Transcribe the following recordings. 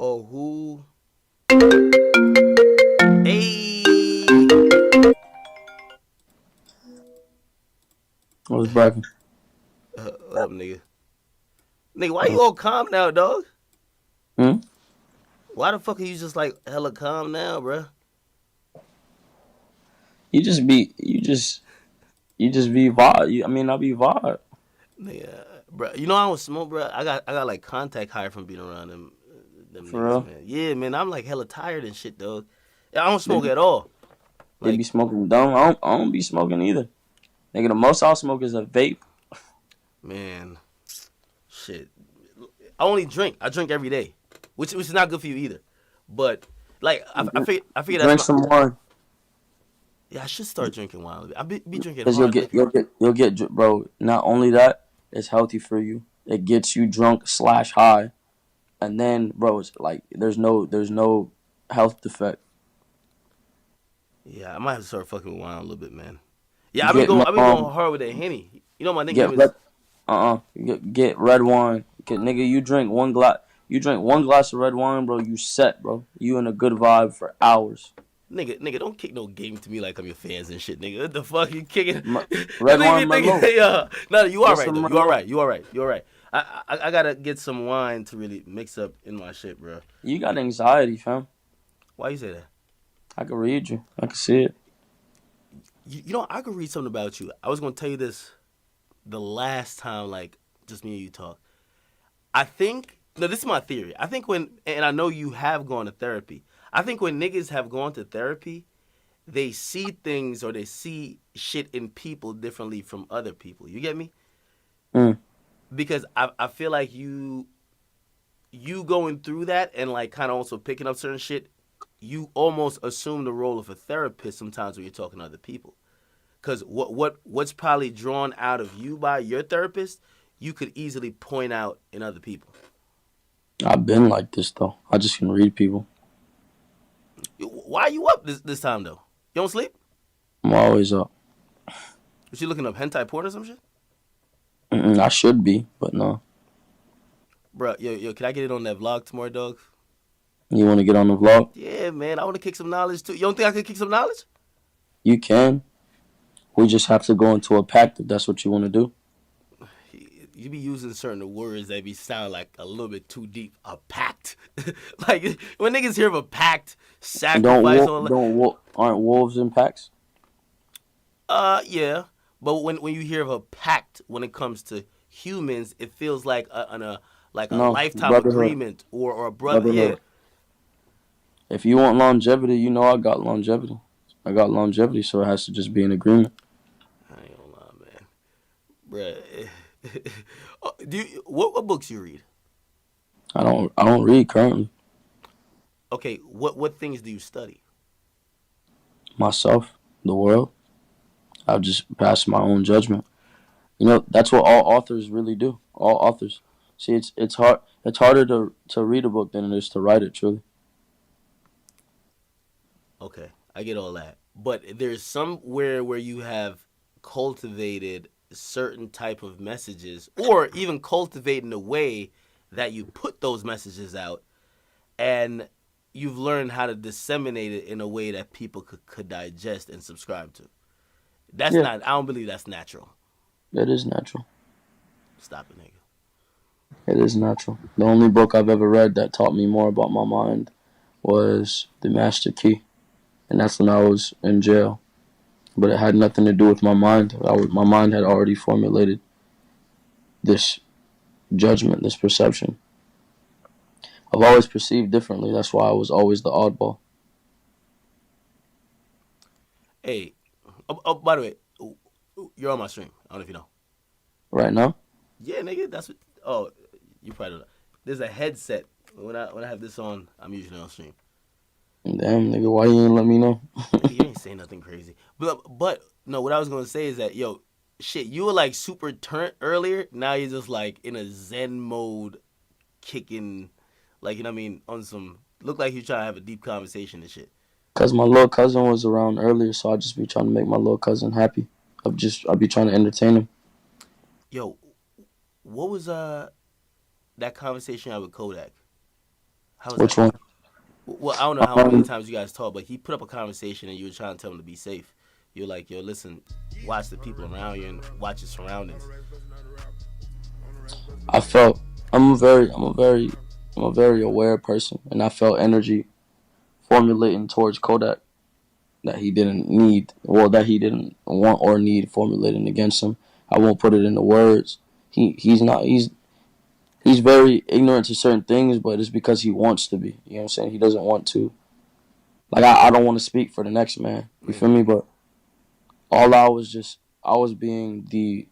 Call who? Hey, What's bragging? what up, nigga? Nigga, why you all calm now, dog? Hmm? Why the fuck are you just like hella calm now, bruh? You just be vibe. I be vibe. Nigga, bruh, you know I don't smoke, bruh. I got like contact high from being around them For niggas, real. man. Yeah, man, I'm like hella tired and shit, dog. Yeah, I don't They smoke be, at all. they be Like, smoking dumb. I don't be smoking either. Nigga, the most I'll smoke is a vape. man, shit. I only drink. I drink every day, which is not good for you either. But like, Drink, I figure that's drink my. some wine. Yeah, I should start drinking wine. I be drinking Cause you'll hard get liquor. bro. Not only that, it's healthy for you. It gets you drunk slash high, and then bro, it's like there's no health defect. Yeah, I might have to start fucking with wine a little bit, man. Yeah, Get I've been going hard with that henny. You know my get nickname red is. get red wine. Nigga, you drink one glass of red wine, bro. You set, bro. You in a good vibe for hours. Nigga, don't kick no game to me like I'm your fans and shit, nigga. What the fuck you kicking? That Red nigga wine be thinking, Merlot. yeah. No, you are Get right though. some You are Merlot. right. You are right. You are right. I gotta get some wine to really mix up in my shit, bro. You got anxiety, fam. Why you say that? I can read you. I can see it. You know, I could read something about you. I was gonna tell you this the last time, like just me and you talk. I think no, this is my theory. I think and I know you have gone to therapy. I think when niggas have gone to therapy, they see things or they see shit in people differently from other people. You get me? Mm. Because I feel like you going through that and like kind of also picking up certain shit, you almost assume the role of a therapist sometimes when you're talking to other people. Because what's probably drawn out of you by your therapist, you could easily point out in other people. I've been like this though. I just can read people. Why are you up this time though? You don't sleep? I'm always up. Was you looking up hentai porn or some shit? I should be, but no. Bro, yo, can I get it on that vlog tomorrow, dog? You want to get on the vlog? Yeah, man, I want to kick some knowledge too. You don't think I could kick some knowledge? You can. We just have to go into a pact if that's what you want to do. You be using certain words that be sound like a little bit too deep. A pact, like when niggas hear of a pact, sacrifice on. Aren't wolves in packs? Yeah, but when you hear of a pact when it comes to humans, it feels like a No, lifetime brotherhood, agreement or a brother. Yeah, brotherhood. If you want longevity, you know I got longevity. I got longevity, so it has to just be an agreement. I ain't gonna lie, man, bruh. Do you, what books you read? I don't read currently. Okay, what things do you study? Myself, the world. I've just passed my own judgment. You know, that's what all authors really do. All authors. See, it's hard. It's harder to read a book than it is to write it. Truly. Okay, I get all that, but there's somewhere where you have cultivated certain type of messages, or even cultivating a way that you put those messages out, and you've learned how to disseminate it in a way that people could digest and subscribe to. That's Yeah, not. I don't believe that's natural. it is natural. Stop it, nigga. It is natural. The only book I've ever read that taught me more about my mind was The Master Key, and that's when I was in jail. But it had nothing to do with my mind. My mind had already formulated this judgment, this perception. I've always perceived differently. That's why I was always the oddball. Hey, by the way, you're on my stream. I don't know if you know. Right now, Yeah, nigga. That's what. Oh, you probably don't know. There's a headset. When I have this on, I'm usually on stream. damn nigga, why you ain't let me know? Nigga, you ain't saying nothing crazy. But no, what I was gonna say is that yo, shit, you were like super turnt earlier. Now you're just like in a zen mode, kicking, like you know what I mean, on some. Look like you trying to have a deep conversation and shit. Cause my little cousin was around earlier, so I just be trying to make my little cousin happy. I be trying to entertain him. Yo, what was that conversation I had with Kodak? How was Which that? one? Well, I don't know how many Um, times you guys talk, but he put up a conversation and you were trying to tell him to be safe. You're like, yo, listen, watch the people around you and watch your surroundings. I felt I'm a very aware person, and I felt energy formulating towards Kodak that he didn't need, well, that he didn't want or need formulating against him. I won't put it into words. He's very ignorant to certain things, but it's because he wants to be. You know what I'm saying? He doesn't want to. Like I don't want to speak for the next man. You feel Mm-hmm. me? But all I was being the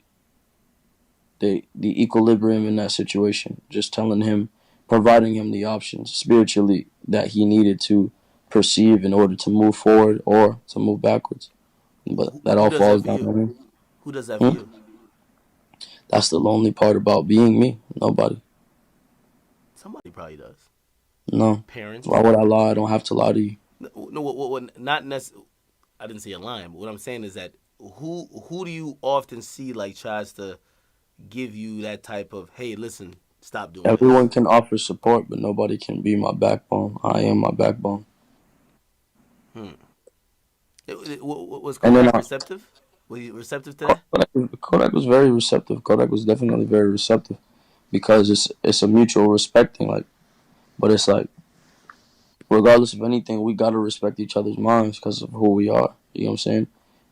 equilibrium in that situation, just telling him, providing him the options spiritually that he needed to perceive in order to move forward or to move backwards. But that Who all does that falls for down you? to him. Who does that for Hmm? you? That's the lonely part about being me. Nobody. Somebody probably does. No. Why Parents. would I lie? I don't have to lie to you. No, not necessarily. I didn't say a line, but what I'm saying is that who do you often see like tries to give you that type of, hey, listen, stop doing Everyone this. can offer support, but nobody can be my backbone. I am my backbone. Hmm. Was And then Kodak receptive? Was he receptive to that? Kodak was very receptive. Kodak was definitely very receptive because it's a mutual respecting. Like, but it's like regardless of anything, we gotta respect each other's minds because of who we are. You know what I'm saying?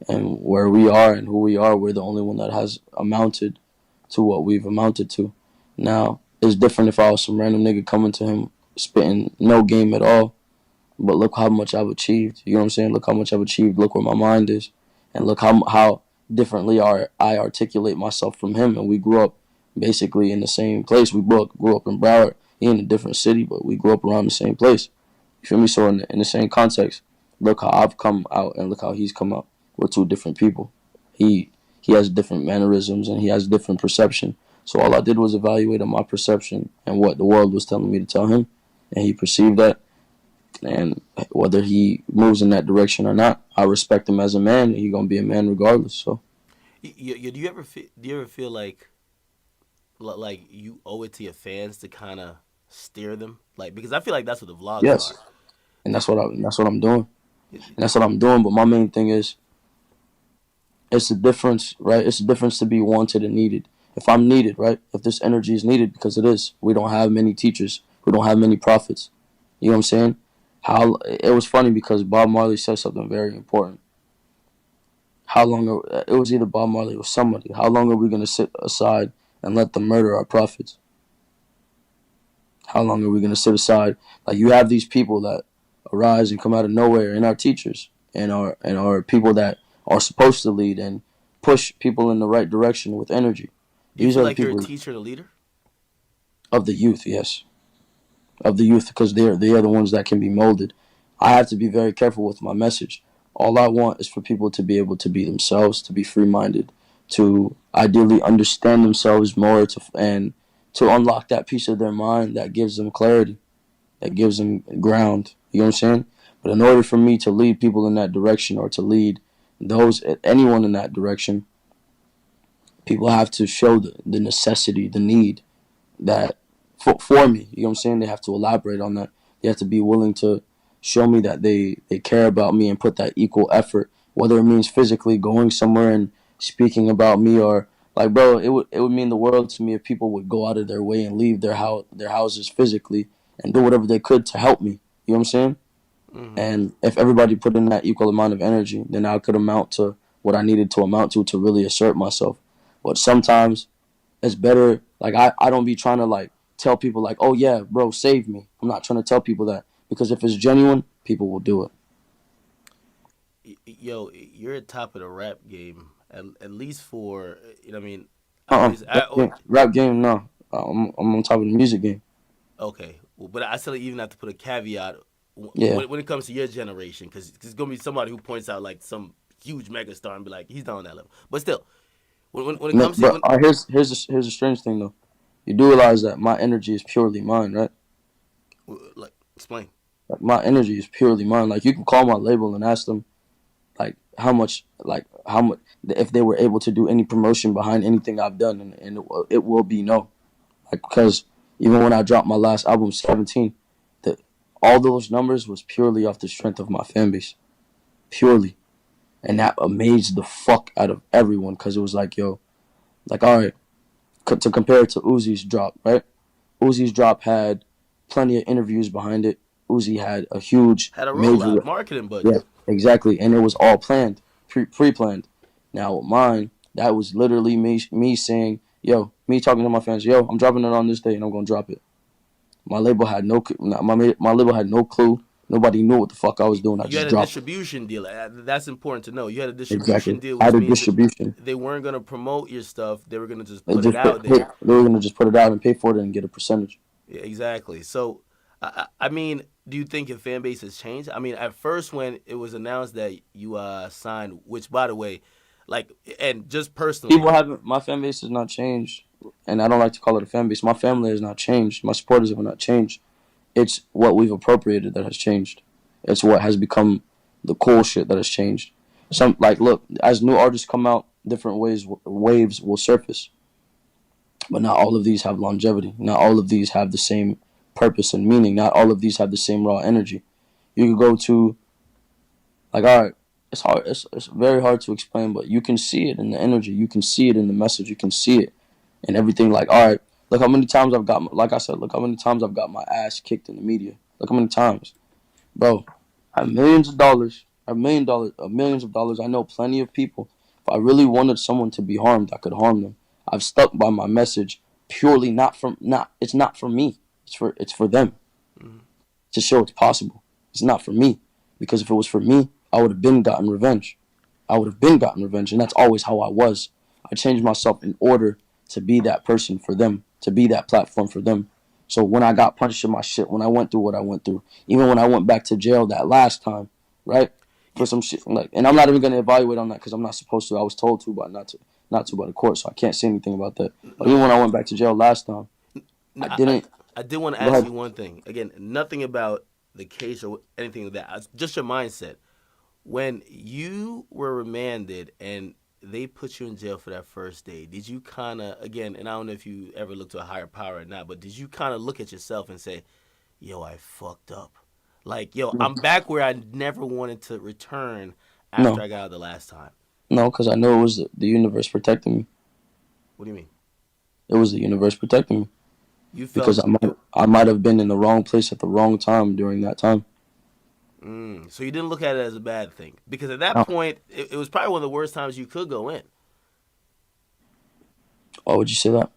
And where we are and who we are, we're the only one that has amounted to what we've amounted to. Now, it's different if I was some random nigga coming to him spitting no game at all. But look how much I've achieved. You know what I'm saying? Look how much I've achieved. Look where my mind is, and look how differently I articulate myself from him. And we grew up basically in the same place. We both grew up in Broward, he in a different city, but we grew up around the same place. You feel me? So in the same context, look how I've come out and look how he's come out. We're two different people. He he has different mannerisms and he has different perception. So all I did was evaluate on my perception and what the world was telling me to tell him, and he perceived that. And whether he moves in that direction or not, I respect him as a man. He's gonna be a man regardless. So Do you ever feel like you owe it to your fans to kind of steer them? Like, because I feel like that's what the vlogs yes, are. and The- that's what I'm doing, it- and that's what I'm doing. But my main thing is it's the difference, right? It's the difference to be wanted and needed. If I'm needed, right? If this energy is needed, because it is. We don't have many teachers. We don't have many prophets. You know what I'm saying? How it was funny because Bob Marley said something very important. How long it was either Bob Marley or somebody. How long are we gonna sit aside and let them murder our prophets? How long are we gonna sit aside? Like you have these people that arise and come out of nowhere, and our teachers and our people that are supposed to lead and push people in the right direction with energy. do you These feel are the like you're a people teacher and a leader? of the youth, yes, of the youth, because they are the ones that can be molded. I have to be very careful with my message. All I want is for people to be able to be themselves, to be free minded, to ideally understand themselves more, and to unlock that piece of their mind that gives them clarity, that gives them ground. You know what I'm saying? But in order for me to lead people in that direction or to lead anyone in that direction, people have to show the necessity, the need that for me. You know what I'm saying? They have to elaborate on that. They have to be willing to show me that they care about me and put that equal effort, whether it means physically going somewhere and speaking about me or like, bro, it would mean the world to me if people would go out of their way and leave their houses physically and do whatever they could to help me. You know what I'm saying? Mm-hmm. And if everybody put in that equal amount of energy, then I could amount to what I needed to amount to really assert myself. But sometimes it's better. Like I don't be trying to like tell people like, oh yeah, bro, save me. I'm not trying to tell people that because if it's genuine, people will do it. Yo, you're at top of the rap game, at least for, you know what I mean. I Uh-uh. always I oh, Rap game, no. I'm on top of the music game. okay, well, but I still even have to put a caveat Yeah. when it comes to your generation, because it's gonna be somebody who points out like some huge megastar and be like, he's not on that level. But still, when it No, comes to but here's the strange thing though. You do realize that my energy is purely mine, right? like explain. Like my energy is purely mine. Like you can call my label and ask them how much if they were able to do any promotion behind anything I've done, and it will be no. Like because even when I dropped my last album, 17, all those numbers was purely off the strength of my fan base, purely, and that amazed the fuck out of everyone because it was like, yo, like all right, to compare it to Uzi's drop, right? Uzi's drop had plenty of interviews behind it. Uzi had a huge Had a rollout, major, marketing yeah, budget. exactly, and it was all planned, pre-planned. Now with mine, that was literally me saying, yo, me talking to my fans, yo, I'm dropping it on this day, and I'm gonna drop it. My label had my label had no clue. Nobody knew what the fuck I was doing. I You just had a dropped it. distribution deal. That's important to know. You had a distribution Exactly. deal, I which had a means that distribution. they weren't gonna promote your stuff. They were gonna just They put it just out there. they were gonna just put it out and pay for it and get a percentage. Yeah, exactly. So, I mean, do you think your fan base has changed? I mean, at first when it was announced that you signed, which by the way, like, and just People personally, haven't. My fan base has not changed, and I don't like to call it a fan base. My family has not changed. My supporters have not changed. It's what we've appropriated that has changed. It's what has become the cool shit that has changed. Some like look as new artists come out, different waves will surface, but not all of these have longevity. Not all of these have the same purpose and meaning. Not all of these have the same raw energy. You could go to like all right, it's hard. It's very hard to explain, but you can see it in the energy. You can see it in the message. You can see it in everything. Like all right, look how many times I've got. Like I said, look how many times I've got my ass kicked in the media. Look how many times, bro. I have millions of dollars. I have millions of dollars. I know plenty of people. If I really wanted someone to be harmed, I could harm them. I've stuck by my message purely not. It's not for me. It's for them mhm. to show it's possible. It's not for me because if it was for me, I would have been gotten revenge. I would have been gotten revenge, and that's always how I was. I changed myself in order to be that person for them, to be that platform for them. So when I got punched in my shit, when I went through what I went through, even when I went back to jail that last time, right, Yeah, for some shit, like, and I'm yeah. not even gonna evaluate on that because I'm not supposed to. I was told to, but not to by the court, so I can't say anything about that. But No, even when I no, went back to jail last time, no. I didn't. I did want to Go ask ahead. you one thing. Again, nothing about the case or anything like that. Just your mindset. When you were remanded and they put you in jail for that first day, did you kind of, again, and I don't know if you ever looked to a higher power or not, but did you kind of look at yourself and say, yo, I fucked up? Like, yo, No, I'm back where I never wanted to return after no, I got out the last time. no, because I know it was the universe protecting me. What do you mean? It was the universe protecting me You because felt it. I might have been in the wrong place at the wrong time during that time. So you didn't look at it as a bad thing because at that No. point it was probably one of the worst times you could go in. Why would you say that?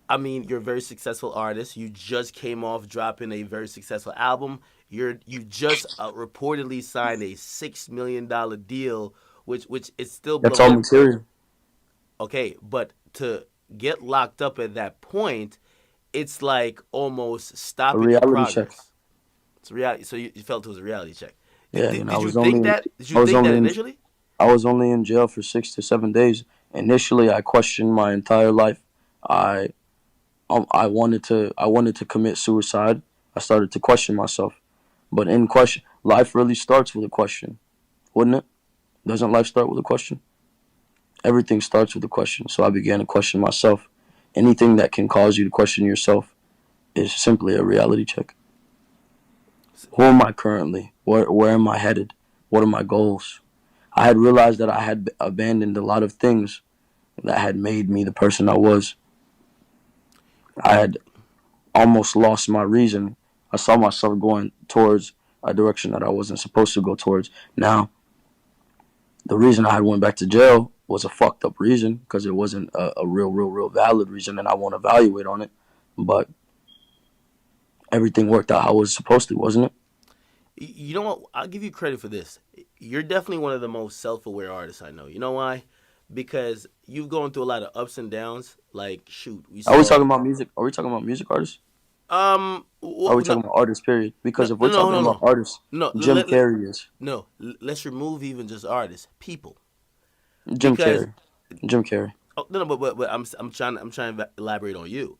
I mean, you're a very successful artist. You just came off dropping a very successful album. You just reportedly signed a $6 million deal, which is still That's all below. material. Okay, but to get locked up at that point, it's like almost A stopping your reality check. progress. It's a reality. So you felt it was a reality check. Yeah, and Did you think that? Did you I was think that only in initially? I was only in jail for 6 to 7 days. Initially, I questioned my entire life. I I wanted to commit suicide. I started to question myself. But in question, life really starts with a question, wouldn't it? Doesn't life start with a question? Everything starts with a question. So I began to question myself. Anything that can cause you to question yourself is simply a reality check. Who am I currently? Where am I headed? What are my goals? I had realized that I had abandoned a lot of things that had made me the person I was. I had almost lost my reason. I saw myself going towards a direction that I wasn't supposed to go towards. Now, the reason I had went back to jail was a fucked up reason because it wasn't a real valid reason, and I won't evaluate on it. But everything worked out how it was supposed to, wasn't it? You know what? I'll give you credit for this. You're definitely one of the most self-aware artists I know. You know why? Because you've gone through a lot of ups and downs. Like, shoot, we Are we saw. talking about music? Are we talking about music artists? Are we No, talking about artists? Period. no, Because if we're no, no, talking no, about no, artists, no. Jim Carrey is No. Let's remove even just artists, people, Jim because Carrey. Jim Carrey. oh, no, no, but I'm trying to elaborate on you.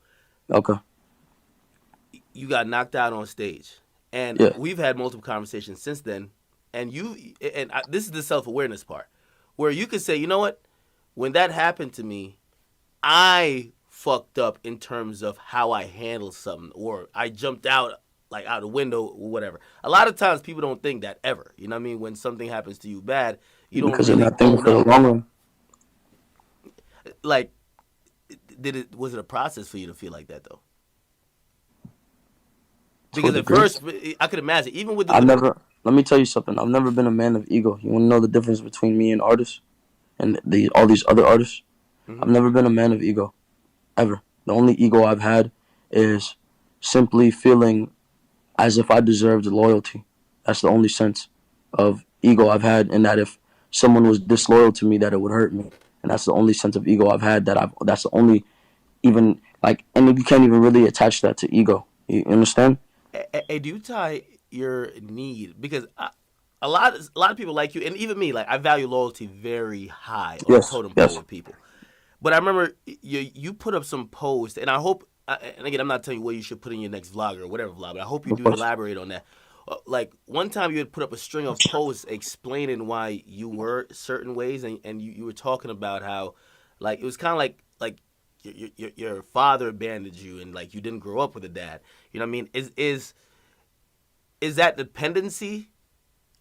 Okay. You got knocked out on stage, and Yeah. we've had multiple conversations since then. And this is the self-awareness part, where you could say, you know what, when that happened to me, I fucked up in terms of how I handled something, or I jumped out. like out the window or whatever. A lot of times people don't think that ever. You know what I mean? When something happens to you bad, you don't because they're really not thinking own for the up. long run. Like, did it was it a process for you to feel like that though? To a Because at degree. first, I could imagine, even with I've the never. Let me tell you something. I've never been a man of ego. You want to know the difference between me and artists and all these other artists? I've Mhm. never been a man of ego ever. The only ego I've had is simply feeling as if I deserved loyalty. That's the only sense of ego I've had, and that if someone was disloyal to me, that it would hurt me. And that's the only sense of ego I've had. That's the only even like, and you can't even really attach that to ego. You understand? do you tie your need because a lot of people like you, and even me, like I value loyalty very high on the Yes. totem pole Yes. with people. But I remember you put up some posts, and I hope. And again, I'm not telling you what you should put in your next vlog or whatever vlog, but I hope you Of do course. elaborate on that. Like one time, you had put up a string of posts explaining why you were certain ways, and you were talking about how, like it was kind of like your father abandoned you, and like you didn't grow up with a dad. You know what I mean? Is that dependency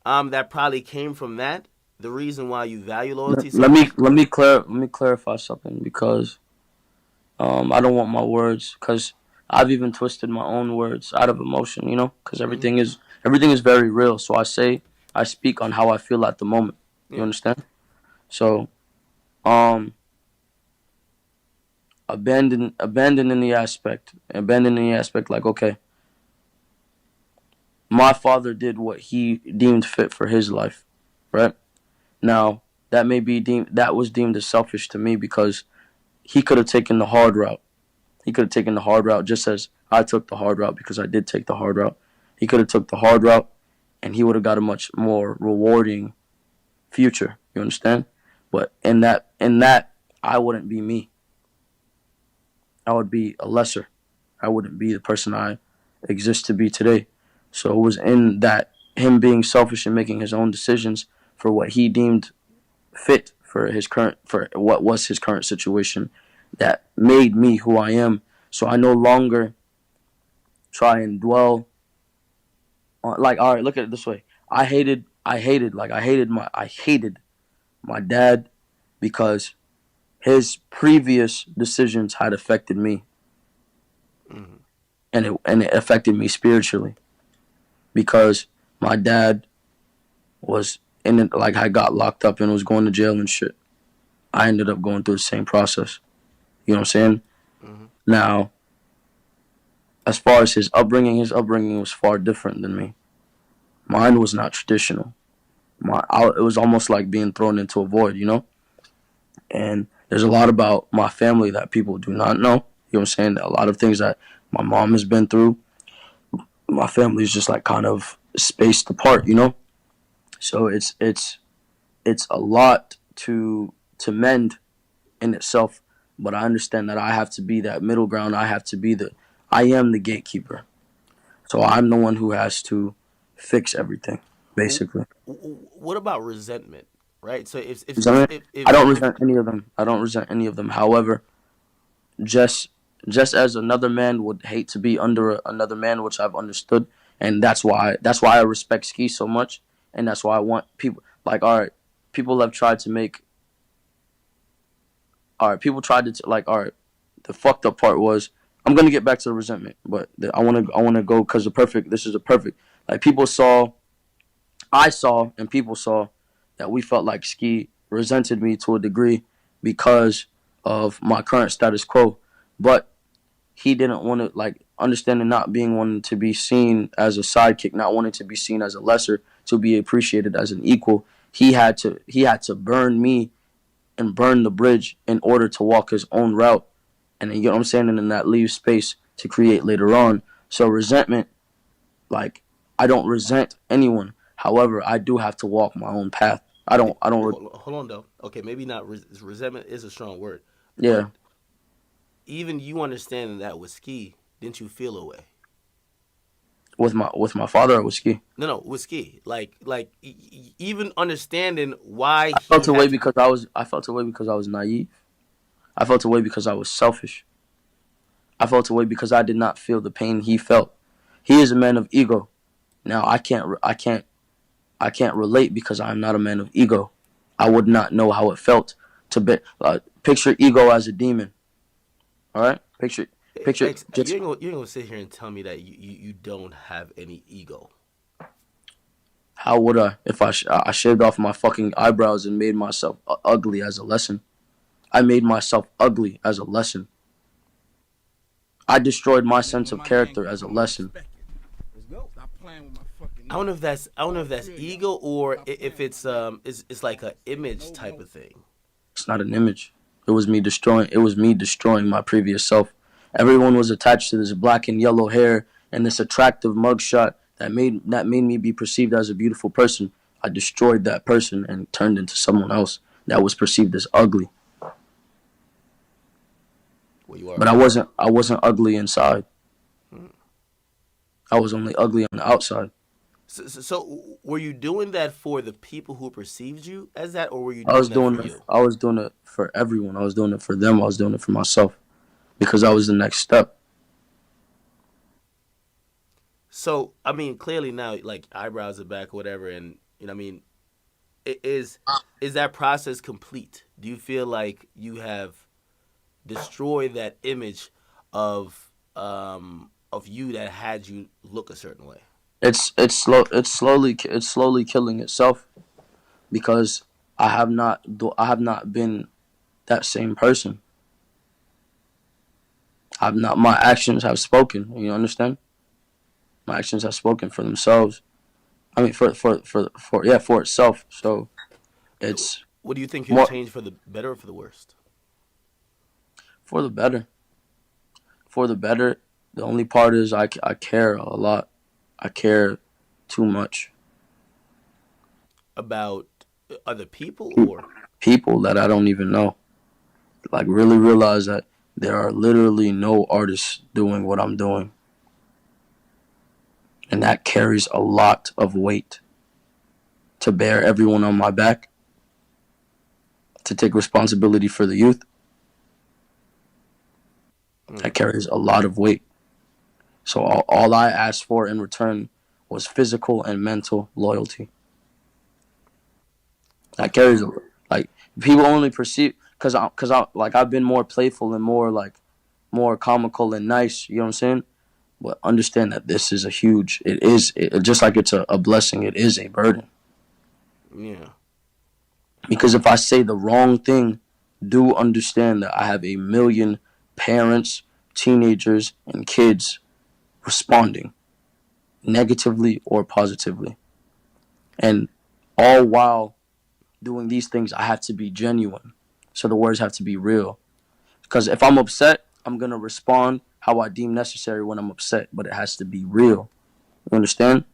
that probably came from that the reason why you value loyalty so much? Let me clarify something because I don't want my words because I've even twisted my own words out of emotion. You know, because Hmm. everything is very real. So I speak on how I feel at the moment. You Yeah. understand? So um abandoning the aspect like, okay, my father did what he deemed fit for his life, right? Now that was deemed as selfish to me because he could have taken the hard route. He could have taken the hard route just as I took the hard route because I did take the hard route. He could have took the hard route and he would have got a much more rewarding future. You understand? But in that I wouldn't be me. I would be a lesser. I wouldn't be the person I exist to be today. So it was in that him being selfish and making his own decisions for what he deemed fit for what was his current situation that made me who I am. So I no longer try and dwell on, like, all right, look at it this way. I hated my dad because his previous decisions had affected me, Hmm. and it affected me spiritually because my dad was in it, like I got locked up and was going to jail and shit. I ended up going through the same process. You know what I'm saying? Hmm. Now, as far as his upbringing was far different than me. Mine was not traditional. It was almost like being thrown into a void, you know? And there's a lot about my family that people do not know. You know what I'm saying? A lot of things that my mom has been through, my family's just like kind of spaced apart, you know? So it's a lot to mend in itself, but I understand that I have to be that middle ground. I am the gatekeeper. So I'm the one who has to fix everything, basically. What about resentment? Right. So I don't if resent any of them. I don't resent any of them. However, just just as another man would hate to be under another man, which I've understood, and that's why I respect Ski so much, and that's why I want people like, all right, people have tried to make all right, people tried to like, all right, the fucked up part was, I'm gonna get back to the resentment, but I wanna go because the perfect this is a perfect, like, I saw and people saw that we felt like Ski resented me to a degree because of my current status quo, but he didn't want to, like, understanding not being wanting to be seen as a sidekick, not wanting to be seen as a lesser, to be appreciated as an equal. He had to burn me and burn the bridge in order to walk his own route, and you know what I'm saying, and then that leaves space to create later on. So resentment, like, I don't resent anyone. However, I do have to walk my own path. I don't. hold on though. Okay, maybe not resentment is a strong word, Yeah, but even you understanding that with Ski, didn't you feel a way? with my father, I was Ski. No, no, with Ski, even understanding why I he felt away had to. because I felt away because I was naive. I felt away because I was selfish. I felt away because I did not feel the pain he felt. He is a man of ego. Now I can't relate because I'm not a man of ego. I would not know how it felt to be. Picture ego as a demon. All right, picture. X, Just you ain't gonna sit here and tell me that you don't have any ego. how would I if I shaved off my fucking eyebrows and made myself ugly as a lesson? I made myself ugly as a lesson. I destroyed my Nigga, sense when of my gang character come as a through, I'ma lesson. respect it. Let's go. Stop playing with my fucking I don't know name. if that's Chill, y'all. ego or Stop if playing with it's my name. it's like a image No type more. of thing. It's not an image. It was me destroying. It was me destroying my previous self. Everyone was attached to this black and yellow hair and this attractive mugshot that made me be perceived as a beautiful person. I destroyed that person and turned into someone else that was perceived as ugly. Well, you are But who you are. I wasn't ugly inside. I was only ugly on the outside. So were you doing that for the people who perceived you as that, or were you I doing was that for doing it. you? I was doing it for everyone. I was doing it for them. I was doing it for myself because that was the next step. So I mean, clearly now, like eyebrows are back, or whatever, and you know, I mean, is that process complete? Do you feel like you have destroyed that image of you that had you look a certain way? It's slowly killing itself because I have not been that same person. I've not my actions have spoken. You understand? My actions have spoken for themselves. I mean for itself. So it's What do you think you have more changed for the better or for the worst? for the better. For the better. The only part is I care a lot. I care too much. About other people Pe- or People that I don't even know. Like really realize that there are literally no artists doing what I'm doing. And that carries a lot of weight to bear everyone on my back, to take responsibility for the youth. mm, That carries a lot of weight. So all I asked for in return was physical and mental loyalty. That okay. carries like people only perceive because I like I've been more playful and more like more comical and nice. You know what I'm saying? But understand that this is a huge. Just like it's a blessing. It is a burden Yeah. because if I say the wrong thing, do understand that I have a million parents, teenagers, and kids responding negatively or positively, and all while doing these things, I have to be genuine. So the words have to be real. Because if I'm upset, I'm gonna respond how I deem necessary when I'm upset, but it has to be real. You understand?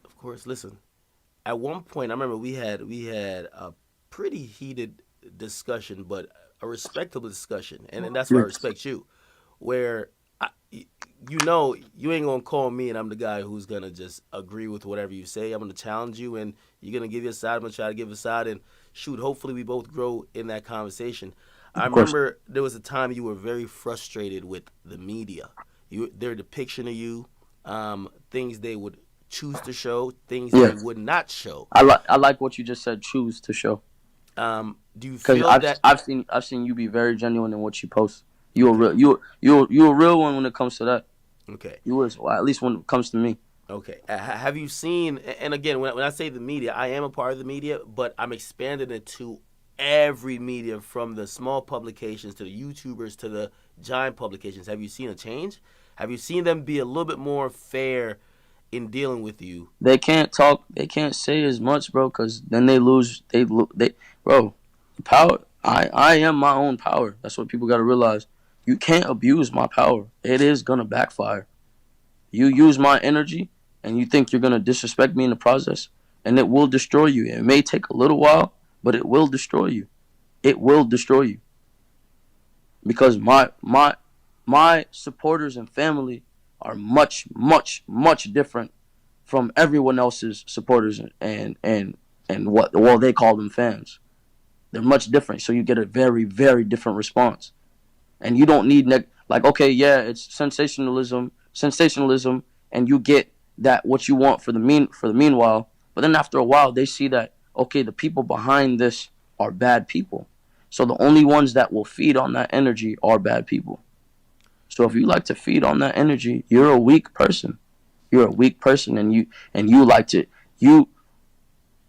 Of course. Listen. At one point, I remember we had a pretty heated discussion, but a respectable discussion, and that's why I Yeah, respect you. Where you know you ain't gonna call me, and I'm the guy who's gonna just agree with whatever you say. I'm gonna challenge you, and you're gonna give your side. I'm gonna try to give a side, and shoot. Hopefully, we both grow in that conversation. I of course. remember there was a time you were very frustrated with the media. Their depiction of you, things they would choose to show, things they Yeah, would not show. I like what you just said. Choose to show Do you because feel that? I've seen you be very genuine in what you post. Okay, You a real one when it comes to that. okay, You is well, at least when it comes to me. okay. Have you seen? And again, when I say the media, I am a part of the media, but I'm expanding it to every media, from the small publications to the YouTubers to the giant publications. Have you seen a change? Have you seen them be a little bit more fair in dealing with you? They can't talk. They can't say as much, bro, because then they lose. Bro, the power. I am my own power. That's what people got to realize. You can't abuse my power. It is gonna backfire. You use my energy, and you think you're gonna disrespect me in the process, and it will destroy you. It may take a little while, but it will destroy you. It will destroy you because my supporters and family are much different from everyone else's supporters and what well they call them fans. They're much different, so you get a very different response. And you don't need like okay, yeah, it's sensationalism, and you get that what you want for the meanwhile. But then after a while, they see that okay, the people behind this are bad people. So the only ones that will feed on that energy are bad people. So if you like to feed on that energy, you're a weak person. You're a weak person, and you like to you.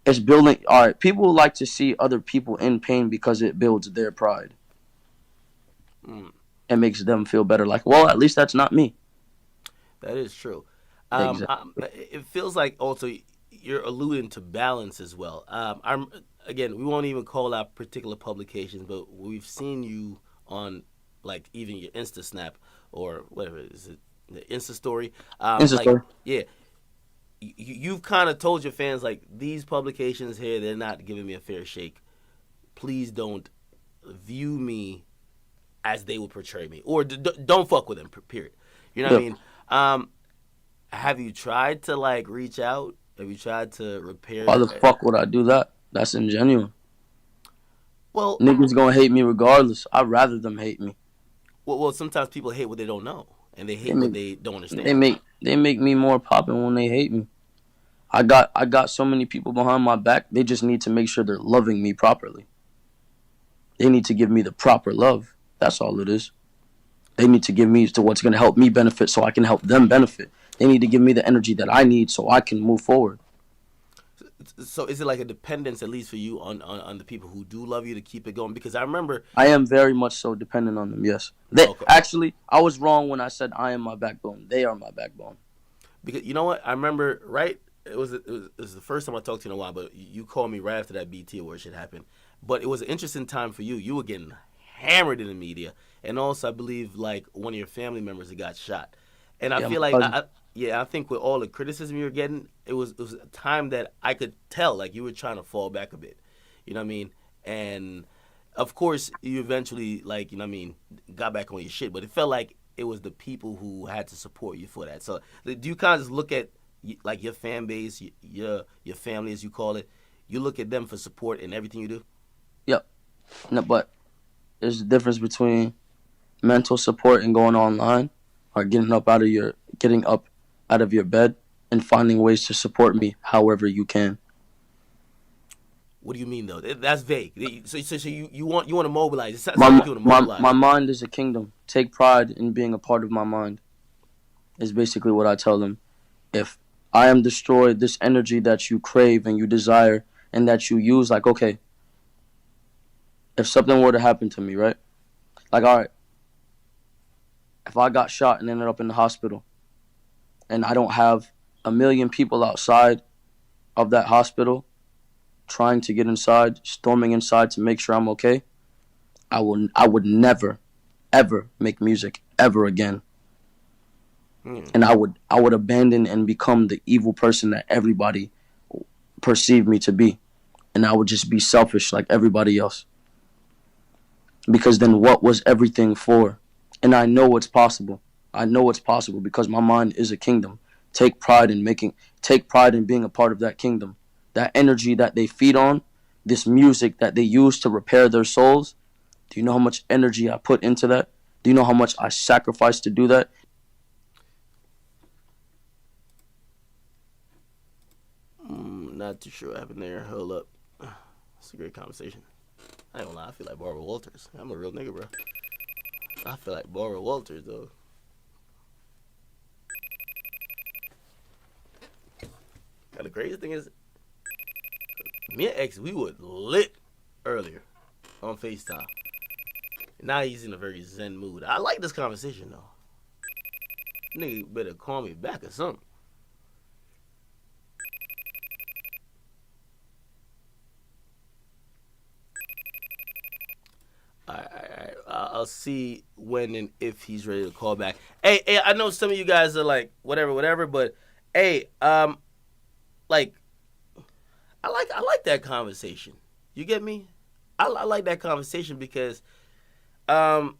It's building. All right, people like to see other people in pain because it builds their pride. Mm, It makes them feel better. Like, well, at least that's not me. that is true. Exactly. It feels like also you're alluding to balance as well. I'm again, we won't even call out particular publications, but we've seen you on like even your Insta Snap or whatever is it, the Insta Story. Insta Like story. yeah, you've kind of told your fans like these publications here, they're not giving me a fair shake. Please don't view me as they would portray me, or don't fuck with them. Period. You know what I Yep. mean? Have you tried to like reach out? Have you tried to Why repair? the fuck would I do that? That's ingenuine. Well, Niggas gonna hate me regardless. I'd rather them hate me. sometimes people hate what they don't know, and they They hate what make they don't they understand. make they make me more popping when they hate me. I got so many people behind my back. They just need to make sure they're loving me properly. They need to give me the proper love. That's all it is. They need to give me to what's gonna help me benefit so I can help them benefit. They need to give me the energy that I need so I can move forward. So is it like a dependence, at least for you, on the people who do love you to keep it going? Because I remember, I am very much so dependent on them. Yes. They okay, actually I was wrong when I said I am my backbone. They are my backbone. because you know what, I remember right. It was the first time I talked to you in a while, but you called me right after that BT award shit happened. But it was an interesting time for you. You were getting hammered in the media, and also I believe like one of your family members that got shot. And I Yeah, my feel like cousin. yeah, I think with all the criticism you were getting, it was a time that I could tell like you were trying to fall back a bit. You know what I mean? And of course, you eventually like you know what I mean got back on your shit, but it felt like it was the people who had to support you for that. So do you kind of just look at like your fan base, your family as you call it? You look at them for support in everything you do. Yep. No, but there's a difference between mental support and going online or getting up out of your bed and finding ways to support me however you can. What do you mean though? That's vague. So you want to mobilize. It sounds My like you want to my mobilize. mind is a kingdom. Take pride in being a part of my mind. Is basically what I tell them. If I am destroyed, this energy that you crave and you desire and that you use, like okay, if something were to happen to me, right? Like all right, if I got shot and ended up in the hospital and I don't have a million people outside of that hospital trying to get inside, storming inside to make sure I'm okay, I would never ever make music ever again. Hmm. And I would abandon and become the evil person that everybody perceived me to be. And I would just be selfish like everybody else. Because then what was everything for? And I know it's possible. I know it's possible because my mind is a kingdom. Take pride in take pride in being a part of that kingdom. That energy that they feed on, this music that they use to repair their souls. Do you know how much energy I put into that? Do you know how much I sacrifice to do that? Not too sure what happened there. Hold up. It's a great conversation. I ain't gonna lie. I feel like Barbara Walters. I'm a real nigga, bro. I feel like Barbara Walters though. And the crazy thing is, me and X, we were lit earlier on FaceTime. Now he's in a very zen mood. I like this conversation though. Nigga better call me back or something. Alright. I'll see when and if he's ready to call back. Hey, I know some of you guys are like whatever, but hey, like I like that conversation. You get me? I like that conversation because um,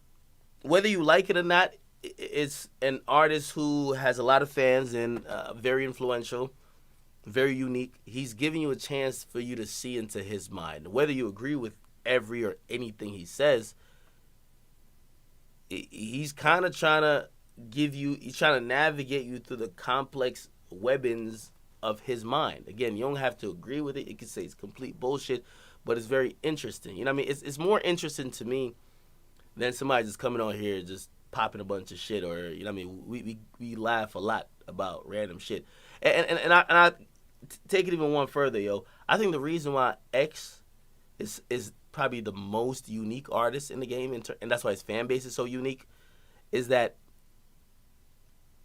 whether you like it or not, it's an artist who has a lot of fans and very influential, very unique. He's giving you a chance for you to see into his mind. Whether you agree with every or anything he says, he's kind of trying to he's trying to navigate you through the complex webbings of his mind. Again, you don't have to agree with it. You can say it's complete bullshit, but it's very interesting. You know what I mean? It's more interesting to me than somebody just coming on here just popping a bunch of shit, or you know what I mean. We laugh a lot about random shit, and I take it even one further, yo. I think the reason why X is probably the most unique artist in the game, and that's why his fan base is so unique, is that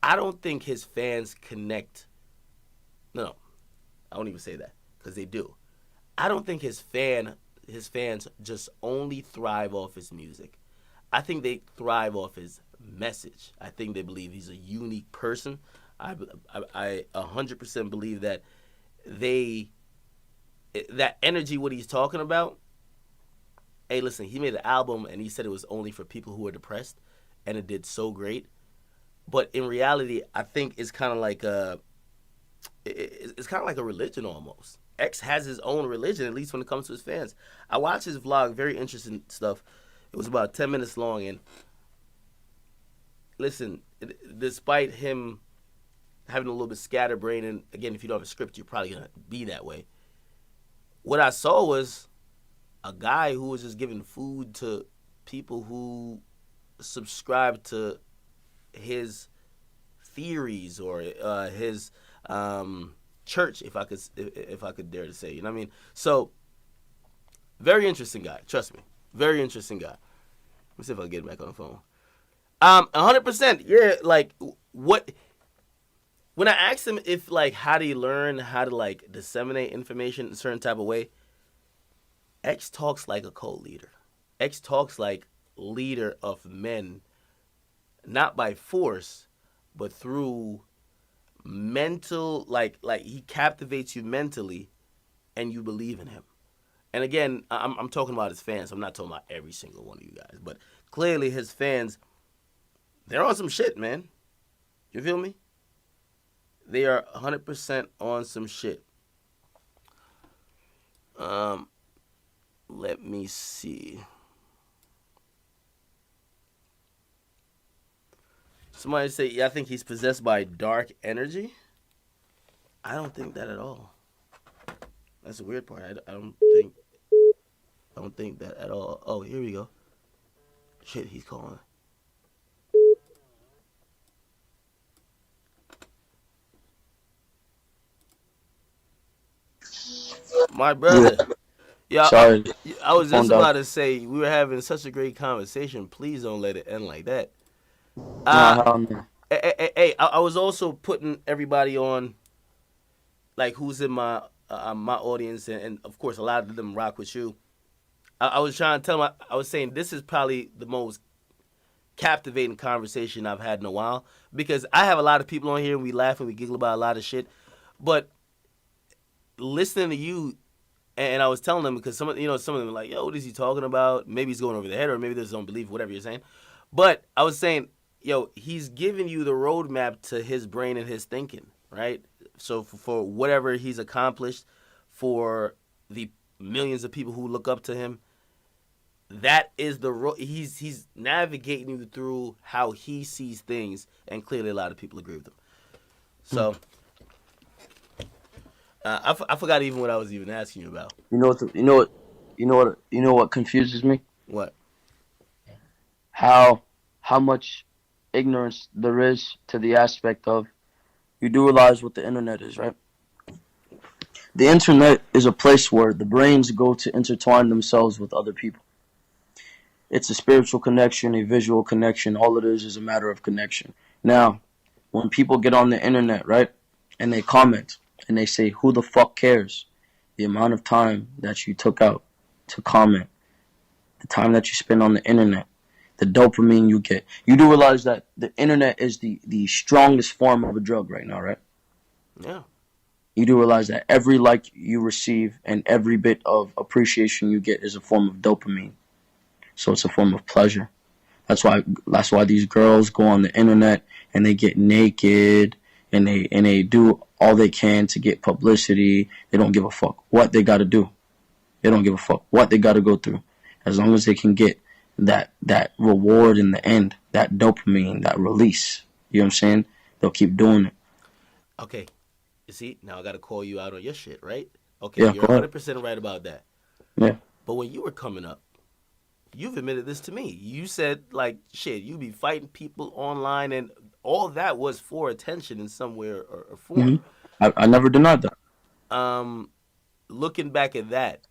I don't think his fans connect. No, I don't even say that because they do. I don't think his fans just only thrive off his music. I think they thrive off his message. I think they believe he's a unique person. I 100% believe that that energy, what he's talking about. Hey, listen, he made an album and he said it was only for people who are depressed, and it did so great. But in reality, I think it's kind of like it's kind of like a religion almost. X has his own religion, at least when it comes to his fans. I watched his vlog, very interesting stuff. It was about 10 minutes long, and listen, despite him having a little bit scatterbrained, and again, if you don't have a script, you're probably gonna be that way. What I saw was a guy who was just giving food to people who subscribe to his theories or his church, if I could dare to say, you know what I mean? So, very interesting guy. Trust me, very interesting guy. Let me see if I can get him back on the phone. 100%. Yeah, like what? When I asked him if like how do you learn how to like disseminate information in a certain type of way, X talks like a cult leader. X talks like leader of men, not by force, but through mental, like he captivates you mentally, and you believe in him. And again, I'm talking about his fans. I'm not talking about every single one of you guys, but clearly his fans, they're on some shit, man. You feel me? They are 100% on some shit. Let me see. Somebody say, yeah, I think he's possessed by dark energy. I don't think that at all. That's the weird part. I don't think that at all. Oh, here we go. Shit, he's calling. My brother. Yeah, Sorry. I was Phone just died. about to say we were having such a great conversation. Please don't let it end like that. Nah, hell no. Hey, I was also putting everybody on, like who's in my my audience, and of course a lot of them rock with you. I was trying to tell them. I was saying this is probably the most captivating conversation I've had in a while, because I have a lot of people on here and we laugh and we giggle about a lot of shit, but listening to you, and I was telling them, because some of them are like, yo, what is he talking about? Maybe he's going over the head, or maybe they just don't believe whatever you're saying. But I was saying, yo, he's giving you the roadmap to his brain and his thinking, right? So for whatever he's accomplished, for the millions of people who look up to him, that is he's navigating you through how he sees things, and clearly a lot of people agree with him. So I forgot even what I was even asking you about. You know what confuses me? What? How much ignorance there is to the aspect of, you do realize what the internet is, right? The internet is a place where the brains go to intertwine themselves with other people. It's a spiritual connection, a visual connection. All it is a matter of connection. Now, when people get on the internet, right, and they comment and they say, who the fuck cares? The amount of time that you took out to comment, the time that you spend on the internet, the dopamine you get. You do realize that the internet is the strongest form of a drug right now, right? Yeah. You do realize that every like you receive and every bit of appreciation you get is a form of dopamine. So it's a form of pleasure. That's why these girls go on the internet and they get naked and they do all they can to get publicity. They don't give a fuck what they got to do. They don't give a fuck what they got to go through. As long as they can get that reward in the end, that dopamine, that release. You know what I'm saying? They'll keep doing it. Okay, you see, now I got to call you out on your shit, right? Okay, Yeah, you're go ahead. 100% right about that. Yeah. But when you were coming up, you've admitted this to me. You said, like, shit, you be fighting people online, and all that was for attention in some way or hmm form. I never denied that. Um, Looking back at that,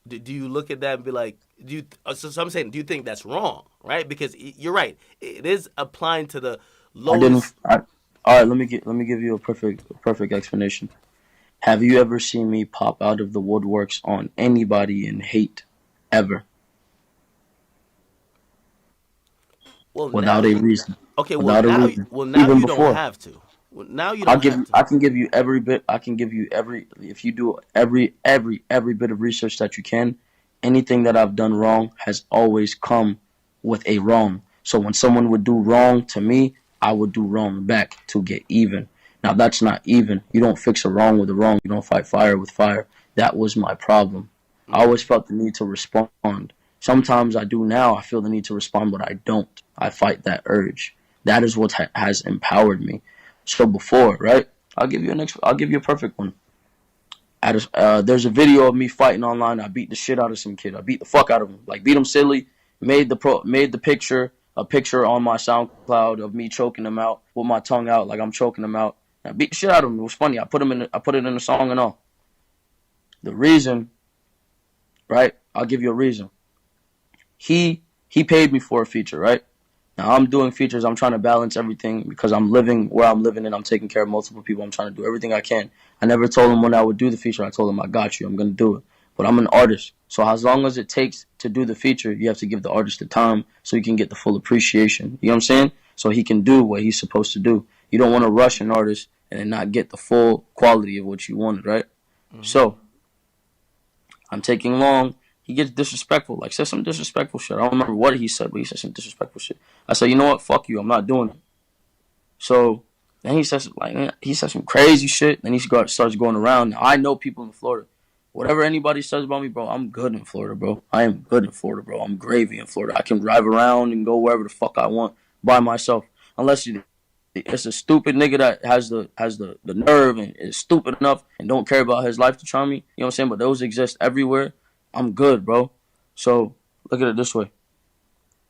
do you look at that and be like, do you? So I'm saying, do you think that's wrong, right? Because you're right, it is applying to the I didn't. lowest. All right, let me give you a perfect explanation. Have you ever seen me pop out of the woodworks on anybody in hate, ever, Well, now without a you, reason? okay. Without a reason, Well, now even you don't before. have to. Well, now you don't have to. I can give you every bit. I can give you every. If you do every bit of research that you can, anything that I've done wrong has always come with a wrong. So when someone would do wrong to me, I would do wrong back to get even. Now that's not even. You don't fix a wrong with a wrong. You don't fight fire with fire. That was my problem. I Mm-hmm. always felt the need to respond. Sometimes I do now. I feel the need to respond, but I don't. I fight that urge. That is what has empowered me. So before, right? I'll give you a perfect one. There's a video of me fighting online. I beat the shit out of some kid. I beat the fuck out of him. Like beat him silly. Made the picture a picture on my SoundCloud of me choking him out with my tongue out like I'm choking him out. I beat the shit out of him. It was funny. I put it in a song and all. The reason, right? I'll give you a reason. He paid me for a feature, right? Now I'm doing features. I'm trying to balance everything because I'm living where I'm living and I'm taking care of multiple people. I'm trying to do everything I can. I never told him when I would do the feature. I told him I got you. I'm gonna do it. But I'm an artist, so as long as it takes to do the feature, you have to give the artist the time so he can get the full appreciation. You know what I'm saying? So he can do what he's supposed to do. You don't want to rush an artist and then not get the full quality of what you wanted, right? Mm-hmm. So I'm taking long. He gets disrespectful, like says some disrespectful shit. I don't remember what he said, but he said some disrespectful shit. I said, you know what? Fuck you. I'm not doing it. So then he says some crazy shit. Then starts going around. Now I know people in Florida. Whatever anybody says about me, bro, I'm good in Florida, bro. I am good in Florida, bro. I'm gravy in Florida. I can drive around and go wherever the fuck I want by myself. Unless it's a stupid nigga that has the nerve and is stupid enough and don't care about his life to try me. You know what I'm saying? But those exist everywhere. I'm good, bro. So look at it this way.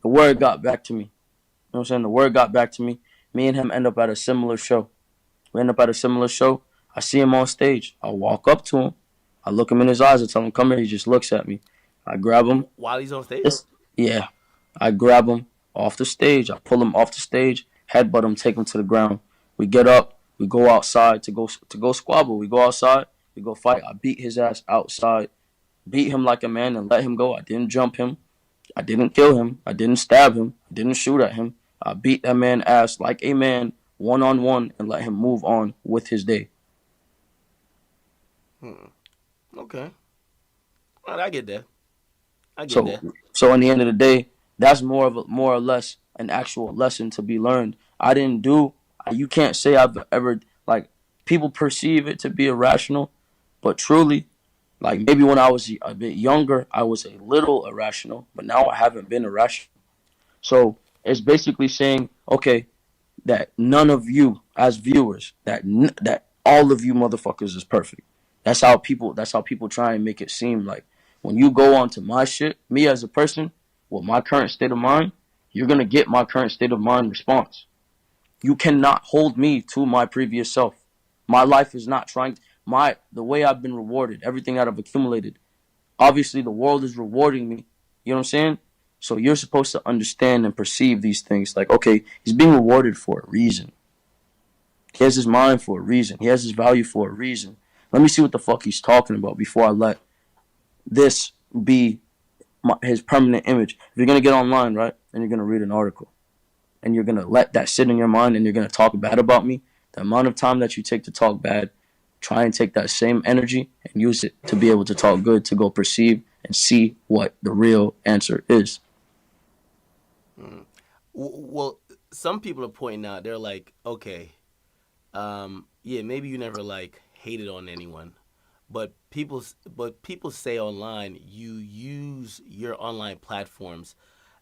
The word got back to me. You know what I'm saying? The word got back to me. Me and him end up at a similar show. We end up at a similar show. I see him on stage. I walk up to him. I look him in his eyes. I tell him, come here. He just looks at me. I grab him. While he's on stage. Yes. Yeah. I grab him off the stage. I pull him off the stage, headbutt him, take him to the ground. We get up. We go outside to go squabble. We go outside. We go fight. I beat his ass outside. Beat him like a man and let him go. I didn't jump him. I didn't kill him. I didn't stab him. I didn't shoot at him. I beat that man ass like a man, one on one, and let him move on with his day. Hmm. Okay. All right, I get that. I get So, that. so in the end of the day, that's more or less an actual lesson to be learned. I didn't do. You can't say I've ever like people perceive it to be irrational, but truly, like maybe when I was a bit younger, I was a little irrational, but now I haven't been irrational. So it's basically saying, okay, that none of you as viewers, that all of you motherfuckers is perfect. That's how people try and make it seem like when you go onto my shit, me as a person, with my current state of mind, you're gonna get my current state of mind response. You cannot hold me to my previous self. My life is not trying my the way I've been rewarded, everything that I've accumulated. Obviously the world is rewarding me. You know what I'm saying? So you're supposed to understand and perceive these things like, okay, he's being rewarded for a reason. He has his mind for a reason. He has his value for a reason. Let me see what the fuck he's talking about before I let this be his permanent image. If you're gonna get online, right, and you're gonna read an article, and you're gonna let that sit in your mind, and you're gonna talk bad about me, the amount of time that you take to talk bad, try and take that same energy and use it to be able to talk good, to go perceive and see what the real answer is. Mm. Well, some people are pointing out. They're like, okay, yeah, maybe you never like hated on anyone, but people say online you use your online platforms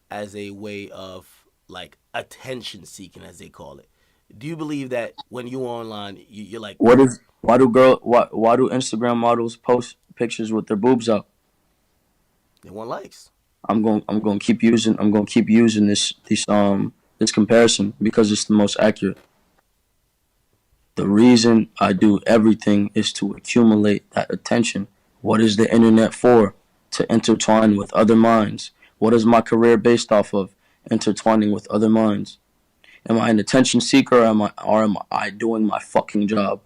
as a way of like attention seeking, as they call it. Do you believe that when you online, you're like, What is why do Instagram models post pictures with their boobs out? they want likes? I'm going to keep using this comparison because it's the most accurate. The reason I do everything is to accumulate that attention. What is the internet for? To intertwine with other minds. What is my career based off of? Intertwining with other minds. Am I an attention seeker, or am I doing my fucking job?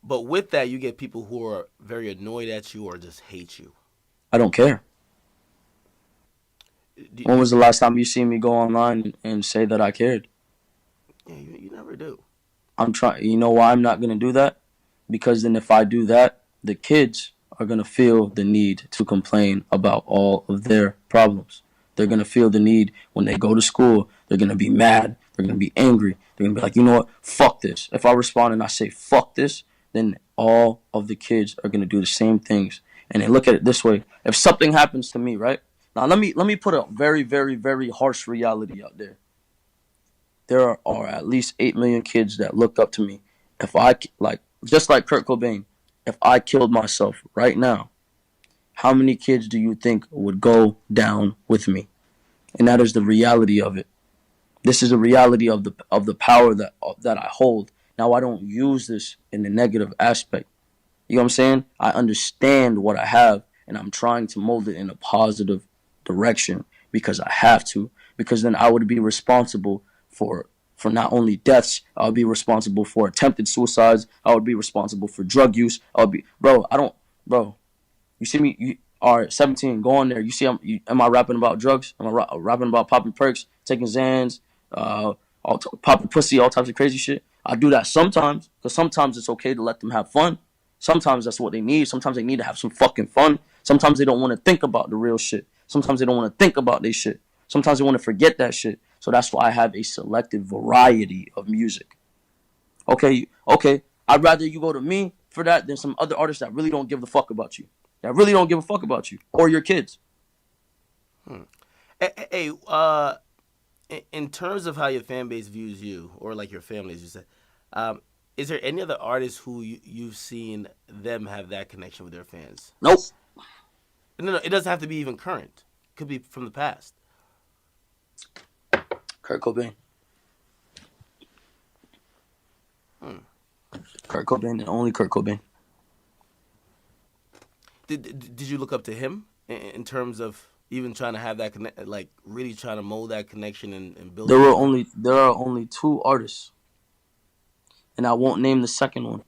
But with that, you get people who are very annoyed at you or just hate you. I don't care. Do, When do, was the last time you seen me go online and say that I cared? yeah, you never do. I'm trying. You know why I'm not gonna do that? Because then if I do that, the kids are gonna feel the need to complain about all of their problems. They're gonna feel the need when they go to school. They're gonna be mad. They're gonna be angry. They're gonna be like, you know what? Fuck this. If I respond and I say fuck this, then all of the kids are gonna do the same things. And they look at it this way: if something happens to me, right now, let me put a very, very, very harsh reality out there. There are at least 8 million kids that look up to me. If I, like, just like Kurt Cobain, if I killed myself right now, how many kids do you think would go down with me? And that is the reality of it. This is the reality of the power that I hold. Now I don't use this in the negative aspect. You know what I'm saying? I understand what I have, and I'm trying to mold it in a positive direction because I have to. Because then I would be responsible for for not only deaths. I would be responsible for attempted suicides. I would be responsible for drug use. I would be, bro. I don't, bro. You see me? You are 17. Go on there. You see, am I rapping about drugs? Am I rapping about popping perks, taking Xans, popping pussy, all types of crazy shit? I do that sometimes because sometimes it's okay to let them have fun. Sometimes that's what they need. Sometimes they need to have some fucking fun. Sometimes they don't want to think about the real shit. Sometimes they don't want to think about their shit. Sometimes they want to forget that shit. So that's why I have a selective variety of music. Okay, okay. I'd rather you go to me for that than some other artists that really don't give a fuck about you. That really don't give a fuck about you or your kids. Hey, in terms of how your fan base views you, or like your family, as you said, um, is there any other artists who you've seen them have that connection with their fans? Nope. No, no, it doesn't have to be even current. It could be from the past. Kurt Cobain. Kurt Cobain and only Kurt Cobain. Did you look up to him in terms of even trying to have that connect, like really trying to mold that connection and build something? There are only two artists, and I won't name the second one.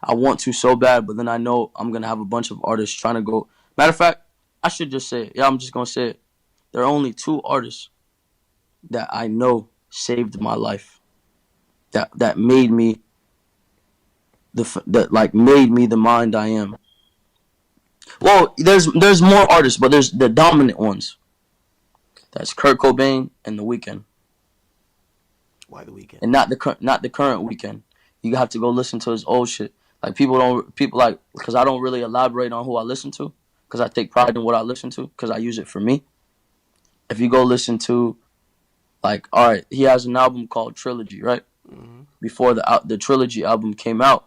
I want to so bad, but then I know I'm gonna have a bunch of artists trying to go. Matter of fact, I should just say it. Yeah, I'm just gonna say it. There are only two artists that I know saved my life. That made me that like made me the mind I am. Well, there's more artists, but there's the dominant ones. That's Kurt Cobain and The Weeknd, Why the weekend? and not the current Weeknd. You have to go listen to his old shit. Like people like because I don't really elaborate on who I listen to because I take pride in what I listen to because I use it for me. If you go listen to like all right, he has an album called Trilogy, right? Hmm. Before the Trilogy album came out,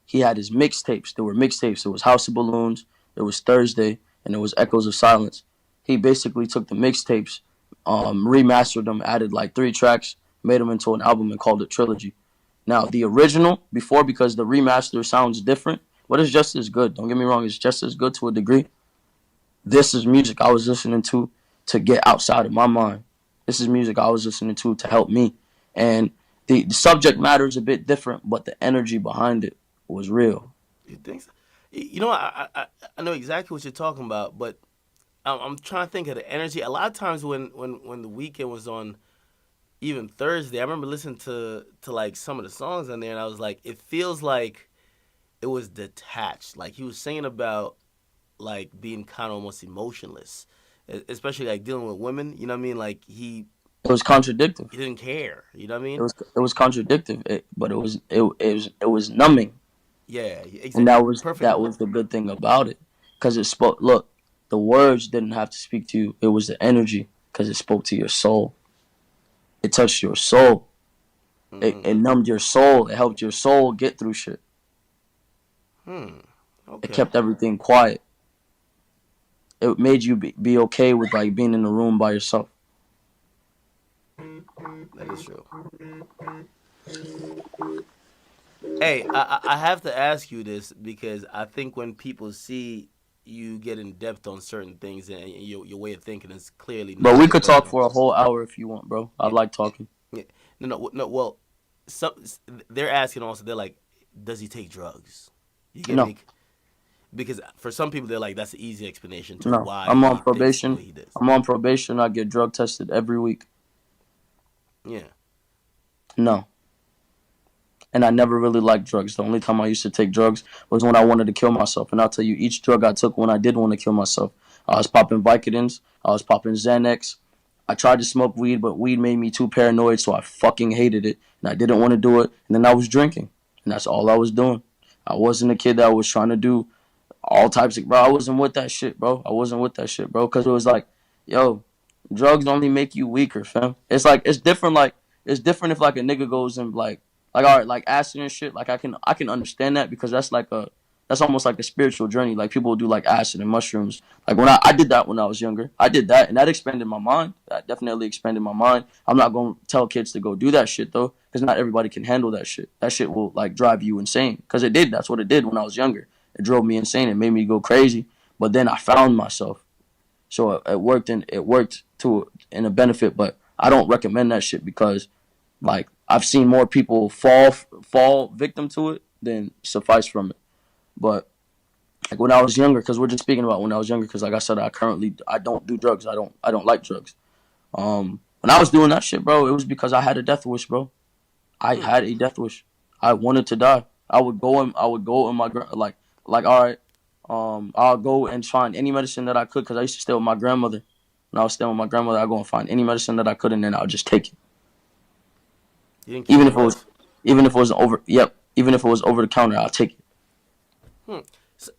he had his mixtapes. There were mixtapes. There was House of Balloons, there was Thursday, and there was Echoes of Silence. He basically took the mixtapes, remastered them, added like 3 tracks, made them into an album and called it Trilogy. Now the original before because the remaster sounds different, but it's just as good. Don't get me wrong, it's just as good to a degree. This is music I was listening to get outside of my mind. This is music I was listening to help me. And the subject matter is a bit different, but the energy behind it was real. You think so? You know, I know exactly what you're talking about, but I'm trying to think of the energy. A lot of times when the weekend was on, even Thursday, I remember listening to like some of the songs on there, and I was like, it feels like it was detached. Like he was singing about like being kind of almost emotionless, especially like dealing with women. You know what I mean? Like It was contradictive. he didn't care. You know what I It mean? was it was contradictive, but it was numbing, Yeah, and exactly. Perfect that word. was the good thing about it, because it spoke. Look, The words didn't have to speak to you. It was the energy because it spoke to your soul. It touched your soul. It Mm-hmm. numbed your soul. It helped your soul get through shit. It Okay. kept everything quiet. It made you be okay with like being in the room by yourself. That is true. Hey, I have to ask you this because I think when people see you get in depth on certain things and your way of thinking is clearly But not we could talk conventional. for a whole hour if you want, bro. I Yeah, like talking. yeah. No. Well, some they're asking also. They're like, does he take drugs? You get No, me? Because for some people, they're like, that's the easy explanation to no. why I'm on he thinks the way probation. he does. I'm on probation. I get drug tested every week. Yeah. No. And I never really liked drugs. The only time I used to take drugs was when I wanted to kill myself. And I'll tell you, each drug I took when I did want to kill myself, I was popping Vicodins, I was popping Xanax. I tried to smoke weed, but weed made me too paranoid, so I fucking hated it. And I didn't want to do it. And then I was drinking. And that's all I was doing. I wasn't a kid that was trying to do all types of, bro. I wasn't with that shit, bro. I wasn't with that shit, bro. Because it was like, yo, drugs only make you weaker, fam. It's like it's different. Like it's different if like a nigga goes and like all right, like acid and shit. Like I can understand that because that's almost like a spiritual journey. Like people do like acid and mushrooms. Like when I did that when I was younger, I did that and that expanded my mind. That definitely expanded my mind. I'm not gonna tell kids to go do that shit though, because not everybody can handle that shit. That shit will like drive you insane. Because it did. That's what it did when I was younger. It drove me insane. It made me go crazy. But then I found myself. So it worked and it worked to in a benefit. But I don't recommend that shit because like I've seen more people fall victim to it than suffice from it. But like when I was younger, because we're just speaking about when I was younger, because like I said, I don't do drugs. I don't like drugs. When I was doing that shit, bro, it was because I had a death wish, bro. I Hmm. had a death wish. I wanted to die. I would go in my like all right, I'll go and find any medicine that I could because I used to stay with my grandmother. When I was staying with my grandmother, I go and find any medicine that I could, and then I'll just take it, You didn't keep even the if it was, drugs. even if it was over. Yep, even if it was over the counter, I'll take it. Hmm. So,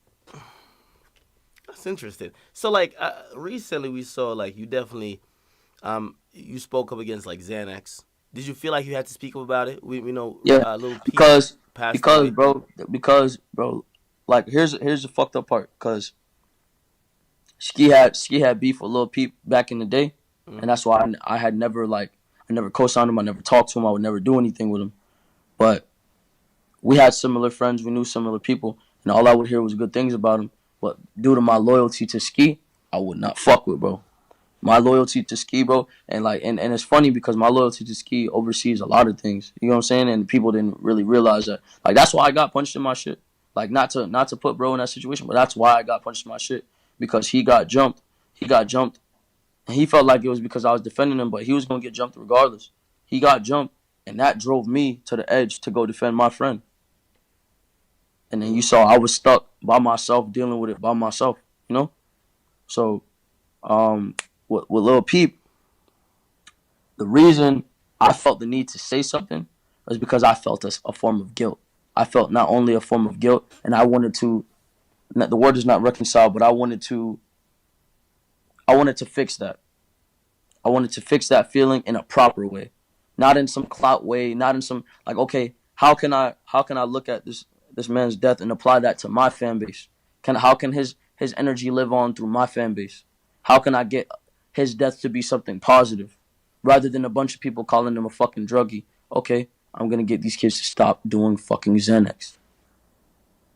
that's interesting. So like recently we saw like you definitely you spoke up against like Xanax. Did you feel like you had to speak up about it? We know Yeah, little Peep because passed because away. bro, like here's the fucked up part. Because Ski had beef with Lil Peep back in the day, and Mm-hmm. that's why I had never I never co-signed him. I never talked to him. I would never do anything with him. But we had similar friends. We knew similar people, and all I would hear was good things about him. But due to my loyalty to Ski, I would not fuck with, bro. My loyalty to Ski, bro, and it's funny because my loyalty to Ski oversees a lot of things. You know what I'm saying? And people didn't really realize that. Like that's why I got punched in my shit. Like not to put bro in that situation, but that's why I got punched in my shit because he got jumped. He got jumped, and he felt like it was because I was defending him, but he was gonna get jumped regardless. He got jumped, and that drove me to the edge to go defend my friend. And then you Mm-hmm. saw I was stuck by myself dealing with it by myself. You know, so um, with Lil Peep, the reason I felt the need to say something was because I felt a form of guilt. I felt not only a form of guilt, and I wanted to. The word is not reconcile, but I wanted to fix that. I wanted to fix that feeling in a proper way, not in some clout way, not in some like okay, how can I look at this man's death and apply that to my fan base? How can his energy live on through my fan base? How can I get his death to be something positive rather than a bunch of people calling him a fucking druggie? Okay, I'm gonna get these kids to stop doing fucking Xanax.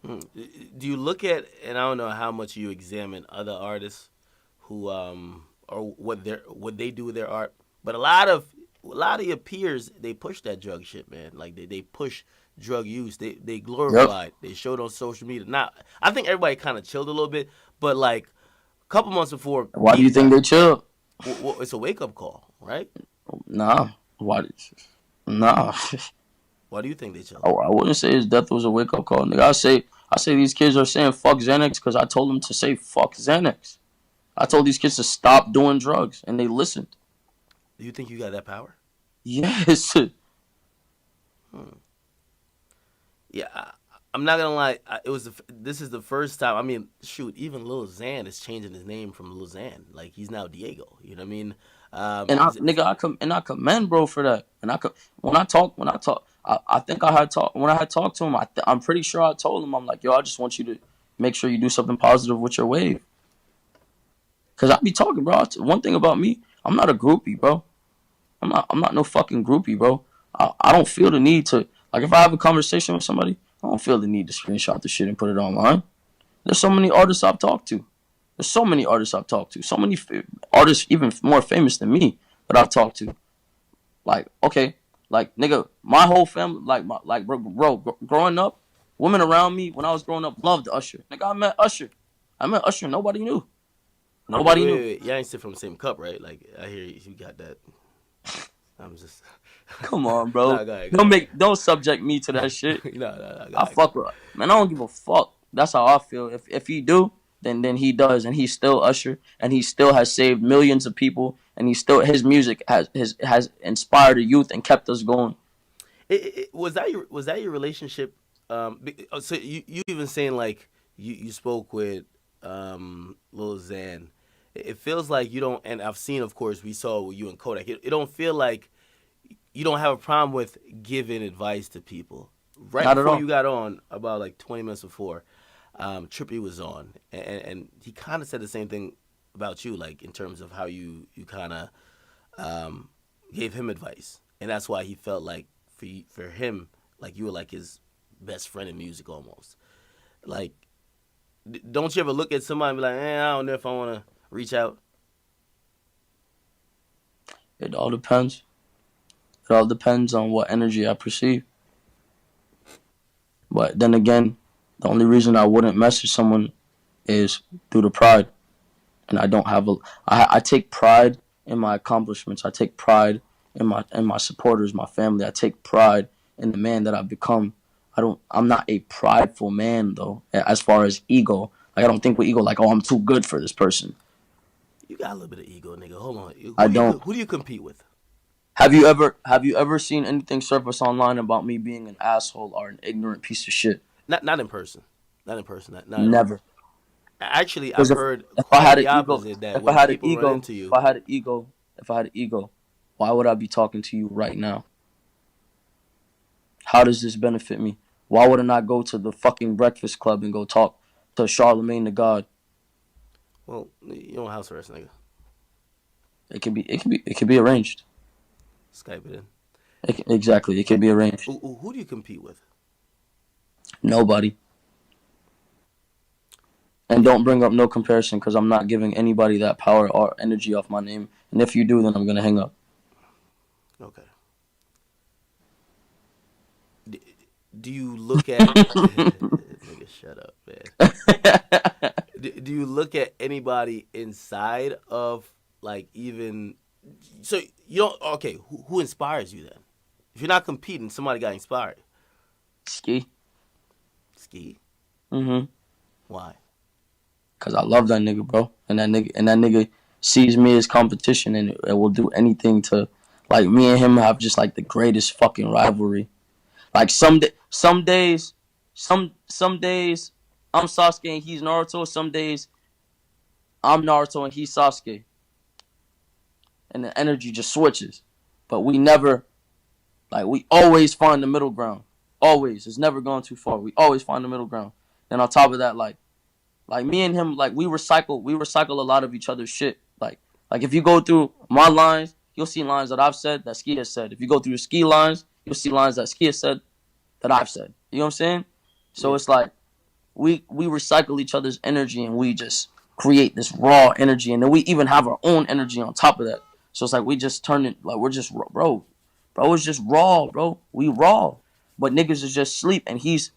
Do you look at and I don't know how much you examine other artists who or what they do with their art, but a lot of your peers they push that drug shit, man. Like they push drug use. They Yep. glorify it. They show it on social media. Now I think everybody kind of chilled a little bit, but like a couple months before Why do you Peep think died, they chill? it's a wake up call, right? Nah. Why? Nah. Why do you think they chilled? I wouldn't say his death was a wake up call, nigga. I say these kids are saying fuck Xanax because I told them to say fuck Xanax. I told these kids to stop doing drugs, and they listened. Do you think you got that power? Yes. Hmm. Yeah, I'm not gonna lie. This is the first time. I mean, shoot, even Lil Xan is changing his name from Lil Xan. Like he's now Diego. You know what I mean? And I commend bro for that. And I think I had talked when I had talked to him. I'm pretty sure I told him, I'm like, yo, I just want you to make sure you do something positive with your wave. Cause I be talking, bro. One thing about me, I'm not a groupie, bro. I'm not no fucking groupie, bro. I don't feel the need to, like, if I have a conversation with somebody, I don't feel the need to screenshot the shit and put it online. There's so many artists I've talked to. There's so many artists I've talked to. So many artists even more famous than me that I've talked to. Like, okay, like, nigga, my whole family, bro, growing up, women around me when I was growing up loved Usher. Nigga, I met Usher. Nobody knew. Nobody knew. Wait. Y'all ain't sit from the same cup, right? Like I hear you got that. I'm just. Come on, bro. Nah, go ahead. Don't subject me to that shit. No. Go I ahead. fuck with, man. I don't give a fuck. That's how I feel. If he do, then he does, and he's still Usher, and he still has saved millions of people, and his music has inspired the youth and kept us going. Was that your relationship? So you even saying like you spoke with Lil Xan. It feels like you don't, and I've seen, of course, we saw you and Kodak. It don't feel like you don't have a problem with giving advice to people. Right Not at before all. you got on, about like 20 minutes before, Trippy was on, and he kind of said the same thing about you, like in terms of how you kind of gave him advice, and that's why he felt like for him, like you were like his best friend in music almost. Like, don't you ever look at somebody and be like, I don't know if I want to reach out? It all depends. It all depends on what energy I perceive. But then again, the only reason I wouldn't message someone is due to pride. And I don't have I take pride in my accomplishments. I take pride in my supporters, my family. I take pride in the man that I've become. I'm not a prideful man though, as far as ego. Like, I don't think with ego like, oh, I'm too good for this person. You got a little bit of ego, nigga. Hold on. I don't. Who do you compete with? Have you ever seen anything surface online about me being an asshole or an ignorant piece of shit? Not in person. Not in person. Not at all. Never. Actually, I've Because heard if I quite had an the ego, opposite. That when people run into you, if I had an ego, why would I be talking to you right now? How does this benefit me? Why wouldn't I go to the fucking Breakfast Club and go talk to Charlemagne the God? well, you don't house arrest, nigga. It can be arranged. Skype it in. Exactly, it can be arranged. Who do you compete with? Nobody. And don't bring up no comparison, because I'm not giving anybody that power or energy off my name. And if you do, then I'm gonna hang up. Okay. Do you look at nigga? Shut up, man. Do you look at anybody inside of, like, even so you don't? Okay, who inspires you then? If you're not competing, somebody got inspired. Ski. Ski. Mm-hmm. Why? Cause I love that nigga, bro. And that nigga sees me as competition and will do anything to, like, me and him have just like the greatest fucking rivalry. Like, some days I'm Sasuke and he's Naruto. Some days I'm Naruto and he's Sasuke. And the energy just switches. But we never, like, we always find the middle ground. Always. It's never gone too far. We always find the middle ground. And on top of that, like me and him, like, we recycle a lot of each other's shit. Like if you go through my lines, you'll see lines that I've said that Ski has said. If you go through the Ski lines, you'll see lines that Ski has said that I've said. You know what I'm saying? So it's like we recycle each other's energy and we just create this raw energy, and then we even have our own energy on top of that. So it's like we just turn it, like, we're just bro is just raw, bro. We raw, but niggas is just sleep, and he's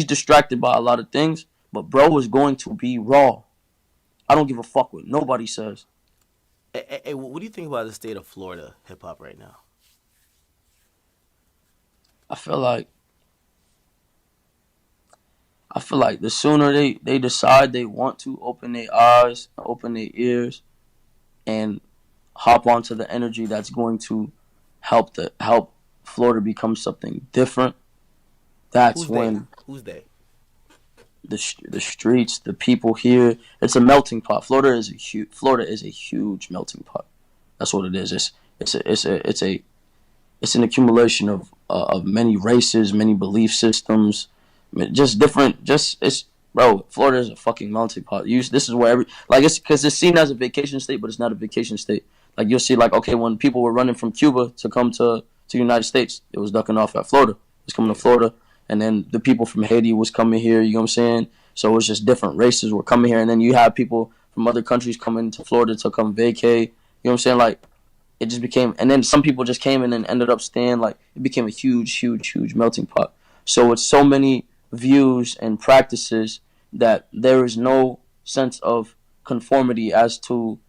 distracted by a lot of things. But bro is going to be raw. I don't give a fuck what nobody says. Hey, what do you think about the state of Florida hip hop right now? I feel like the sooner they decide they want to open their eyes, open their ears, and hop onto the energy that's going to help Florida become something different, That's Who's they? when Who's they? the streets, the people here, it's a melting pot. Florida is a huge melting pot. That's what it is. It's an accumulation of many races, many belief systems, just different. Just it's bro. Florida is a fucking melting pot. This is where it's because it's seen as a vacation state, but it's not a vacation state. Like you'll see, like okay, when people were running from Cuba to come to the United States, it was ducking off at Florida. It's coming to Florida, and then the people from Haiti was coming here. You know what I'm saying? So it's just different races were coming here, and then you have people from other countries coming to Florida to come vacay. You know what I'm saying? Like it just became, and then some people just came and then ended up staying. Like it became a huge melting pot. So it's so many views and practices that there is no sense of conformity as to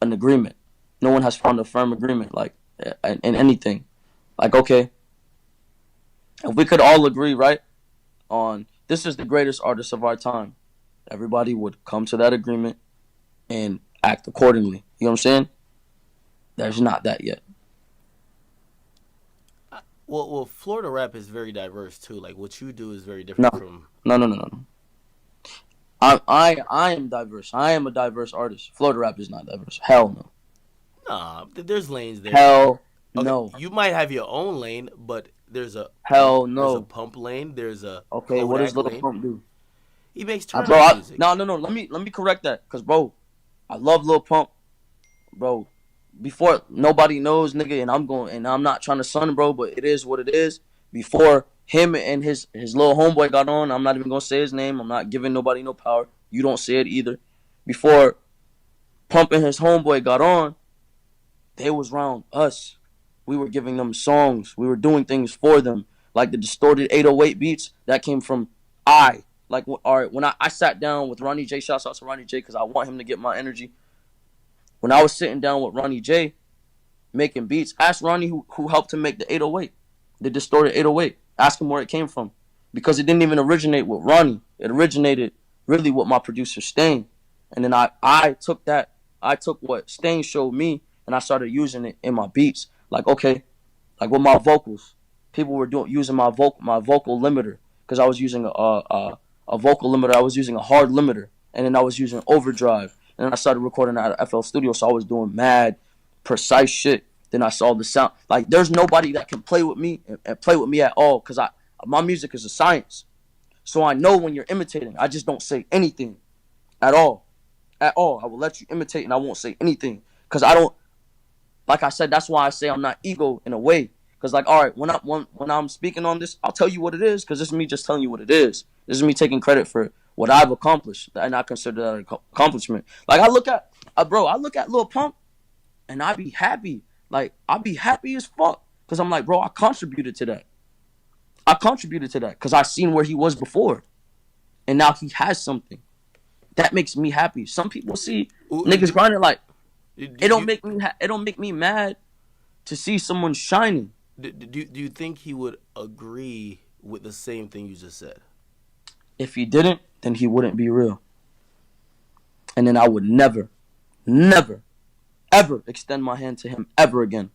an agreement. No one has found a firm agreement, like in anything. Like okay, if we could all agree, right, on this is the greatest artist of our time, everybody would come to that agreement and act accordingly. You know what I'm saying? There's not that yet. Well, Florida rap is very diverse too. Like what you do is very No, different from. no. I am diverse. I am a diverse artist. Florida rap is not diverse. Hell no. Nah, there's lanes there. Hell Okay, no. you might have your own lane, but Hell there's a no. pump lane. There's a Okay, what does Kodak Lil lane. Pump do? He makes Bro, tournament music. no. Let me correct that, cause bro, I love Lil Pump, bro. Before nobody knows, nigga, and I'm not trying to sun, bro, but it is what it is. Before him and his little homeboy got on, I'm not even gonna say his name. I'm not giving nobody no power. You don't say it either. Before Pump and his homeboy got on, they was around us. We were giving them songs. We were doing things for them. Like the distorted 808 beats, that came from I. Like, all right, when I sat down with Ronnie J, shouts out to Ronnie J because I want him to get my energy. When I was sitting down with Ronnie J making beats, ask Ronnie who helped him make the 808, the distorted 808. Ask him where it came from. Because it didn't even originate with Ronnie. It originated really with my producer Stain. And then I took that, I took what Stain showed me and I started using it in my beats. Like, okay, like with my vocals, people were using my vocal limiter because I was using a vocal limiter. I was using a hard limiter, and then I was using overdrive, and then I started recording at FL Studio. So I was doing mad precise shit. Then I saw the sound. Like there's nobody that can play with me and play with me at all because my music is a science. So I know when you're imitating. I just don't say anything at all. At all. I will let you imitate and I won't say anything because I don't. Like I said, that's why I say I'm not ego in a way. Because like, all right, when I'm speaking on this, I'll tell you what it is. Because this is me just telling you what it is. This is me taking credit for what I've accomplished, and I consider that an accomplishment. Like I look at, I look at Lil Pump, and I be happy. Like I be happy as fuck. Because I'm like, bro, I contributed to that. I contributed to that because I seen where he was before, and now he has something. That makes me happy. Some people see niggas grinding like. It don't make me mad to see someone shining. Do you think he would agree with the same thing you just said? If he didn't, then he wouldn't be real. And then I would never, ever extend my hand to him ever again.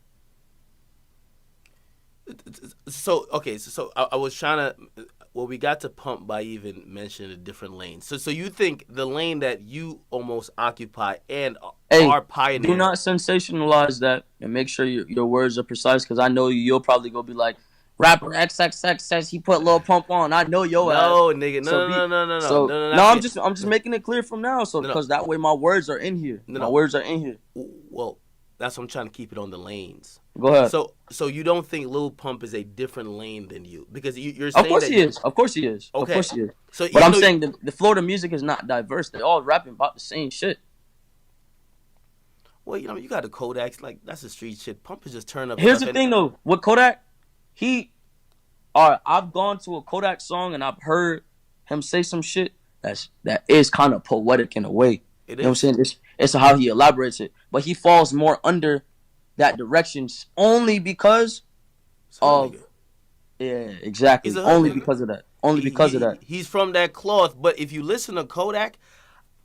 So okay, so I was trying to. Well, we got to Pump by even mentioning a different lane. So you think the lane that you almost occupy and Hey, are pioneering. do not sensationalize that and make sure your words are precise because I know you'll probably go be like, rapper XXX says he put Lil Pump on. I know your ass. No, nigga, So no. I'm just making it clear from now, so because that way my words are in here. My words are in here. Well, that's what I'm trying to keep it on the lanes. Go ahead. So you don't think Lil Pump is a different lane than you because you're saying of course that he is. Of course he is. Okay. Of course he is. So, but I'm saying the Florida music is not diverse. They're all rapping about the same shit. Well, you got the Kodaks, like that's the street shit. Pump is just turn up. Here's the thing though, with Kodak, I've gone to a Kodak song and I've heard him say some shit that is kind of poetic in a way. You know what I'm saying? It's how he elaborates it, but he falls more under that direction only because of exactly. Only because of that. Only because of that. He's from that cloth, but if you listen to Kodak,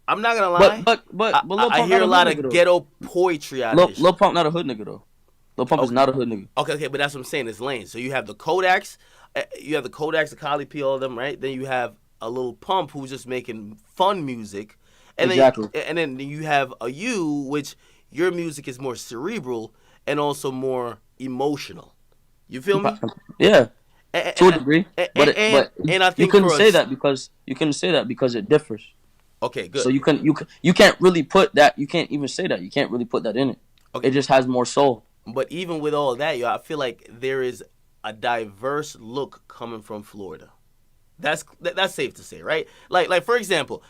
I'm not gonna lie. But Lil Pump I hear a lot of nigga, ghetto poetry out of this. Lil Pump not a hood nigga though. Lil Pump is not a hood nigga. Okay, but that's what I'm saying. It's lanes. So you have the Kodaks. You have the Kodaks, the r.i.p, all of them, right? Then you have a little Pump who's just making fun music, and Exactly. then you have a you, which your music is more cerebral and also more emotional. You feel me? Yeah, And to a degree. and, and I You think couldn't for say us, that because it differs. okay, So good. you can't really put that. You can't even say that. You can't really put that in it. Okay, It just has more soul. but even with all that, yo, I feel like there is a diverse look coming from Florida. That's safe to say, right? Like for example,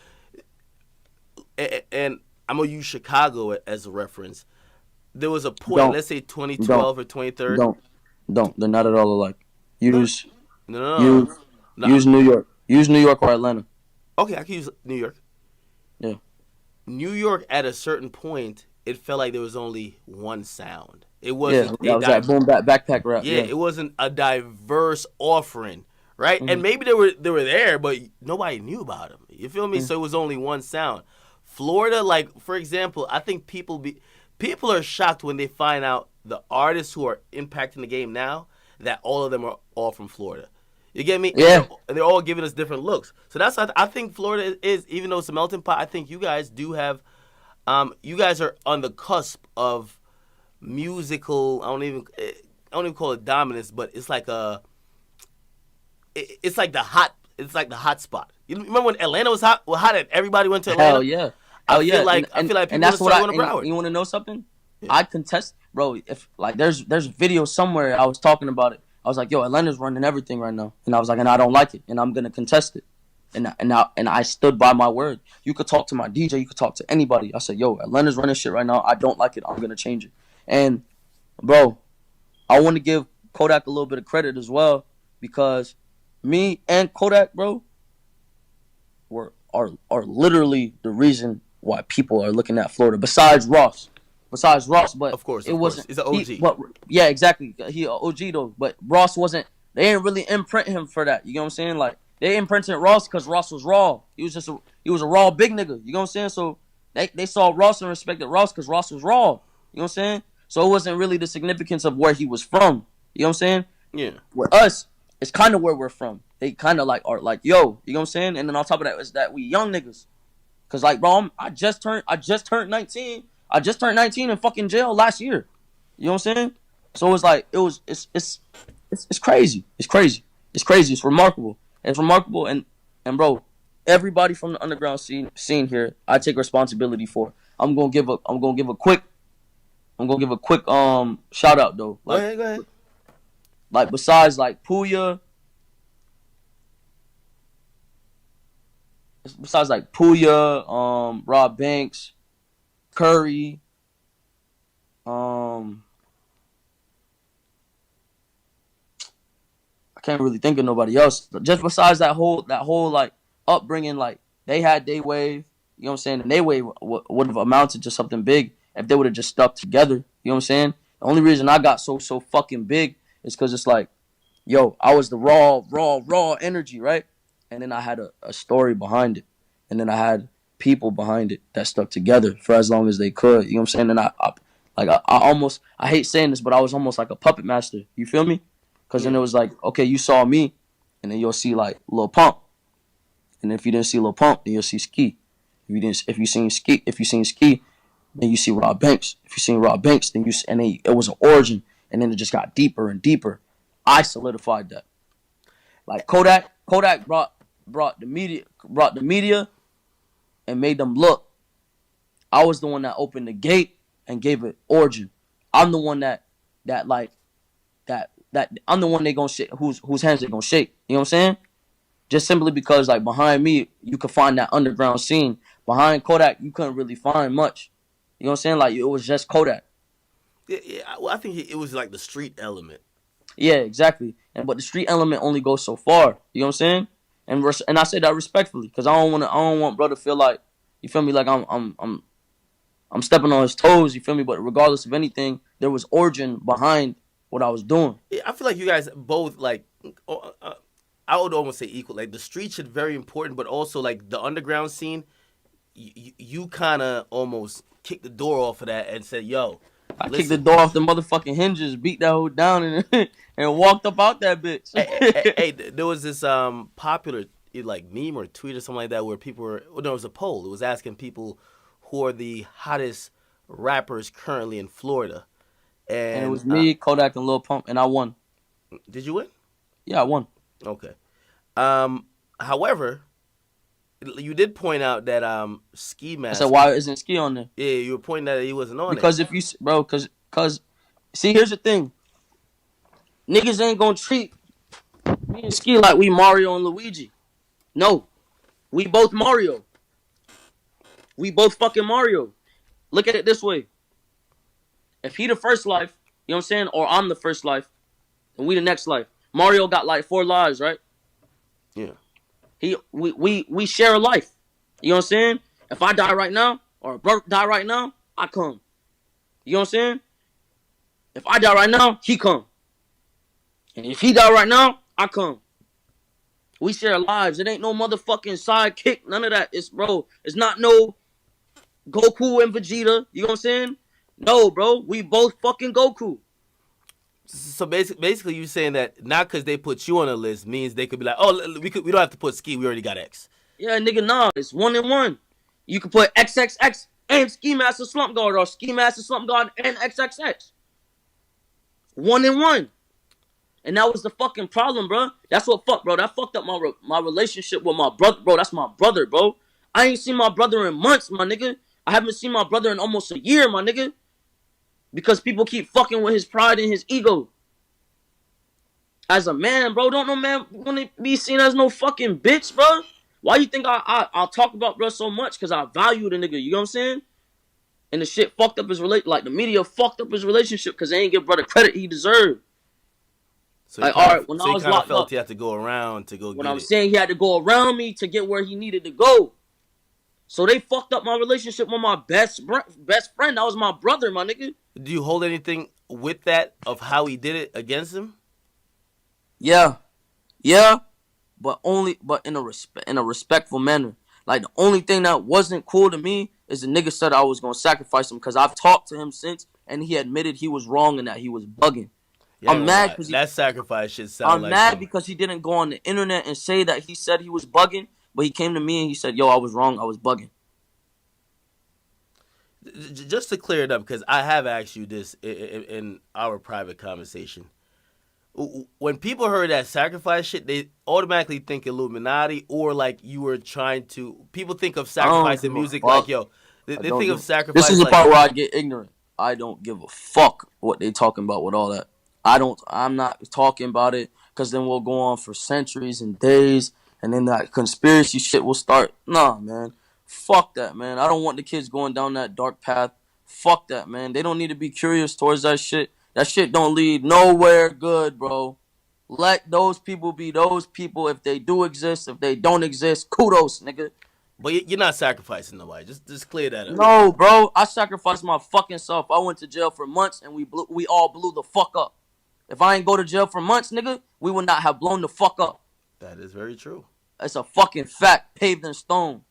and I'm gonna use Chicago as a reference. There was a point, Don't let's say don't 2012 or 2013. don't don't. They're not at all alike. No, Use no, no, use no. use New York. Use New York or Atlanta. Okay, I can use New York. Yeah. New York, at a certain point, it felt like there was only one sound. It Yeah, wasn't a that was that boom backpack rap. yeah, Yeah. it wasn't a diverse offering, right? Hmm. And maybe they were there, but nobody knew about them. You feel me? Hmm. So it was only one sound. Florida, like for example, I think people are shocked when they find out the artists who are impacting the game now that all of them are all from Florida. You get me? And Yeah. they're all giving us different looks. So that's I think Florida is, even though it's a melting pot. I think you guys do have, you guys are on the cusp of musical. I don't even call it dominance, but it's like it's like the hot spot. You remember when Atlanta was hot? Well, hot and everybody went to Hell Atlanta. yeah. I Hell feel yeah. like I feel like And people want that's to what start I going to and Broward. you want to know something? Yeah. I contest, bro. If like there's a video somewhere I was talking about it. I was like, yo, Atlanta's running everything right now, and I was like, and I don't like it, and I'm gonna contest it, and I stood by my word. You could talk to my DJ, you could talk to anybody. I said, yo, Atlanta's running shit right now. I don't like it. I'm gonna change it. And bro, I want to give Kodak a little bit of credit as well because me and Kodak, bro, are literally the reason why people are looking at Florida. Besides Ross, but Of course, it of course, wasn't he's an he. OG. But yeah, exactly. He a OG though, but Ross wasn't. They didn't really imprint him for that. You know what I'm saying? Like they imprinted Ross because Ross was raw. He was a raw big nigga. You know what I'm saying? So they saw Ross and respected Ross because Ross was raw. You know what I'm saying? So it wasn't really the significance of where he was from. You know what I'm saying? Yeah. With us, it's kind of where we're from. They kind of like are like, yo, you know what I'm saying? And then on top of that is that we young niggas. Cause like, bro, I just turned 19. I just turned 19 in fucking jail last year. You know what I'm saying? So it's like it's crazy. It's crazy. It's crazy. It's remarkable. It's remarkable. And bro, everybody from the underground scene here, I take responsibility for. I'm gonna give a quick shout out though. Go ahead, go ahead. Like besides like Puya, Rob Banks, Curry, I can't really think of nobody else. Just besides that whole like upbringing, like they had their wave. You know what I'm saying? And their wave would have amounted to something big if they would have just stuck together. You know what I'm saying? The only reason I got so fucking big is because it's like, yo, I was the raw energy, right? And then I had a story behind it, and then I had people behind it that stuck together for as long as they could. You know what I'm saying? And I hate saying this, but I was almost like a puppet master. You feel me? Because then Yeah. it was like, okay, you saw me, and then you'll see like Lil Pump, and if you didn't see Lil Pump, then you'll see Ski. If you seen Ski, then you see Rob Banks. If you seen Rob Banks, then it was an origin, and then it just got deeper and deeper. I solidified that. Like Kodak brought the media and made them look. I was the one that opened the gate and gave it origin. I'm the one that like that I'm the one they gonna shake whose hands they gonna shake. You know what I'm saying? Just simply because like behind me you could find that underground scene. Behind Kodak you couldn't really find much. You know what I'm saying? Like it was just Kodak. Yeah. Well, I think it was like the street element. Yeah, exactly. But the street element only goes so far. You know what I'm saying? And I say that respectfully because I don't want brother to feel like you feel me like I'm stepping on his toes. You feel me? But regardless of anything, there was origin behind what I was doing. Yeah, I feel like you guys both like. I would almost say equal. Like the street shit very important, but also like the underground scene. You kind of almost kicked the door off of that and said, "Yo, I kicked the Listen, door off the motherfucking hinges, beat that hoe down, and and walked up out that bitch. there was this popular like meme or tweet or something like that where people were. Well, no, it was a poll. It was asking people who are the hottest rappers currently in Florida, And it and was me, Kodak, and Lil Pump, and I won. did you win? Yeah, I won. Okay. However, you did point out that Ski I said, Mask. why isn't Ski on there? Yeah, you were pointing out that he wasn't on it. Because if you, bro, cause, see, here's the thing. Niggas ain't gonna treat me and Ski like we Mario and Luigi. No, we both Mario. We both fucking Mario. Look at it this way. If he the first life, you know what I'm saying, or I'm the first life, and we the next life. Mario got like 4 lives, right? Yeah. We share a life. You know what I'm saying? If I die right now, or a brother die right now, I come. You know what I'm saying? If I die right now, he come. And if he die right now, I come. We share lives. It ain't no motherfucking sidekick. None of that. It's not no Goku and Vegeta. You know what I'm saying? No, bro. We both fucking Goku. So basically, you're saying that not because they put you on a list means they could be like, oh, we don't have to put Ski. We already got X. Yeah, nigga, nah. It's 1 and 1. You can put XXX and Ski Master Slump Guard, or Ski Master Slump Guard and XXX. 1 and 1. And that was the fucking problem, bro. That's what fucked, bro. That fucked up my relationship with my brother, bro. That's my brother, bro. I ain't seen my brother in months, my nigga. I haven't seen my brother in almost a year, my nigga. Because people keep fucking with his pride and his ego. As a man, bro, don't no man want to be seen as no fucking bitch, bro. Why you think I'll talk about bro so much? Because I value the nigga, you know what I'm saying? And the shit fucked up his like the media fucked up his relationship because they ain't give brother credit he deserved. So Like, all right, when I was kind of locked felt up, he had to go around to go when get I'm it. saying he had to go around me to get where he needed to go. So they fucked up my relationship with my best friend. That was my brother, my nigga. Do you hold anything with that of how he did it against him? Yeah, but in a respectful manner. Like, the only thing that wasn't cool to me is the nigga said I was gonna sacrifice him because I've talked to him since, and he admitted he was wrong and that he was bugging. Yeah, I'm mad because that sacrifice shit sound I'm like mad some... because he didn't go on the internet and say that he said he was bugging, but he came to me and he said, "Yo, I was wrong. I was bugging." Just to clear it up, because I have asked you this in our private conversation. When people heard that sacrifice shit, they automatically think Illuminati or like you were trying to. People think of sacrifice in music like, yo, they think of sacrifice. This is the like, part where I get ignorant. I don't give a fuck what they talking about with all that. I'm not talking about it because then we'll go on for centuries and days, and then that conspiracy shit will start. Nah, man. Fuck that, man. I don't want the kids going down that dark path. Fuck that, man. They don't need to be curious towards that shit. That shit don't lead nowhere good, bro. Let those people be those people. If they do exist, if they don't exist, kudos, nigga. But you're not sacrificing nobody. Just clear that up. No, bro. I sacrificed my fucking self. I went to jail for months, and we all blew the fuck up. If I ain't go to jail for months, nigga, we would not have blown the fuck up. That is very true. It's a fucking fact, paved in stone.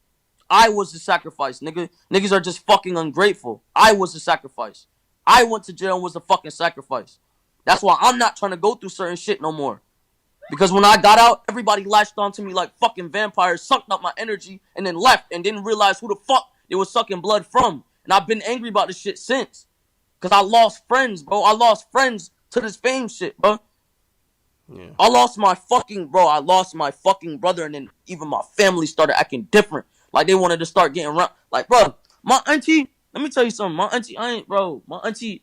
I was the sacrifice, nigga. Niggas are just fucking ungrateful. I was the sacrifice. I went to jail and was the fucking sacrifice. That's why I'm not trying to go through certain shit no more. Because when I got out, everybody latched onto me like fucking vampires, sucked up my energy, and then left and didn't realize who the fuck they was sucking blood from. And I've been angry about this shit since. Because I lost friends, bro. I lost friends to this fame shit, bro. Yeah. I lost my fucking brother, and then even my family started acting different. Like, they wanted to start getting around. Like, bro, my auntie, let me tell you something. My auntie, my auntie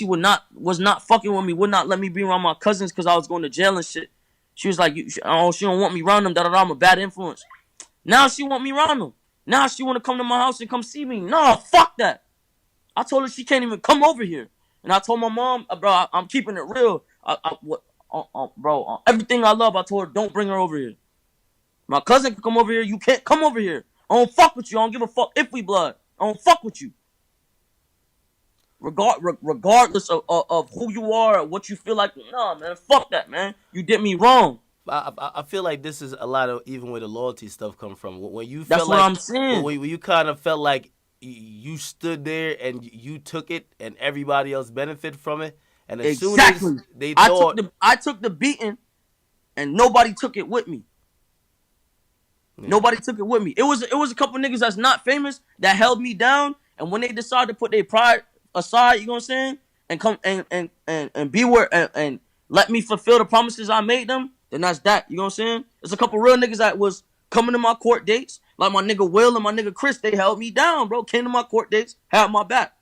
was not fucking with me, would not let me be around my cousins because I was going to jail and shit. She was like, she don't want me around them, I'm a bad influence. Now she want me around them. Now she want to come to my house and come see me. No, fuck that. I told her she can't even come over here. And I told my mom, bro, I'm keeping it real. Bro, everything I love, I told her, don't bring her over here. My cousin can come over here. You can't come over here. I don't fuck with you. I don't give a fuck if we blood. I don't fuck with you. Regardless of who you are or what you feel like. Nah, man. Fuck that, man. You did me wrong. I feel like this is a lot of even where the loyalty stuff come from. When you That's felt what like, I'm saying. when you kind of felt like you stood there and you took it, and everybody else benefited from it. And as soon as Exactly. they I took thought, the beating, and nobody took it with me. yeah. Nobody took it with me. It was a couple niggas that's not famous that held me down, and when they decided to put their pride aside, you know what I'm saying, and come and be where and let me fulfill the promises I made them, then that's that. You know what I'm saying? There's a couple real niggas that was coming to my court dates, like my nigga Will and my nigga Chris. They held me down, bro. Came to my court dates, had my back.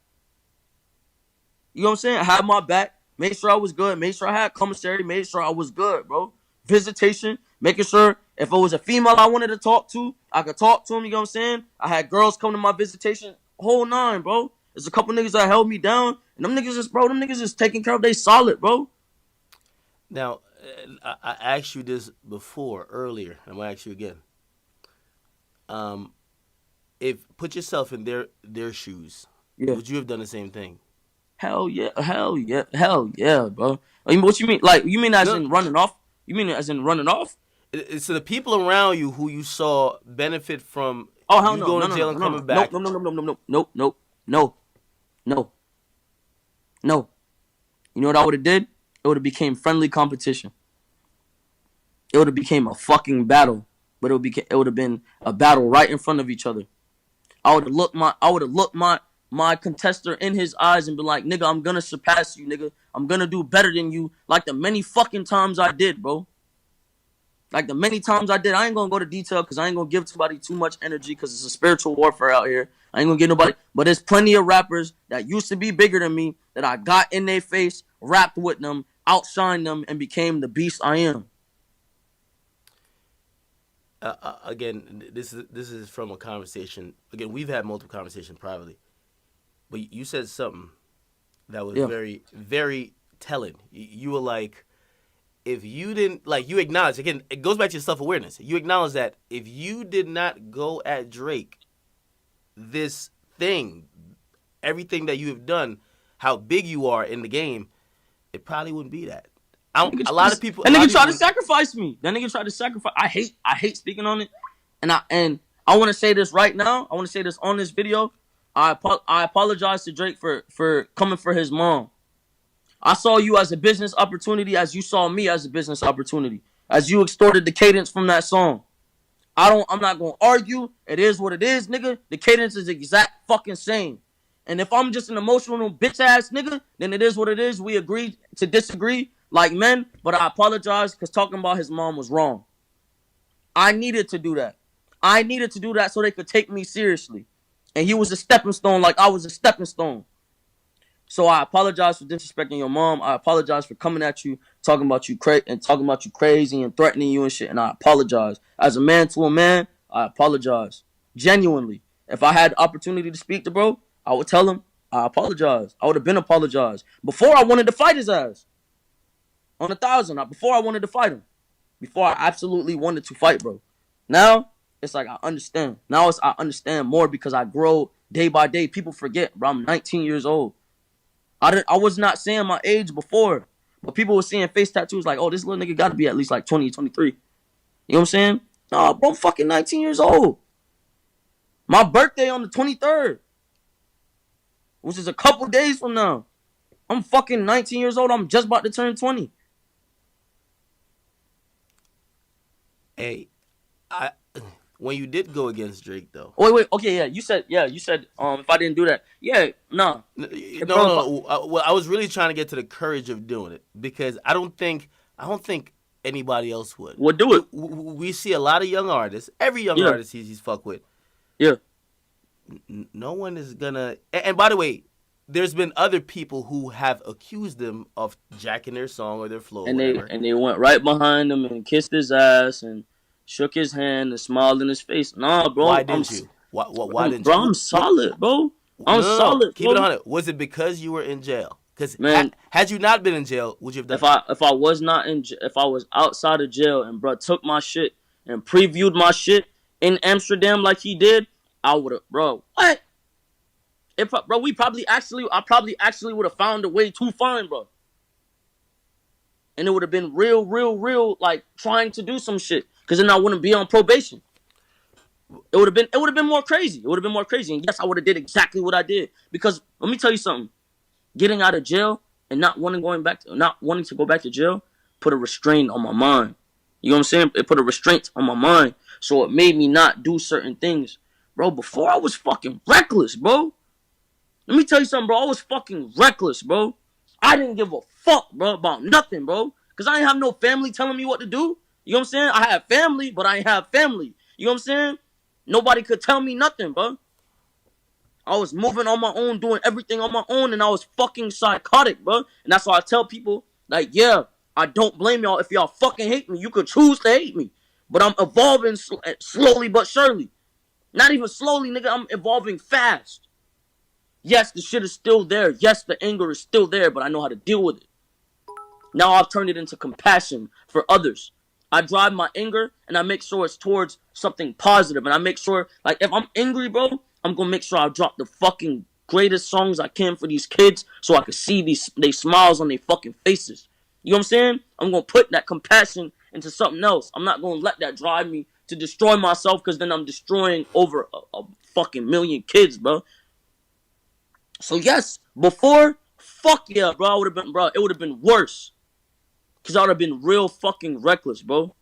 You know what I'm saying? I had my back. Made sure I was good. Made sure I had commissary. Made sure I was good, bro. Visitation. Making sure if it was a female I wanted to talk to, I could talk to them. You know what I'm saying? I had girls come to my visitation. Whole nine, bro. There's a couple niggas that held me down. And them niggas just taking care of they solid, bro. Now, I asked you this before earlier. I'm gonna ask you again. If put yourself in their shoes, Yeah. would you have done the same thing? Hell yeah. Hell yeah. Hell yeah, bro. I mean, what you mean? Like, you mean as No, in running off? You mean as in running off? it's the people around you who you saw benefit from Oh, hell you no. going No, to no, jail no, and no, no. coming No, back. no, no, no, no, no, no, no, no, no, no. You know what I would have did? It would have became friendly competition. It would have became a fucking battle, but it would have been a battle right in front of each other. I would have looked my contester in his eyes and been like, nigga, I'm gonna surpass you, nigga. I'm gonna do better than you, like the many fucking times I did, bro. Like the many times I did. I ain't gonna go to detail because I ain't gonna give somebody too much energy because it's a spiritual warfare out here. I ain't gonna get nobody, but there's plenty of rappers that used to be bigger than me that I got in their face, rapped with them, outshined them, and became the beast I am. Again, this is from a conversation. Again, we've had multiple conversations privately, but you said something that was Yeah. very, very telling. You were like, if you didn't like, you acknowledge again. It goes back to your self awareness. You acknowledge that if you did not go at Drake, this thing, everything that you have done, how big you are in the game, it probably wouldn't be that. A lot of people, a That lot nigga of tried to people. sacrifice me. That nigga tried to sacrifice. I hate speaking on it, and I want to say this right now. I want to say this on this video. I apologize to Drake for coming for his mom. I saw you as a business opportunity, as you saw me as a business opportunity, as you extorted the cadence from that song. I'm not gonna argue. It is what it is, nigga. The cadence is the exact fucking same. And if I'm just an emotional bitch ass nigga, then it is what it is. We agreed to disagree like men, but I apologize because talking about his mom was wrong. I needed to do that. I needed to do that so they could take me seriously. And he was a stepping stone like I was a stepping stone. So I apologize for disrespecting your mom. I apologize for coming at you, talking about you crazy and threatening you and shit. And I apologize. As a man to a man, I apologize. Genuinely. If I had the opportunity to speak to bro, I would tell him I apologize. I would have been apologized. Before I wanted to fight his ass. On 1,000. Before I wanted to fight him. Before I absolutely wanted to fight, bro. Now, it's like I understand. I understand more because I grow day by day. People forget, bro. I'm 19 years old. I was not saying my age before, but people were seeing face tattoos like, oh, this little nigga got to be at least like 20, 23. You know what I'm saying? Nah, bro, I'm fucking 19 years old. My birthday on the 23rd, which is a couple days from now. I'm fucking 19 years old. I'm just about to turn 20. Hey, I when you did go against Drake though. Wait, okay, you said if I didn't do that, yeah, nah. No, Bro, no. Well, I was really trying to get to the courage of doing it because I don't think anybody else would. We'll do it. We see a lot of young artists. Every young Yeah, artist he's fuck with. yeah. No one is gonna. And by the way, there's been other people who have accused them of jacking their song or their flow or And they whatever. and they went right behind him and kissed his ass and shook his hand and smiled in his face. Nah, bro, Why didn't you? Why didn't bro, you? I'm solid, bro. No, I'm no, no. solid, Keep it bro. 100. Was it because you were in jail? Because Man, had you not been in jail, would you have done if it? I was not if I was outside of jail and bro took my shit and previewed my shit in Amsterdam like he did, I would have, bro. What? Bro, I probably actually would have found a way to find, bro. And it would have been real, like trying to do some shit. Cause then I wouldn't be on probation. It would have been more crazy. It would have been more crazy. And yes, I would have did exactly what I did. Because let me tell you something. Getting out of jail and not wanting to go back to jail put a restraint on my mind. You know what I'm saying? It put a restraint on my mind. So it made me not do certain things. Bro, before I was fucking reckless, bro. Let me tell you something, bro. I was fucking reckless, bro. I didn't give a fuck, bro, about nothing, bro. Because I ain't have no family telling me what to do. You know what I'm saying? I had family, but I ain't have family. You know what I'm saying? Nobody could tell me nothing, bro. I was moving on my own, doing everything on my own, and I was fucking psychotic, bro. And that's why I tell people, like, yeah, I don't blame y'all. If y'all fucking hate me, you could choose to hate me. But I'm evolving slowly but surely. Not even slowly, nigga. I'm evolving fast. Yes, the shit is still there. Yes, the anger is still there, but I know how to deal with it. Now I've turned it into compassion for others. I drive my anger and I make sure it's towards something positive. And I make sure, like, if I'm angry, bro, I'm gonna make sure I drop the fucking greatest songs I can for these kids so I can see they smiles on their fucking faces. You know what I'm saying? I'm gonna put that compassion into something else. I'm not gonna let that drive me to destroy myself because then I'm destroying over a fucking million kids, bro. So yes, before, fuck yeah, bro, it would have been worse. Cause I would have been real fucking reckless, bro.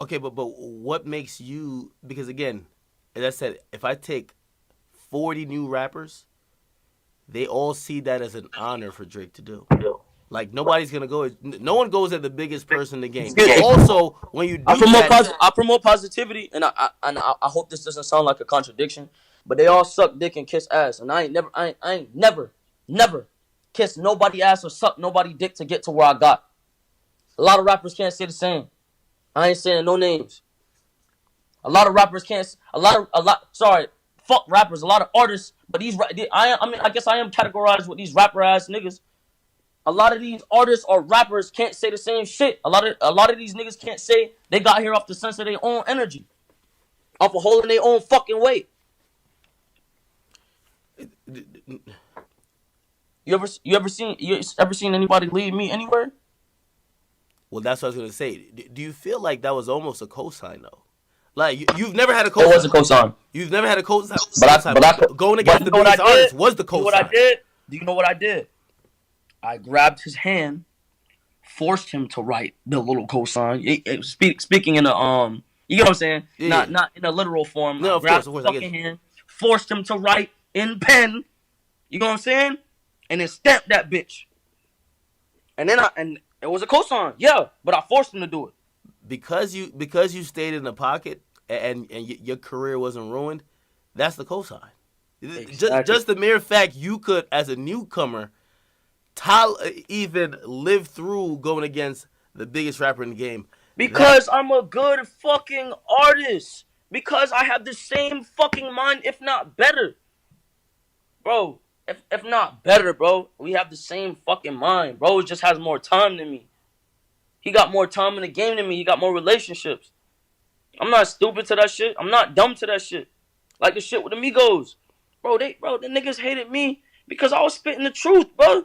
Okay, but what makes you? Because again, as I said, if I take 40 new rappers, they all see that as an honor for Drake to do. Like nobody's gonna go. No one goes at the biggest person in the game. Also, when you do I promote positivity, and I hope this doesn't sound like a contradiction, but they all suck dick and kiss ass, and I ain't never kissed nobody ass or suck nobody dick to get to where I got. A lot of rappers can't say the same. I ain't saying no names. A lot of rappers can't. Sorry, fuck rappers. A lot of artists, but I guess I am categorized with these rapper ass niggas. A lot of these artists or rappers can't say the same shit. A lot of these niggas can't say they got here off the sense of their own energy, off of holding their own fucking weight. You ever seen anybody lead me anywhere? Well, that's what I was gonna say. Do you feel like that was almost a cosign though? Like you've never had a cosign. It was a cosign. You've never had a cosign. But going against the biggest artist was the cosign. You know what I did? Do you know what I did? I grabbed his hand, forced him to write the little cosign. Speaking in a you know what I'm saying? Yeah. Not in a literal form. No, of course. Fucking hand, forced him to write in pen. You know what I'm saying? And then stamped that bitch. And then it was a cosign, yeah, but I forced him to do it. Because you stayed in the pocket and your career wasn't ruined, that's the cosign. Exactly. Just the mere fact you could, as a newcomer, even live through going against the biggest rapper in the game. Because I'm a good fucking artist. Because I have the same fucking mind, if not better. Bro. If not better, bro. We have the same fucking mind. Bro just has more time than me. He got more time in the game than me. He got more relationships. I'm not stupid to that shit. I'm not dumb to that shit. Like the shit with the Migos. Bro, the niggas hated me because I was spitting the truth, bro.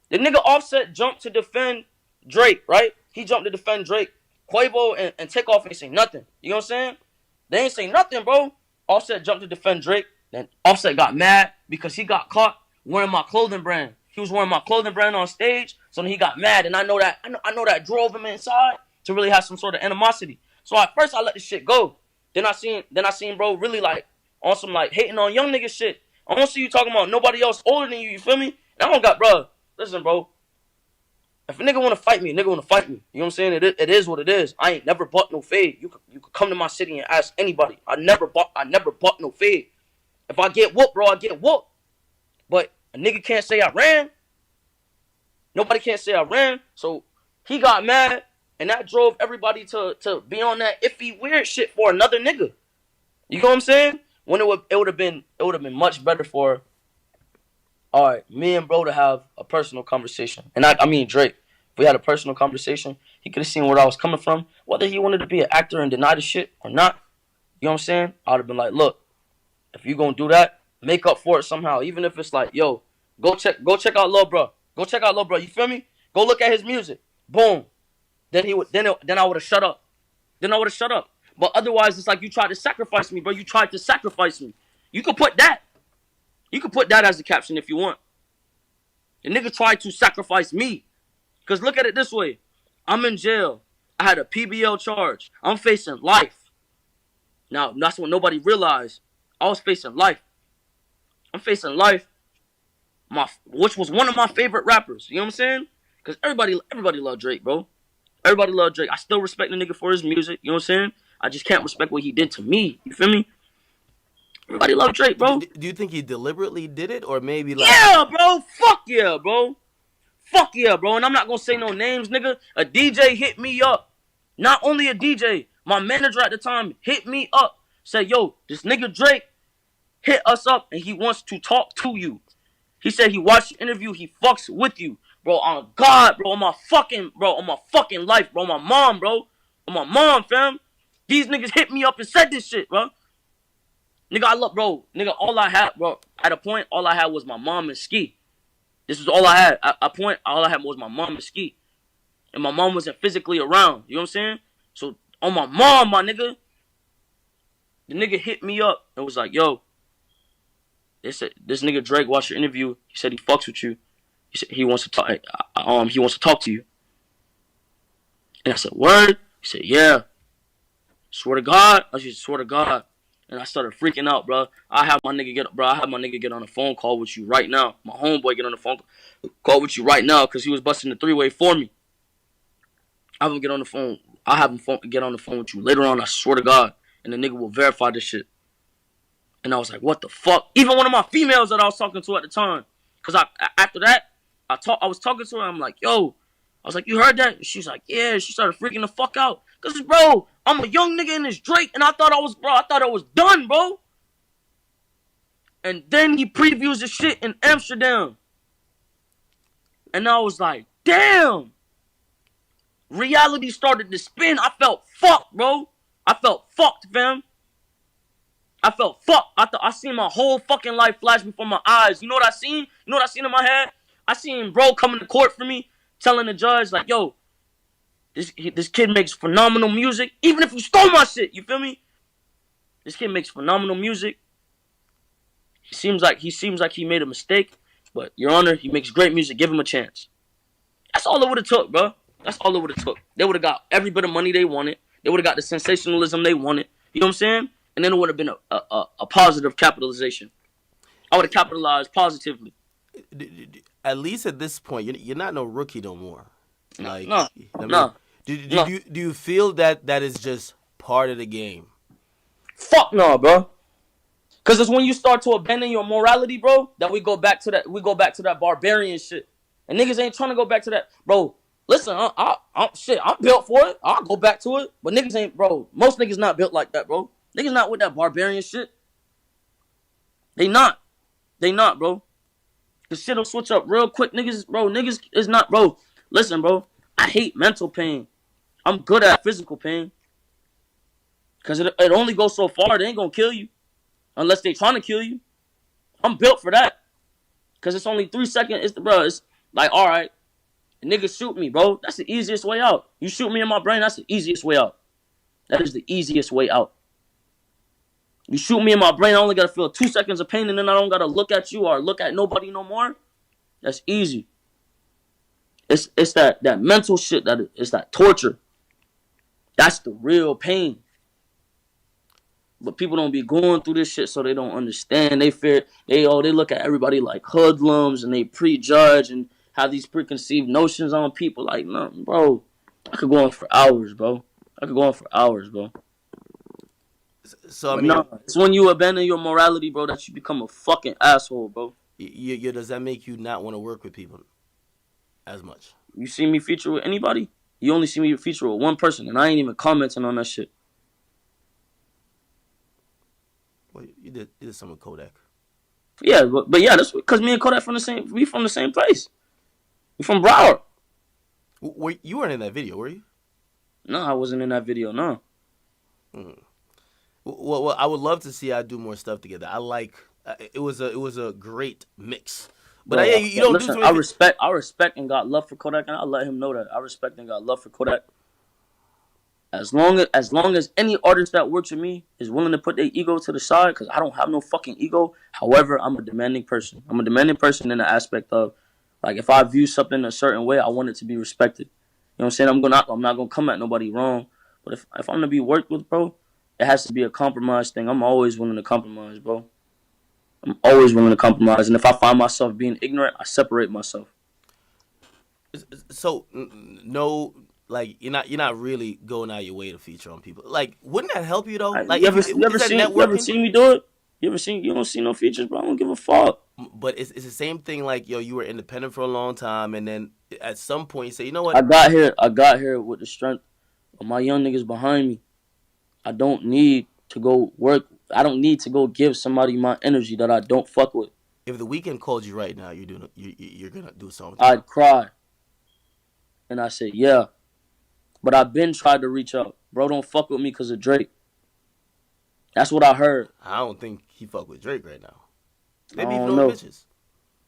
The nigga Offset jumped to defend Drake, right? He jumped to defend Drake. Quavo and Takeoff ain't say nothing. You know what I'm saying? They ain't say nothing, bro. Offset jumped to defend Drake. Then Offset got mad because he got caught wearing my clothing brand. He was wearing my clothing brand on stage, so then he got mad, and I know that drove him inside to really have some sort of animosity. So at first I let the shit go. Then I seen bro really like on some like hating on young nigga shit. I don't see you talking about nobody else older than you. You feel me? And I don't got bro. Listen, bro. If a nigga wanna fight me, a nigga wanna fight me. You know what I'm saying? It is what it is. I ain't never bought no fade. You could come to my city and ask anybody. I never bought no fade. If I get whooped, bro, I get whooped. But a nigga can't say I ran. Nobody can't say I ran. So he got mad, and that drove everybody to be on that iffy weird shit for another nigga. You know what I'm saying? When it would have been much better for, all right, me and bro to have a personal conversation. And I mean Drake. If we had a personal conversation, he could have seen where I was coming from. Whether he wanted to be an actor and deny the shit or not, you know what I'm saying? I would have been like, look, if you gonna do that, make up for it somehow. Even if it's like, yo, go check out Lil Bro. Go check out Lil Bro. You feel me? Go look at his music. Boom. Then I would have shut up. But otherwise, it's like you tried to sacrifice me, bro. You tried to sacrifice me. You could put that. You could put that as the caption if you want. The nigga tried to sacrifice me. Because look at it this way. I'm in jail. I had a PBL charge. I'm facing life. Now, that's what nobody realized. I was facing life. I'm facing life. Which was one of my favorite rappers. You know what I'm saying? Because everybody loved Drake, bro. Everybody loved Drake. I still respect the nigga for his music. You know what I'm saying? I just can't respect what he did to me. You feel me? Everybody loved Drake, bro. Do you think he deliberately did it, or maybe like? Yeah, bro. Fuck yeah, bro. Fuck yeah, bro. And I'm not gonna say no names, nigga. A DJ hit me up. Not only a DJ, my manager at the time hit me up. Said, yo, this nigga Drake hit us up and he wants to talk to you. He said he watched the interview, he fucks with you. Bro, on God, bro, on my fucking life, bro, on my mom, bro. On my mom, fam. These niggas hit me up and said this shit, bro. Nigga, I love, bro. Nigga, all I had, bro, at a point, all I had was my mom and Ski. This was all I had. At a point, all I had was my mom and Ski. And my mom wasn't physically around. You know what I'm saying? So, on my mom, my nigga, the nigga hit me up and was like, yo, they said, this nigga Drake watched your interview. He said he fucks with you. He said he wants to talk. He wants to talk to you. And I said, word? He said, yeah. Swear to God. I said, swear to God. And I started freaking out, bro. I have my nigga get on a phone call with you right now. My homeboy get on a phone call with you right now because he was busting the three-way for me. I have him get on the phone. I have him get on the phone with you later on. I swear to God. And the nigga will verify this shit. And I was like, what the fuck? Even one of my females that I was talking to at the time. Because after that, I was talking to her. I'm like, yo. I was like, you heard that? And she's like, yeah. She started freaking the fuck out. Because, bro, I'm a young nigga in this Drake. And I thought I was done, bro. And then he previews the shit in Amsterdam. And I was like, damn. Reality started to spin. I felt fucked, bro. I felt fucked, fam. I felt fucked. I seen my whole fucking life flash before my eyes. You know what I seen? You know what I seen in my head? I seen bro coming to court for me, telling the judge, like, yo, this kid makes phenomenal music. Even if you stole my shit, you feel me? This kid makes phenomenal music. He seems like he made a mistake. But, Your Honor, he makes great music. Give him a chance. That's all it would have took, bro. That's all it would have took. They would have got every bit of money they wanted. They would have got the sensationalism they wanted. You know what I'm saying? And then it would have been a positive capitalization. I would have capitalized positively. At least at this point, you're not no rookie no more. Like, no. Do you feel that is just part of the game? Fuck no, bro. Cause it's when you start to abandon your morality, bro, that we go back to that barbarian shit. And niggas ain't trying to go back to that, bro. Listen, I'm built for it. I'll go back to it. But niggas ain't, bro. Most niggas not built like that, bro. Niggas not with that barbarian shit. They not, bro. The shit'll switch up real quick, niggas is not, bro. Listen, bro. I hate mental pain. I'm good at physical pain. Cause it only goes so far. They ain't gonna kill you. Unless they trying to kill you. I'm built for that. Cause it's only 3 seconds. It's like, alright. Niggas shoot me, bro. That's the easiest way out. You shoot me in my brain, that's the easiest way out. That is the easiest way out. You shoot me in my brain, I only gotta feel 2 seconds of pain and then I don't gotta look at you or look at nobody no more. That's easy. It's that mental shit, it's that torture. That's the real pain. But people don't be going through this shit so they don't understand. They fear, they look at everybody like hoodlums and they prejudge and have these preconceived notions on people. Like, no, bro, I could go on for hours, bro. So, I mean, it's when you abandon your morality, bro, that you become a fucking asshole, bro. Does that make you not want to work with people as much? You see me feature with anybody? You only see me feature with one person, and I ain't even commenting on that shit. Well, you did some with Kodak. Yeah, but yeah, that's because me and Kodak from the same place. We from Broward. You weren't in that video, were you? No, I wasn't in that video, no. Well, I would love to see I do more stuff together. I like it was a great mix. But Bro, you don't listen, do too many. I respect and got love for Kodak, and I let him know that I respect and got love for Kodak. As long as any artist that works with me is willing to put their ego to the side, because I don't have no fucking ego. However, I'm a demanding person. I'm a demanding person in the aspect of, like, if I view something a certain way, I want it to be respected. You know what I'm saying? I'm not gonna come at nobody wrong. But if I'm gonna be worked with, bro, it has to be a compromise thing. I'm always willing to compromise, bro. I'm always willing to compromise. And if I find myself being ignorant, I separate myself. So no, like you're not really going out your way to feature on people. Like, wouldn't that help you though? Like, You if ever, you, is that you ever networking? seen me do it? You don't see no features, bro. I don't give a fuck. But it's the same thing. Like, yo, you were independent for a long time, and then at some point you say, you know I what? got here with the strength of my young niggas behind me. I don't need to go work. I don't need to go give somebody my energy that I don't fuck with. If the weekend called you right now, you're gonna do something. I'd cry. And I said, yeah. But I've been tried to reach out. Bro, don't fuck with me because of Drake. That's what I heard. I don't think he fuck with Drake right now. They I beefing don't over know. bitches.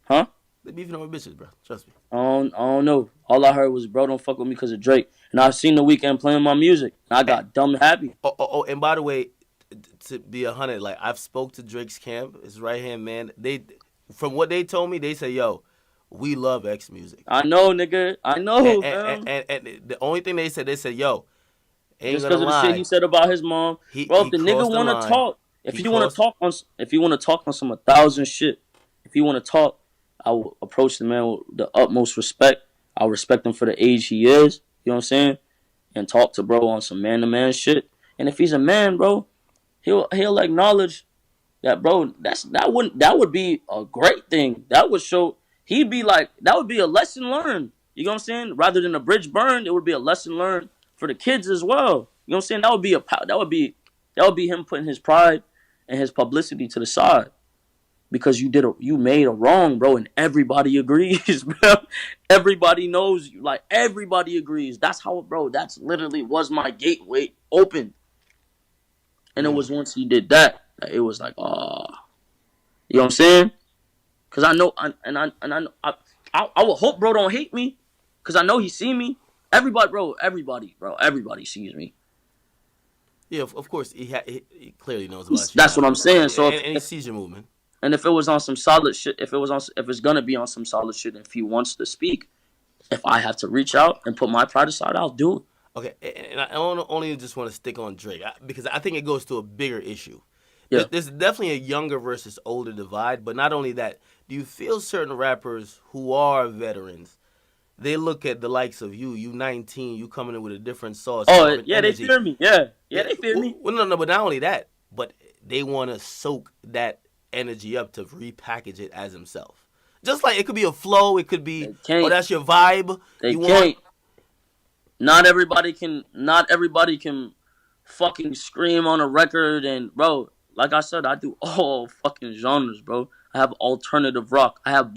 Huh? They beefing over bitches, bro. Trust me. I don't know. All I heard was, bro, don't fuck with me because of Drake. And I seen the weekend playing my music. And I got dumb happy. Oh, and by the way, to be 100, like, I've spoke to Drake's camp, his right hand man. They, from what they told me, they say, yo, we love X music. I know, nigga. I know, and the only thing they said, yo, ain't just gonna because of the lie. shit he said about his mom. Bro, if the nigga crossed the want to line. talk, if you want to talk on some 1,000 shit, if you want to talk, I will approach the man with the utmost respect. I'll respect him for the age he is. You know what I'm saying? And talk to bro on some man-to-man shit. And if he's a man, bro, he'll acknowledge that, bro. That would be a great thing. That would show. He'd be like, that would be a lesson learned. You know what I'm saying? Rather than a bridge burned, it would be a lesson learned for the kids as well. You know what I'm saying? That would be him putting his pride and his publicity to the side. Because you made a wrong, bro, and everybody agrees, bro. Everybody knows you. Like, everybody agrees. That's how, bro, that's literally was my gateway open. And it was once he did that it was like, oh. You know what I'm saying? Because I know, I would hope bro don't hate me. Because I know he see me. Everybody sees me. Yeah, of course, he clearly knows about you. That's what I'm saying. So and he sees your movement. And if it was on some solid shit, if it's gonna be on some solid shit, if he wants to speak, if I have to reach out and put my pride aside, I'll do it. Okay, and I only just want to stick on Drake because I think it goes to a bigger issue. Yeah. There's definitely a younger versus older divide, but not only that, do you feel certain rappers who are veterans, they look at the likes of you 19, you coming in with a different sauce. Oh, yeah, energy. they fear me. Yeah, they fear me. Well, no, but not only that, but they want to soak that energy up to repackage it as himself. Just like it could be a flow, it could be, oh, that's your vibe. They can't. Not everybody can fucking scream on a record. And bro, like I said, I do all fucking genres, bro. I have alternative rock. I have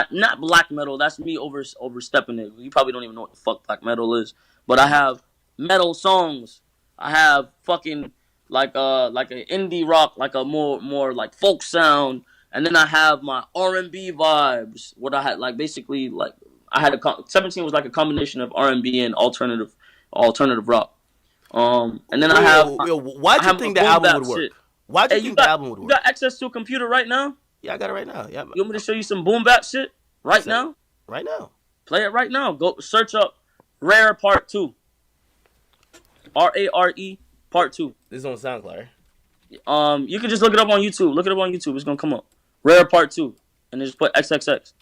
not black metal. That's me overstepping it. You probably don't even know what the fuck black metal is. But I have metal songs. I have fucking like an indie rock, like a more like folk sound. And then I have my R&B vibes. What I had, like, basically, like, I had 17 was like a combination of R&B and alternative rock. And then I have. Why'd you think the album would work? Shit. Why'd you think the album would work? You got access to a computer right now? Yeah, I got it right now. Yeah. You want me to show you some boom bap shit right now? Right now. Play it right now. Go search up Rare Part 2. R-A-R-E Part 2. This is on SoundCloud, right? You can just look it up on YouTube. Look it up on YouTube. It's gonna come up. Rare Part 2. And then just put XXX.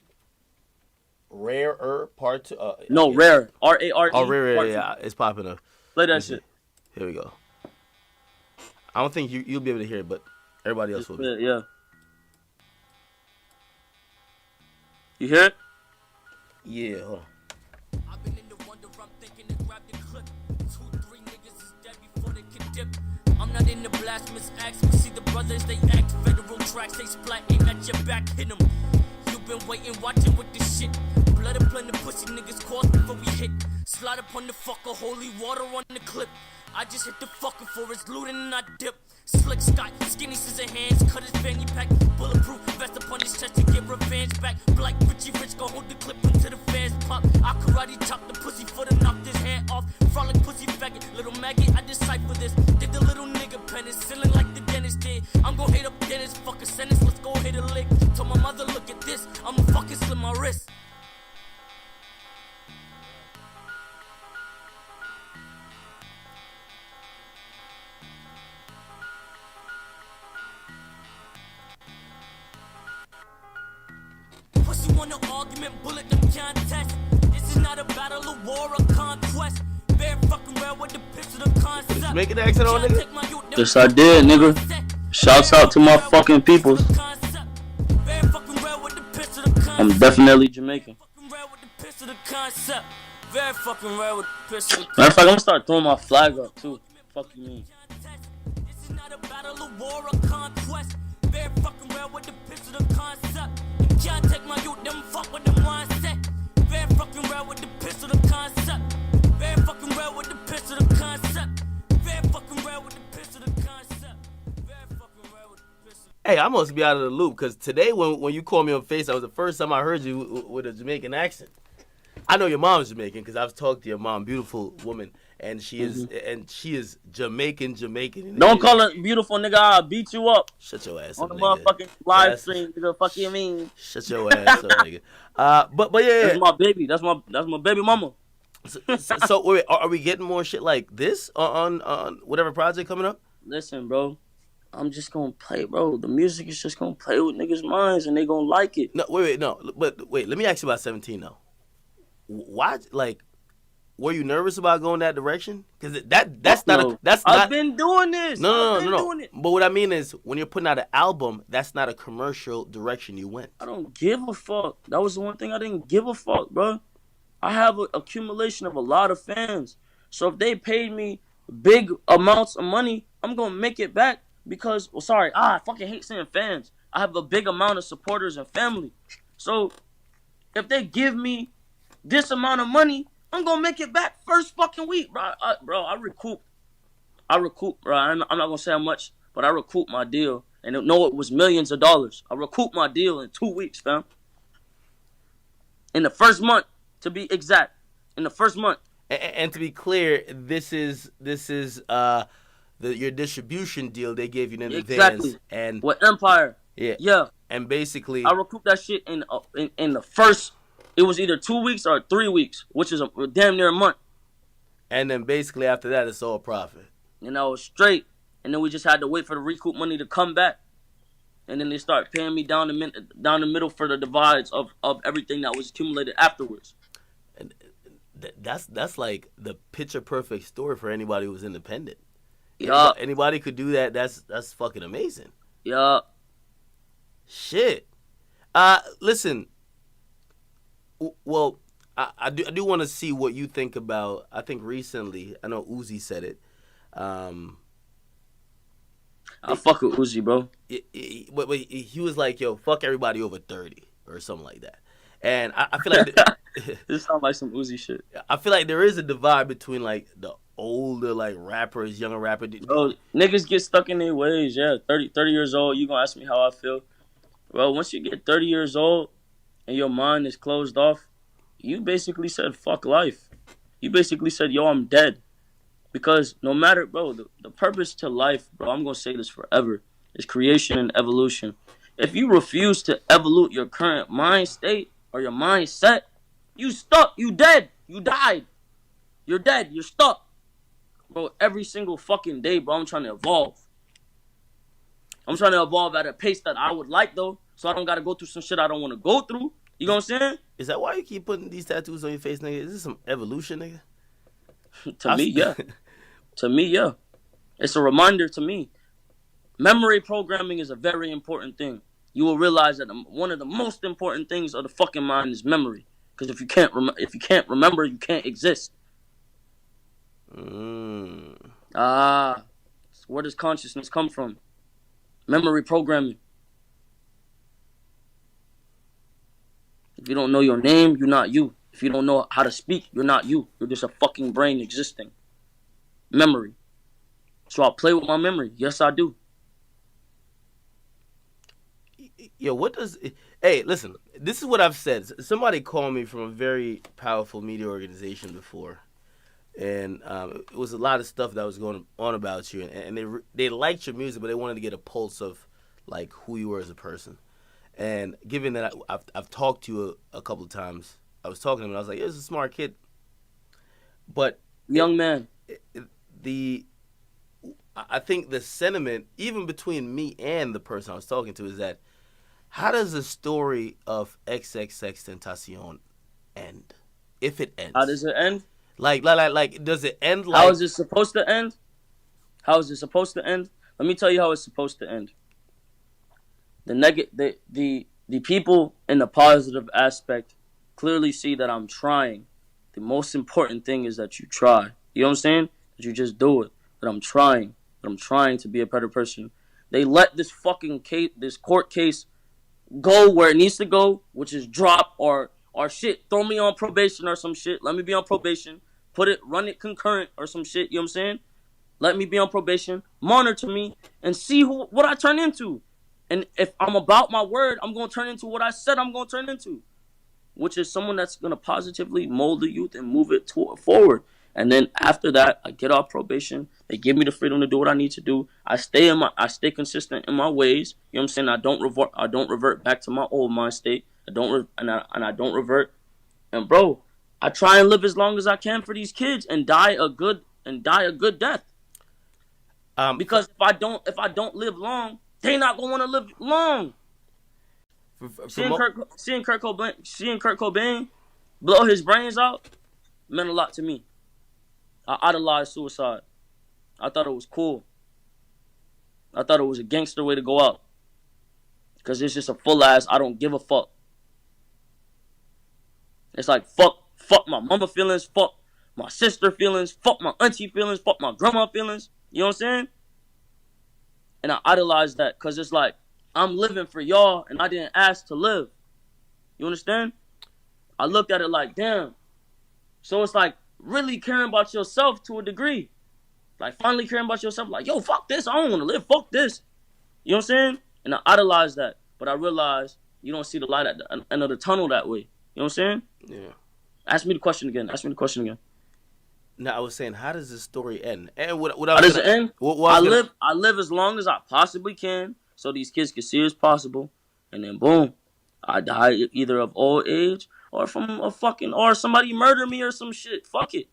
Rare Part 2. No, okay. Rare. R-A-R-E. Oh, Rare, yeah. It's popping up. Play that shit. Here we go. I don't think you'll be able to hear it, but everybody else will be. Yeah. You hear it? Yeah, hold on. I've been in the wonder, I'm thinking to grab the clip. 2-3 niggas is dead before they can dip. I'm not in the blasphemous acts, but see the brothers, they act. Federal tracks, they splatting at your back, hit them. You've been waiting, watching with this shit. Blood up on the pussy niggas, cause before we hit. Slide up on the fucker, holy water on the clip. I just hit the fucker for his looting and I dip. Slick Scott, skinny scissor hands, cut his fanny pack. Bulletproof vest upon his chest to get revenge back. Black Richie Rich gon' hold the clip until the fans pop. I karate chop the pussy foot and knock his head off. Frolic pussy faggot, little maggot, I decipher this. Did the little nigga penicillin like the dentist did. I'm gon' hit up Dennis, fuck a sentence, let's go hit a lick. Told my mother, look at this, I'ma fucking slit my wrist. Pussy want an argument, bullet them contest. This is not a battle, a war, or conquest. Bare fucking rare with the picture of concept. Make an accent on nigga. Yes, I did, nigga. Shouts out to my fucking peoples. I'm definitely Jamaican. Very fucking rare with the picture. Matter of fact, I'm gonna start throwing my flag up too. Fuck you mean? This is not a battle, a war, or conquest. Very fucking rare with the picture of concept. Can't take my youth, them fuck with them mindset. Very fucking rare with the pistol, the concept. Very fucking rare with the pistol, the concept. Very fucking rare with the pistol, the concept. Very fucking rare with the pistol. Hey, I must be out of the loop because today when you called me on Face, that was the first time I heard you with a Jamaican accent. I know your mom's Jamaican because I've talked to your mom, beautiful woman, and she is Jamaican. Don't call her beautiful, nigga. I'll beat you up Shut your ass on up, the nigga. motherfucking live stream, nigga. Fuck you mean? Shut your ass up, nigga. But yeah. That's my baby. That's my baby mama. So wait, are we getting more shit like this on whatever project coming up? Listen, bro. I'm just gonna play, bro. The music is just gonna play with niggas' minds, and they gonna like it. No, wait. Let me ask you about 17 though. Why, like, were you nervous about going that direction? Because I've been doing this. No. But what I mean is, when you're putting out an album, that's not a commercial direction you went. I don't give a fuck. That was the one thing I didn't give a fuck, bro. I have an accumulation of a lot of fans. So if they paid me big amounts of money, I'm gonna make it back because, I fucking hate saying fans. I have a big amount of supporters and family. So if they give me this amount of money, I'm gonna make it back first fucking week, bro. I recoup, bro. I'm not gonna say how much, but I recouped my deal, and no, it was millions of dollars. I recouped my deal in 2 weeks, fam. In the first month, to be exact, in the first month. And to be clear, this is your distribution deal they gave you in advance, and with Empire, yeah, and basically I recouped that shit in the first. It was either 2 weeks or 3 weeks, which is a damn near a month. And then basically after that, it's all profit. And I was straight. And then we just had to wait for the recoup money to come back. And then they start paying me down the middle for the divides of everything that was accumulated afterwards. And that's like the picture perfect story for anybody who's independent. Yeah. Anybody could do that. That's fucking amazing. Yeah. Shit. Listen. Well, I do want to see what you think about. I think recently, I know Uzi said it. I fuck with Uzi, bro. But he was like, "Yo, fuck everybody over 30" or something like that. And I feel like this sounds like some Uzi shit. I feel like there is a divide between like the older like rappers, younger rappers. Bro, niggas get stuck in their ways. Yeah, 30 years old. You gonna ask me how I feel, bro? Once you get 30 years old and your mind is closed off, you basically said fuck life. You basically said, yo, I'm dead. Because no matter, bro, the purpose to life, bro, I'm going to say this forever, is creation and evolution. If you refuse to evolve your current mind state or your mindset, you stuck, you dead, you died. You're dead, you're stuck. Bro, every single fucking day, bro, I'm trying to evolve. I'm trying to evolve at a pace that I would like, though, so I don't got to go through some shit I don't want to go through. You know what I'm saying? Is that why you keep putting these tattoos on your face, nigga? Is this some evolution, nigga? To me, yeah. To me, yeah. It's a reminder to me. Memory programming is a very important thing. You will realize that one of the most important things of the fucking mind is memory. Because if you can't remember, you can't exist. Where does consciousness come from? Memory programming. If you don't know your name, you're not you. If you don't know how to speak, you're not you. You're just a fucking brain existing. Memory. So I play with my memory. Yes, I do. Yo, what does? Hey, listen. This is what I've said. Somebody called me from a very powerful media organization before, and it was a lot of stuff that was going on about you, and they liked your music, but they wanted to get a pulse of like who you were as a person. And given that I've talked to you a couple of times, I was talking to him, and I was like, "You're a smart kid," but Young man. the I think the sentiment, even between me and the person I was talking to, is that how does the story of xxxtentacion end, if it ends? How does it end? Like, does it end like? How is it supposed to end? How is it supposed to end? Let me tell you how it's supposed to end. The people in the positive aspect clearly see that I'm trying. The most important thing is that you try. You know what I'm saying? That you just do it. That I'm trying. That I'm trying to be a better person. They let this fucking case, this court case, go where it needs to go, which is drop or shit. Throw me on probation or some shit. Let me be on probation. Run it concurrent or some shit. You know what I'm saying? Let me be on probation. Monitor me and see what I turn into. And if I'm about my word, I'm going to turn into what I said I'm going to turn into, which is someone that's going to positively mold the youth and move it forward. And then after that, I get off probation. They give me the freedom to do what I need to do. I stay consistent in my ways. You know what I'm saying? I don't revert back to my old mind state. I don't revert. And bro, I try and live as long as I can for these kids and die a good death. Because if I don't live long, they not gonna want to live long. Seeing Kurt Cobain blow his brains out meant a lot to me. I idolized suicide. I thought it was cool. I thought it was a gangster way to go out. Because it's just a full ass, I don't give a fuck. It's like, fuck my mama feelings, fuck my sister feelings, fuck my auntie feelings, fuck my grandma feelings. You know what I'm saying? And I idolize that because it's like, I'm living for y'all and I didn't ask to live. You understand? I looked at it like, damn. So it's like really caring about yourself to a degree. Like finally caring about yourself. Like, yo, fuck this. I don't want to live. Fuck this. You know what I'm saying? And I idolize that. But I realize you don't see the light at the end of the tunnel that way. You know what I'm saying? Yeah. Ask me the question again. No, I was saying, how does this story end? And what How does it end? I live live as long as I possibly can so these kids can see as possible. And then boom, I die either of old age or from or somebody murder me or some shit. Fuck it.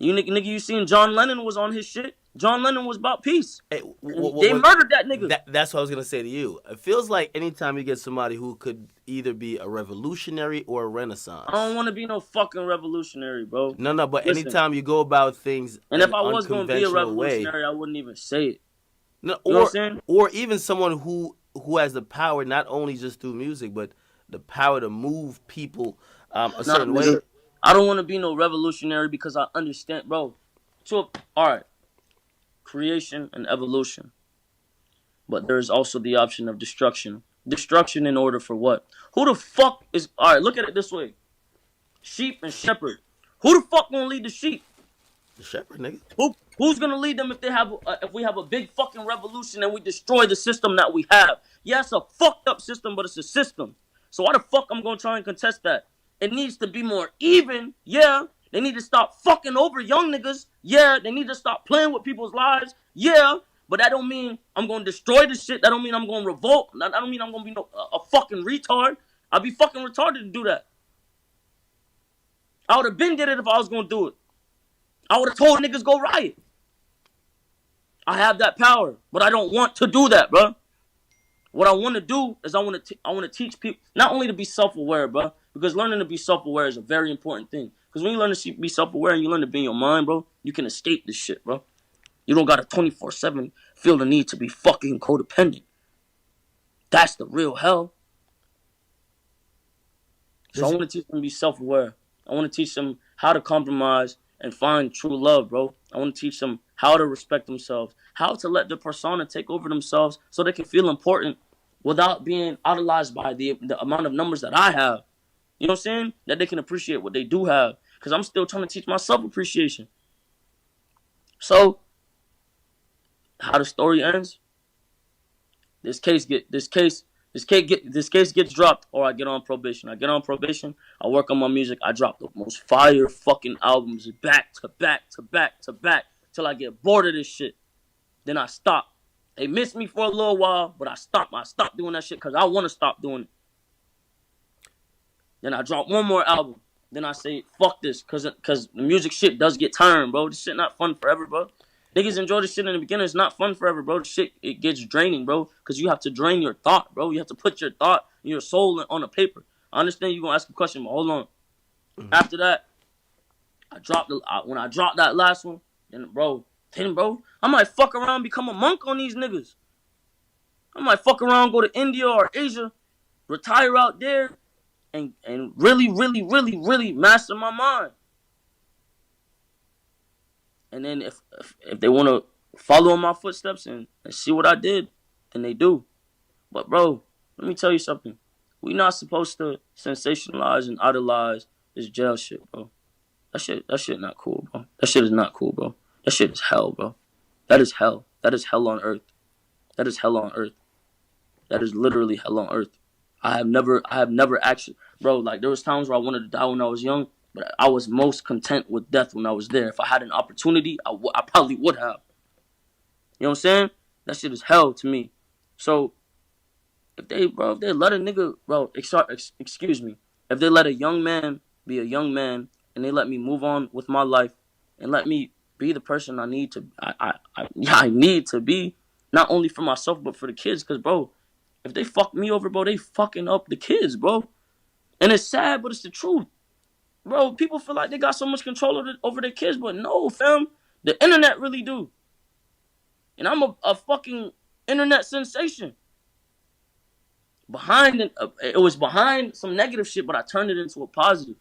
Nigga, you seen John Lennon was on his shit. John Lennon was about peace. Hey, they murdered that nigga. That's what I was gonna say to you. It feels like anytime you get somebody who could either be a revolutionary or a renaissance. I don't want to be no fucking revolutionary, bro. No, but listen, anytime you go about things, and if I was gonna be a revolutionary, I wouldn't even say it. No, you know what I'm saying? Or even someone who has the power not only just through music, but the power to move people a certain way. I don't want to be no revolutionary because I understand, bro. So, all right, creation and evolution. But there's also the option of destruction. Destruction in order for what? Who the fuck is... All right, look at it this way. Sheep and shepherd. Who the fuck gonna lead the sheep? The shepherd, nigga. Who's gonna lead them if we have a big fucking revolution and we destroy the system that we have? Yeah, it's a fucked up system, but it's a system. So why the fuck I'm gonna try and contest that? It needs to be more even. Yeah. They need to stop fucking over young niggas. Yeah. They need to stop playing with people's lives. Yeah. But that don't mean I'm going to destroy the shit. That don't mean I'm going to revolt. That don't mean I'm going to be a fucking retard. I'd be fucking retarded to do that. I would have been did it if I was going to do it. I would have told niggas go riot. I have that power. But I don't want to do that, bro. What I want to do is I want to teach people not only to be self-aware, bro, because learning to be self-aware is a very important thing. Because when you learn to be self-aware and you learn to be in your mind, bro, you can escape this shit, bro. You don't got to 24/7 feel the need to be fucking codependent. That's the real hell. So I want to teach them to be self-aware. I want to teach them how to compromise and find true love, bro. I want to teach them how to respect themselves, how to let their persona take over themselves so they can feel important without being idolized by the amount of numbers that I have. You know what I'm saying? That they can appreciate what they do have. Because I'm still trying to teach myself appreciation. So, how the story ends. This case gets dropped, or I get on probation. I get on probation. I work on my music. I drop the most fire fucking albums back to back to back to back till I get bored of this shit. Then I stop. They miss me for a little while, but I stop. I stop doing that shit because I want to stop doing it. Then I drop one more album. Then I say, fuck this, because the music shit does get tiring, bro. This shit not fun forever, bro. Niggas enjoy this shit in the beginning. It's not fun forever, bro. This shit, it gets draining, bro, because you have to drain your thought, bro. You have to put your thought and your soul on a paper. I understand you're going to ask a question, but hold on. Mm-hmm. After that, when I dropped that last one, then, bro, I might fuck around and become a monk on these niggas. I might fuck around, go to India or Asia, retire out there, and really, really, really, really master my mind. And then if they want to follow in my footsteps and see what I did, then they do. But, bro, let me tell you something. We not supposed to sensationalize and idolize this jail shit, bro. That shit not cool, bro. That shit is not cool, bro. That shit is hell, bro. That is hell. That is hell on earth. That is hell on earth. That is literally hell on earth. I have never actually, bro, like there was times where I wanted to die when I was young, but I was most content with death when I was there. If I had an opportunity, I probably would have. You know what I'm saying? That shit is hell to me. So, if they let a nigga, bro, excuse me, if they let a young man be a young man and they let me move on with my life and let me be the person I need to, I need to be, not only for myself but for the kids, because, bro, if they fuck me over, bro, they fucking up the kids, bro. And it's sad, but it's the truth. Bro, people feel like they got so much control over their kids, but no, fam. The internet really do. And I'm a fucking internet sensation. It was behind some negative shit, but I turned it into a positive.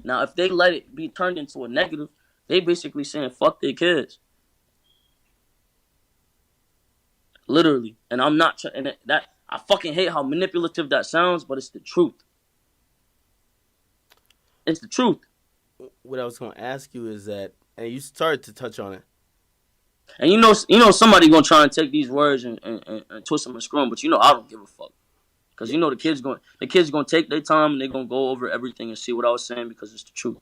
Now, if they let it be turned into a negative, they basically saying fuck their kids. Literally. And I'm not I fucking hate how manipulative that sounds, but it's the truth. It's the truth. What I was going to ask you is that, and you started to touch on it. And you know somebody gonna try and take these words and twist them and screw them, but I don't give a fuck. Cause the kids gonna take their time and they gonna go over everything and see what I was saying because it's the truth.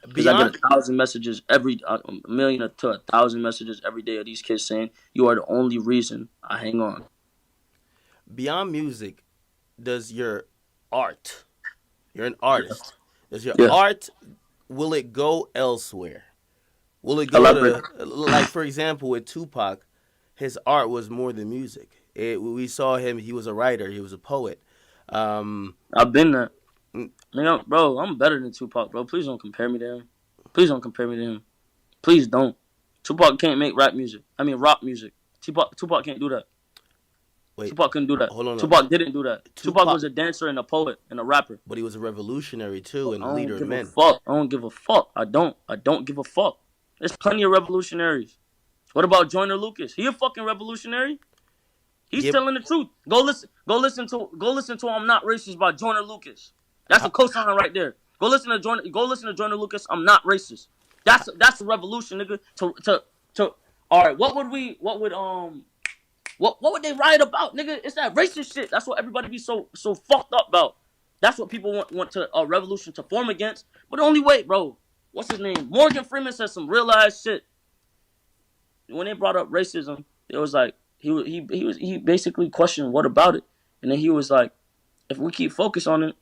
Because I get 1,000 messages a million to 1,000 messages every day of these kids saying you are the only reason I hang on. Beyond music, does your art? You're an artist. Does your art? Will it go elsewhere? Will it go to, like, for example, with Tupac, his art was more than music. We saw him, he was a writer, he was a poet. I've been there. Bro, I'm better than Tupac, bro. Please don't compare me to him. Please don't compare me to him. Please don't. Tupac can't make rock music. Tupac can't do that. Wait, Tupac couldn't do that. Hold on. Tupac didn't do that. Tupac was a dancer and a poet and a rapper. But he was a revolutionary too and a leader of men. I don't give a fuck. I don't give a fuck. There's plenty of revolutionaries. What about Joyner Lucas? He a fucking revolutionary. He's telling the truth. Go listen to I'm Not Racist by Joyner Lucas. That's a cosign right there. Go listen to Joyner Lucas. I'm not racist. That's a revolution, nigga. To all right. What would they riot about, nigga? It's that racist shit. That's what everybody be so fucked up about. That's what people want a revolution to form against. But the only way, bro. What's his name? Morgan Freeman said some real ass shit. When they brought up racism, it was like he basically questioned what about it, and then he was like, if we keep focusing on it,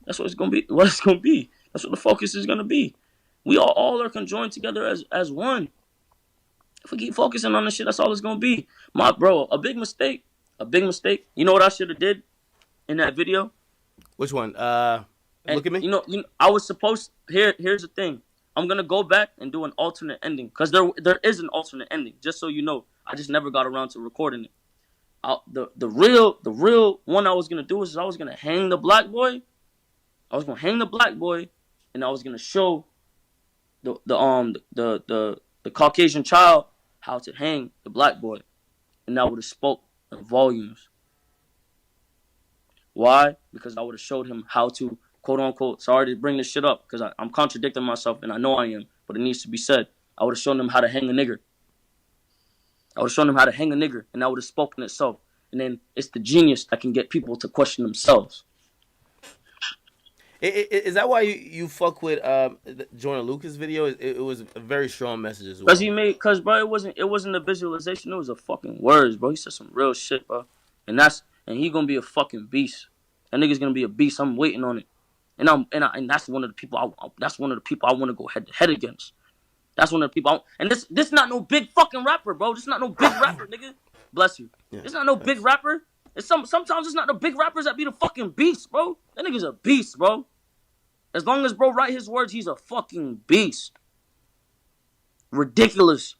that's what it's gonna be. What it's gonna be. That's what the focus is gonna be. We all are conjoined together as one. If we keep focusing on this shit, that's all it's gonna be. My bro, a big mistake. You know what I should have did in that video? Which one? Look at me. I was supposed. Here's the thing. I'm gonna go back and do an alternate ending because there is an alternate ending. Just so you know, I just never got around to recording it. The real one I was gonna do is I was gonna hang the black boy. I was gonna hang the black boy, and I was gonna show the Caucasian child how to hang the black boy, and that would have spoke in volumes. Why? Because I would have showed him how to, quote unquote, sorry to bring this shit up because I'm contradicting myself and I know I am, but it needs to be said. I would have shown him how to hang a nigger. I would have shown them how to hang a nigger, and that would have spoken itself. And then it's the genius that can get people to question themselves. Is that why you fuck with Jordan Lucas video? It was a very strong message as Cause well. bro, it wasn't a visualization, it was a fucking words, bro. He said some real shit, bro. And he gonna be a fucking beast. That nigga's gonna be a beast. I'm waiting on it. And that's one of the people I want to go head to head against. That's one of the people. And this not no big fucking rapper, bro. This not no big rapper, nigga. Bless you. Yeah. It's not no big rapper. Sometimes it's not the big rappers that be the fucking beast, bro. That nigga's a beast, bro. As long as bro write his words, he's a fucking beast. Ridiculous.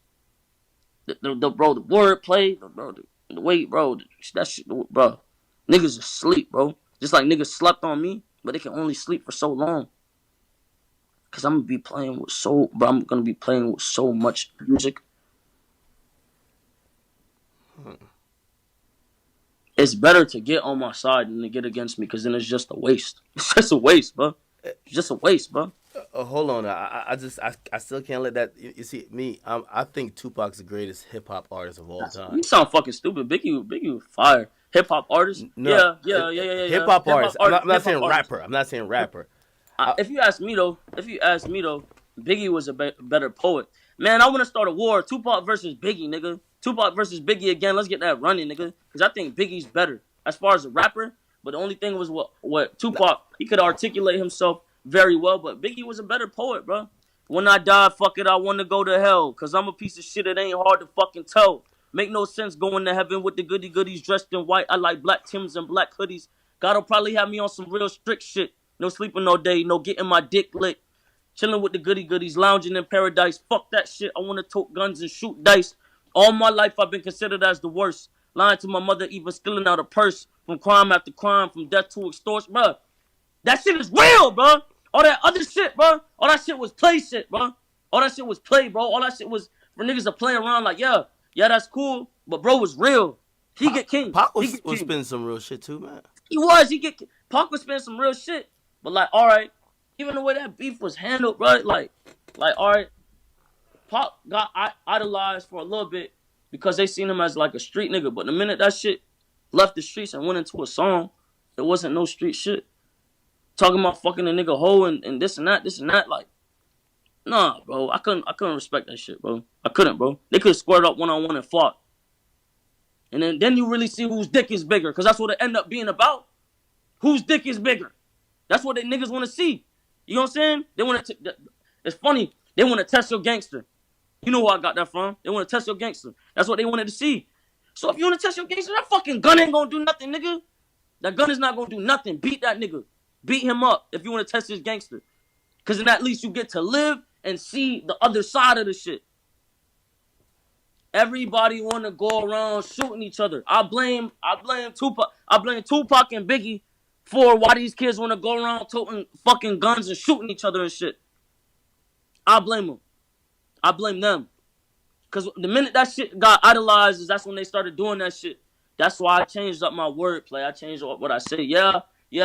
The wordplay, the way, bro. That shit, bro. Niggas asleep, bro. Just like niggas slept on me, but they can only sleep for so long. Cause I'm gonna be playing with so much music. It's better to get on my side than to get against me, cause then it's just a waste. It's just a waste, bro. It's just a waste, bro. Hold on, I still can't let that. You see me, I think Tupac's the greatest hip hop artist of all time. You sound fucking stupid. Biggie fire. Hip hop artist? No, yeah. Hip hop artist. I'm not saying rapper. I'm not saying rapper. If you ask me though, Biggie was a better poet. Man, I want to start a war. Tupac versus Biggie, nigga. Tupac versus Biggie again. Let's get that running, nigga. Because I think Biggie's better as far as a rapper. But the only thing was what Tupac, he could articulate himself very well. But Biggie was a better poet, bro. When I die, fuck it, I want to go to hell. Because I'm a piece of shit, it ain't hard to fucking tell. Make no sense going to heaven with the goody goodies dressed in white. I like black Timbs and black hoodies. God'll probably have me on some real strict shit. No sleeping all day, no getting my dick licked. Chilling with the goody goodies, lounging in paradise. Fuck that shit, I want to tote guns and shoot dice. All my life I've been considered as the worst. Lying to my mother, even stealing out a purse. From crime after crime, from death to extortion, bro. That shit is real, bro. All that other shit, bro. All that shit was play shit, bro. All that shit was play, bro. All that shit was for niggas to play around like, yeah, that's cool. But bro was real. He get king. Pac was spinning some real shit too, man. Pac was spinning some real shit. But like, all right, even the way that beef was handled, bro, like, all right, Pac got idolized for a little bit because they seen him as like a street nigga. But the minute that shit left the streets and went into a song, it wasn't no street shit. Talking about fucking a nigga hoe and this and that, like, nah, bro, I couldn't respect that shit, bro. I couldn't, bro. They could have squared up one-on-one and fought. And then you really see whose dick is bigger, because that's what it end up being about. Whose dick is bigger? That's what they niggas want to see. You know what I'm saying? They want to. It's funny. They want to test your gangster. You know where I got that from? They want to test your gangster. That's what they wanted to see. So if you want to test your gangster, that fucking gun ain't gonna do nothing, nigga. That gun is not gonna do nothing. Beat that nigga. Beat him up if you want to test his gangster. Because then at least you get to live and see the other side of the shit. Everybody want to go around shooting each other. I blame Tupac. I blame Tupac and Biggie for why these kids want to go around toting fucking guns and shooting each other and shit. I blame them. I blame them. Because the minute that shit got idolized, that's when they started doing that shit. That's why I changed up my wordplay. I changed up what I say. Yeah.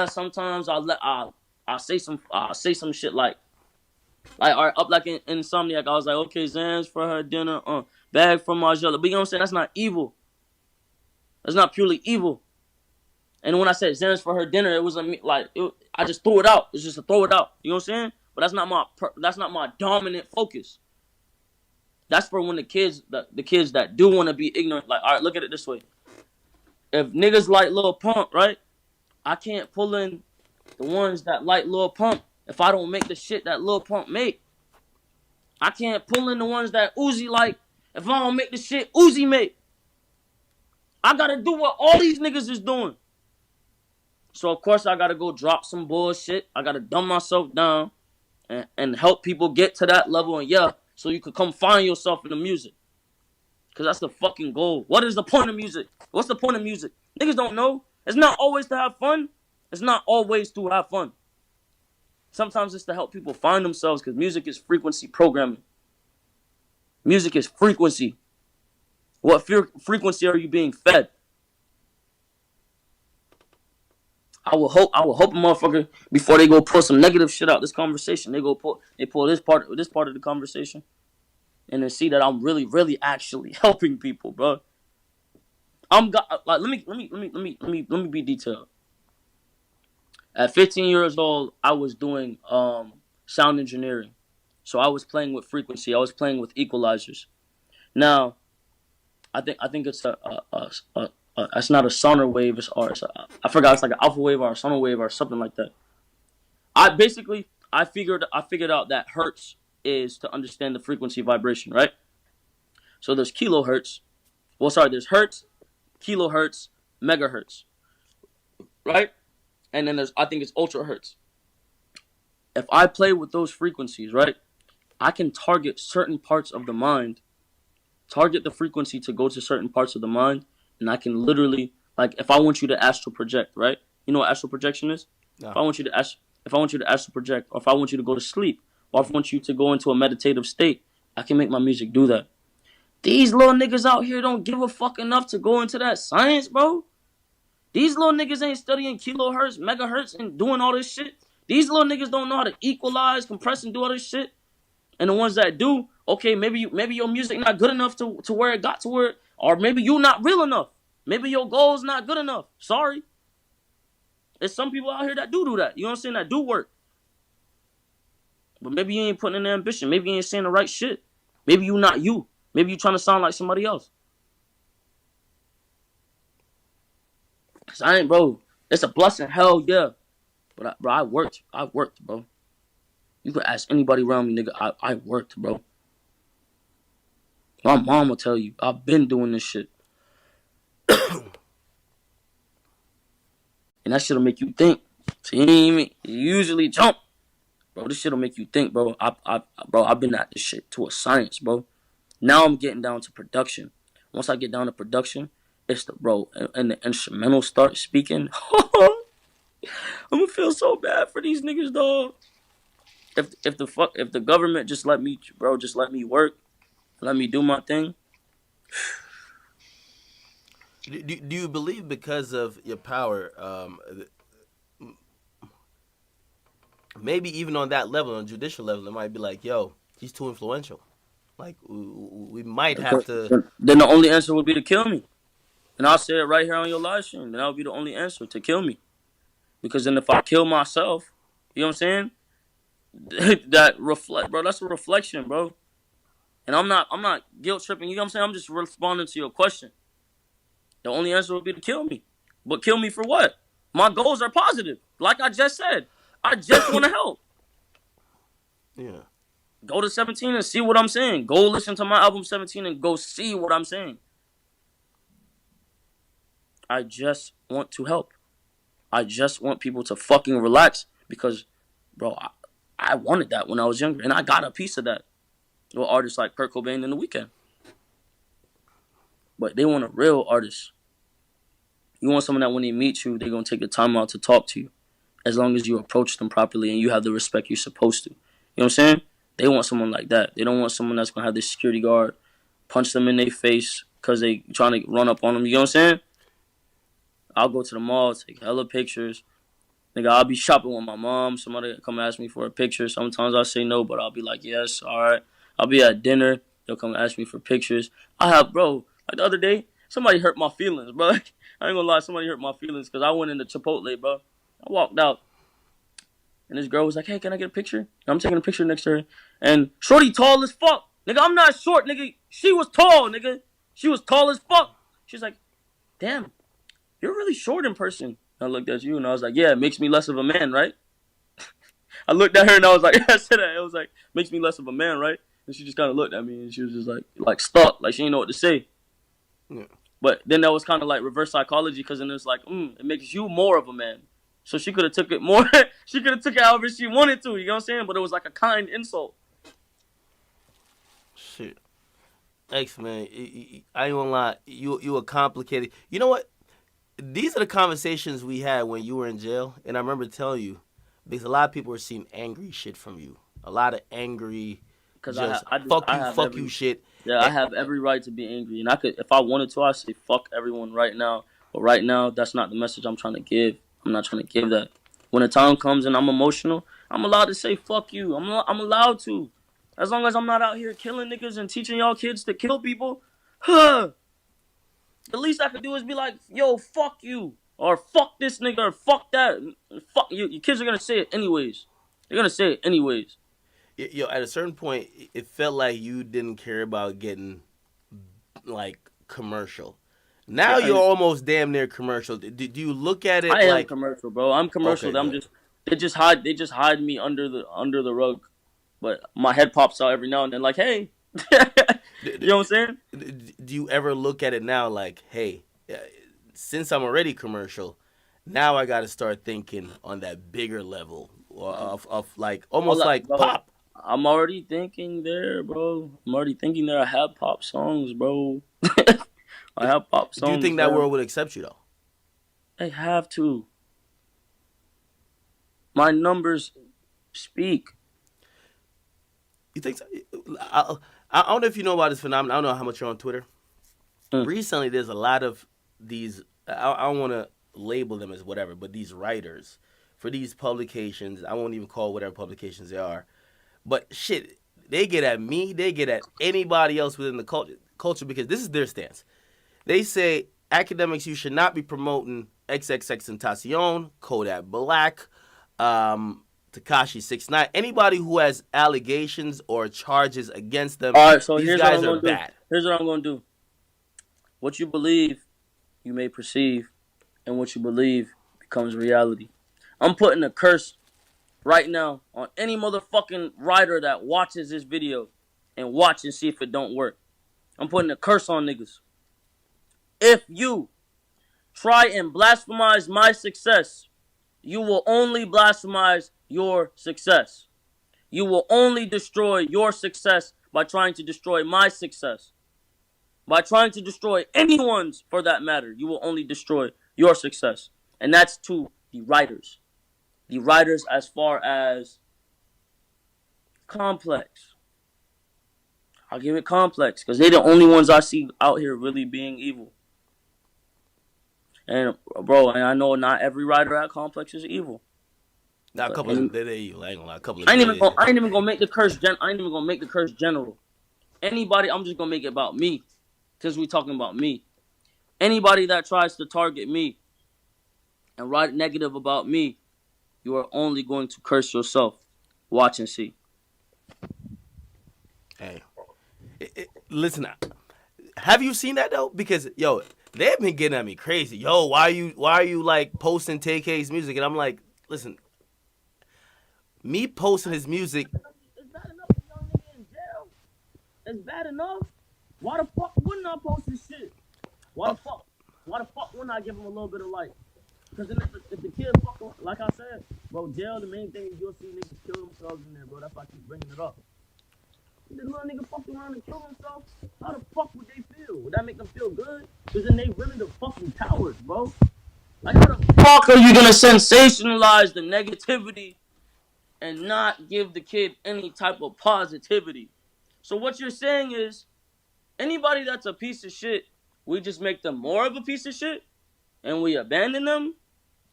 Sometimes I'll say some shit like up like in Insomniac. I was like, okay, Zans for her dinner, bag for Margella. But you know what I'm saying? That's not evil. That's not purely evil. And when I said Zans for her dinner, it was I just threw it out. It's just to throw it out. You know what I'm saying? But that's not my dominant focus. That's for when the kids that do want to be ignorant. Like, all right, look at it this way. If niggas like Lil Pump, right? I can't pull in the ones that like Lil Pump if I don't make the shit that Lil Pump make. I can't pull in the ones that Uzi like if I don't make the shit Uzi make. I gotta do what all these niggas is doing. So of course I gotta go drop some bullshit. I gotta dumb myself down and help people get to that level, and so you could come find yourself in the music. Cause that's the fucking goal. What is the point of music? What's the point of music? Niggas don't know. It's not always to have fun. It's not always to have fun. Sometimes it's to help people find themselves, because music is frequency programming. Music is frequency. What frequency are you being fed? I will hope a motherfucker, before they go pull some negative shit out this conversation, they pull this part of the conversation. and then see that I'm really, really actually helping people, bro. Let me be detailed. At 15 years old, I was doing sound engineering. So I was playing with frequency. I was playing with equalizers. Now, I think it's it's not a sonar wave. I forgot. It's like an alpha wave or a sonar wave or something like that. I figured out that hertz is to understand the frequency vibration, right? So there's kilohertz. There's hertz, kilohertz, megahertz, right? And then I think it's ultra hertz. If I play with those frequencies, right, I can target certain parts of the mind, target the frequency to go to certain parts of the mind, and I can literally, like, if I want you to astral project, right? You know what astral projection is? No. If I want you to astral project, or if I want you to go to sleep, or if I want you to go into a meditative state, I can make my music do that. These little niggas out here don't give a fuck enough to go into that science, bro. These little niggas ain't studying kilohertz, megahertz, and doing all this shit. These little niggas don't know how to equalize, compress, and do all this shit. And the ones that do, okay, maybe your music not good enough to where it got to where, or maybe you not real enough. Maybe your goal's not good enough. Sorry. There's some people out here that do that. You know what I'm saying? That do work. But maybe you ain't putting in the ambition. Maybe you ain't saying the right shit. Maybe you not you. Maybe you trying to sound like somebody else. Cause I ain't, bro. It's a blessing, hell yeah. But I worked, bro. You could ask anybody around me, nigga. I worked, bro. My mom will tell you, I've been doing this shit. And that shit'll make you think. See me? You usually jump. Bro, this shit'll make you think, bro. I've been at this shit to a science, bro. Now I'm getting down to production. Once I get down to production, it's and the instrumental starts speaking. I'm gonna feel so bad for these niggas, dog. If the government just let me work, let me do my thing. Do you believe because of your power, maybe even on that level, on judicial level, it might be like, yo, he's too influential. Like, we might have to... Then the only answer would be to kill me. And I'll say it right here on your live stream. Then that would be the only answer, to kill me. Because then if I kill myself, you know what I'm saying? Bro, that's a reflection, bro. And I'm not guilt tripping, you know what I'm saying? I'm just responding to your question. The only answer would be to kill me. But kill me for what? My goals are positive. Like I just said. I just want to help. Yeah. Go to 17 and see what I'm saying. Go listen to my album 17 and go see what I'm saying. I just want to help. I just want people to fucking relax because, bro, I wanted that when I was younger, and I got a piece of that with artists like Kurt Cobain in The Weeknd. But they want a real artist. You want someone that when they meet you, they're going to take the time out to talk to you, as long as you approach them properly and you have the respect you're supposed to. You know what I'm saying? They want someone like that. They don't want someone that's going to have this security guard punch them in their face because they trying to run up on them. You know what I'm saying? I'll go to the mall, take hella pictures. Nigga, I'll be shopping with my mom. Somebody come ask me for a picture. Sometimes I'll say no, but I'll be like, yes, all right. I'll be at dinner. They'll come ask me for pictures. Bro, like the other day, somebody hurt my feelings, bro. I ain't gonna lie, somebody hurt my feelings because I went into Chipotle, bro. I walked out. And this girl was like, hey, can I get a picture? And I'm taking a picture next to her. And shorty tall as fuck. Nigga, I'm not short, nigga. She was tall, nigga. She was tall as fuck. She's like, damn, you're really short in person. I looked at you and I was like, yeah, it makes me less of a man, right? I looked at her and I was like, I said that. It was like, makes me less of a man, right? And she just kind of looked at me and she was just like stuck. Like she didn't know what to say. Yeah. But then that was kind of like reverse psychology because then it's like, it makes you more of a man. So she could have took it more. She could have took it however she wanted to. You know what I'm saying? But it was like a kind insult. Shit. Thanks, man. I ain't gonna lie. You were complicated. You know what? These are the conversations we had when you were in jail. And I remember telling you, because a lot of people were seeing angry shit from you. A lot of angry, just fuck you shit. Yeah, I have every right to be angry. And I could, if I wanted to, I'd say fuck everyone right now. But right now, that's not the message I'm trying to give. I'm not trying to give that. When the time comes and I'm emotional, I'm allowed to say fuck you. I'm allowed to. As long as I'm not out here killing niggas and teaching y'all kids to kill people, huh? The least I could do is be like, yo, fuck you. Or fuck this nigga, or fuck that. Fuck you. Your kids are gonna say it anyways. They're gonna say it anyways. Yo, at a certain point, it felt like you didn't care about getting like commercial. Now Yeah, you're almost damn near commercial. Do you look at it I am like commercial, bro. I'm commercial. okay, I'm good. just they just hide me under the rug. But my head pops out every now and then, like, hey. You know what I'm saying? Do you ever look at it now like, hey, since I'm already commercial, now I got to start thinking on that bigger level of like almost like Bro, pop. I'm already thinking there, bro. I'm already thinking there. I have pop songs, bro. I have pop Do you songs. think that man. world would accept you though? They have to. My numbers speak. You think so? I don't know if you know about this phenomenon. I don't know how much you're on Twitter. Mm. Recently, there's a lot of these. I don't want to label them as whatever, but these writers for these publications. I won't even call whatever publications they are. But shit, they get at me. They get at anybody else within the culture because this is their stance. They say academics, you should not be promoting xxxtentacion, Kodak Black, Tekashi 6ix9ine, anybody who has allegations or charges against them. All right, so These here's what guys I'm are gonna do. bad. Here's what I'm gonna do. What you believe, you may perceive, and what you believe becomes reality. I'm putting a curse right now on any motherfucking writer that watches this video and watch and see if it don't work. I'm putting a curse on niggas. If you try and blasphemize my success, you will only blasphemize your success. You will only destroy your success by trying to destroy my success. By trying to destroy anyone's, for that matter, you will only destroy your success. And that's to the writers. The writers as far as Complex. I'll give it Complex, because they're the only ones I see out here really being evil. And, bro, and I know not every writer at Complex is evil. Now a couple And of them, they evil. I ain't gonna lie. A couple of I ain't them, even gonna make the curse. I ain't even gonna make the curse general. Anybody, I'm just gonna make it about me, because we talking about me. Anybody that tries to target me and write negative about me, you are only going to curse yourself. Watch and see. Hey, listen. Have you seen that though? Because yo, they've been getting at me crazy. Yo, why are you like posting TK's music? And I'm like, listen, me posting his music. It's bad enough for young nigga in jail. It's bad enough. Why the fuck wouldn't I post this shit? Why the fuck? Why the fuck wouldn't I give him a little bit of light? Because if the kid fucking, like I said, bro, jail, the main thing is you'll see niggas kill themselves in there, bro. That's why I keep bringing it up. If this little nigga fucked around and killed himself, how the fuck would they feel? Would that make them feel good? Because then they really the fucking cowards, bro. Like, how the fuck are you gonna sensationalize the negativity and not give the kid any type of positivity? So what you're saying is, anybody that's a piece of shit, we just make them more of a piece of shit and we abandon them?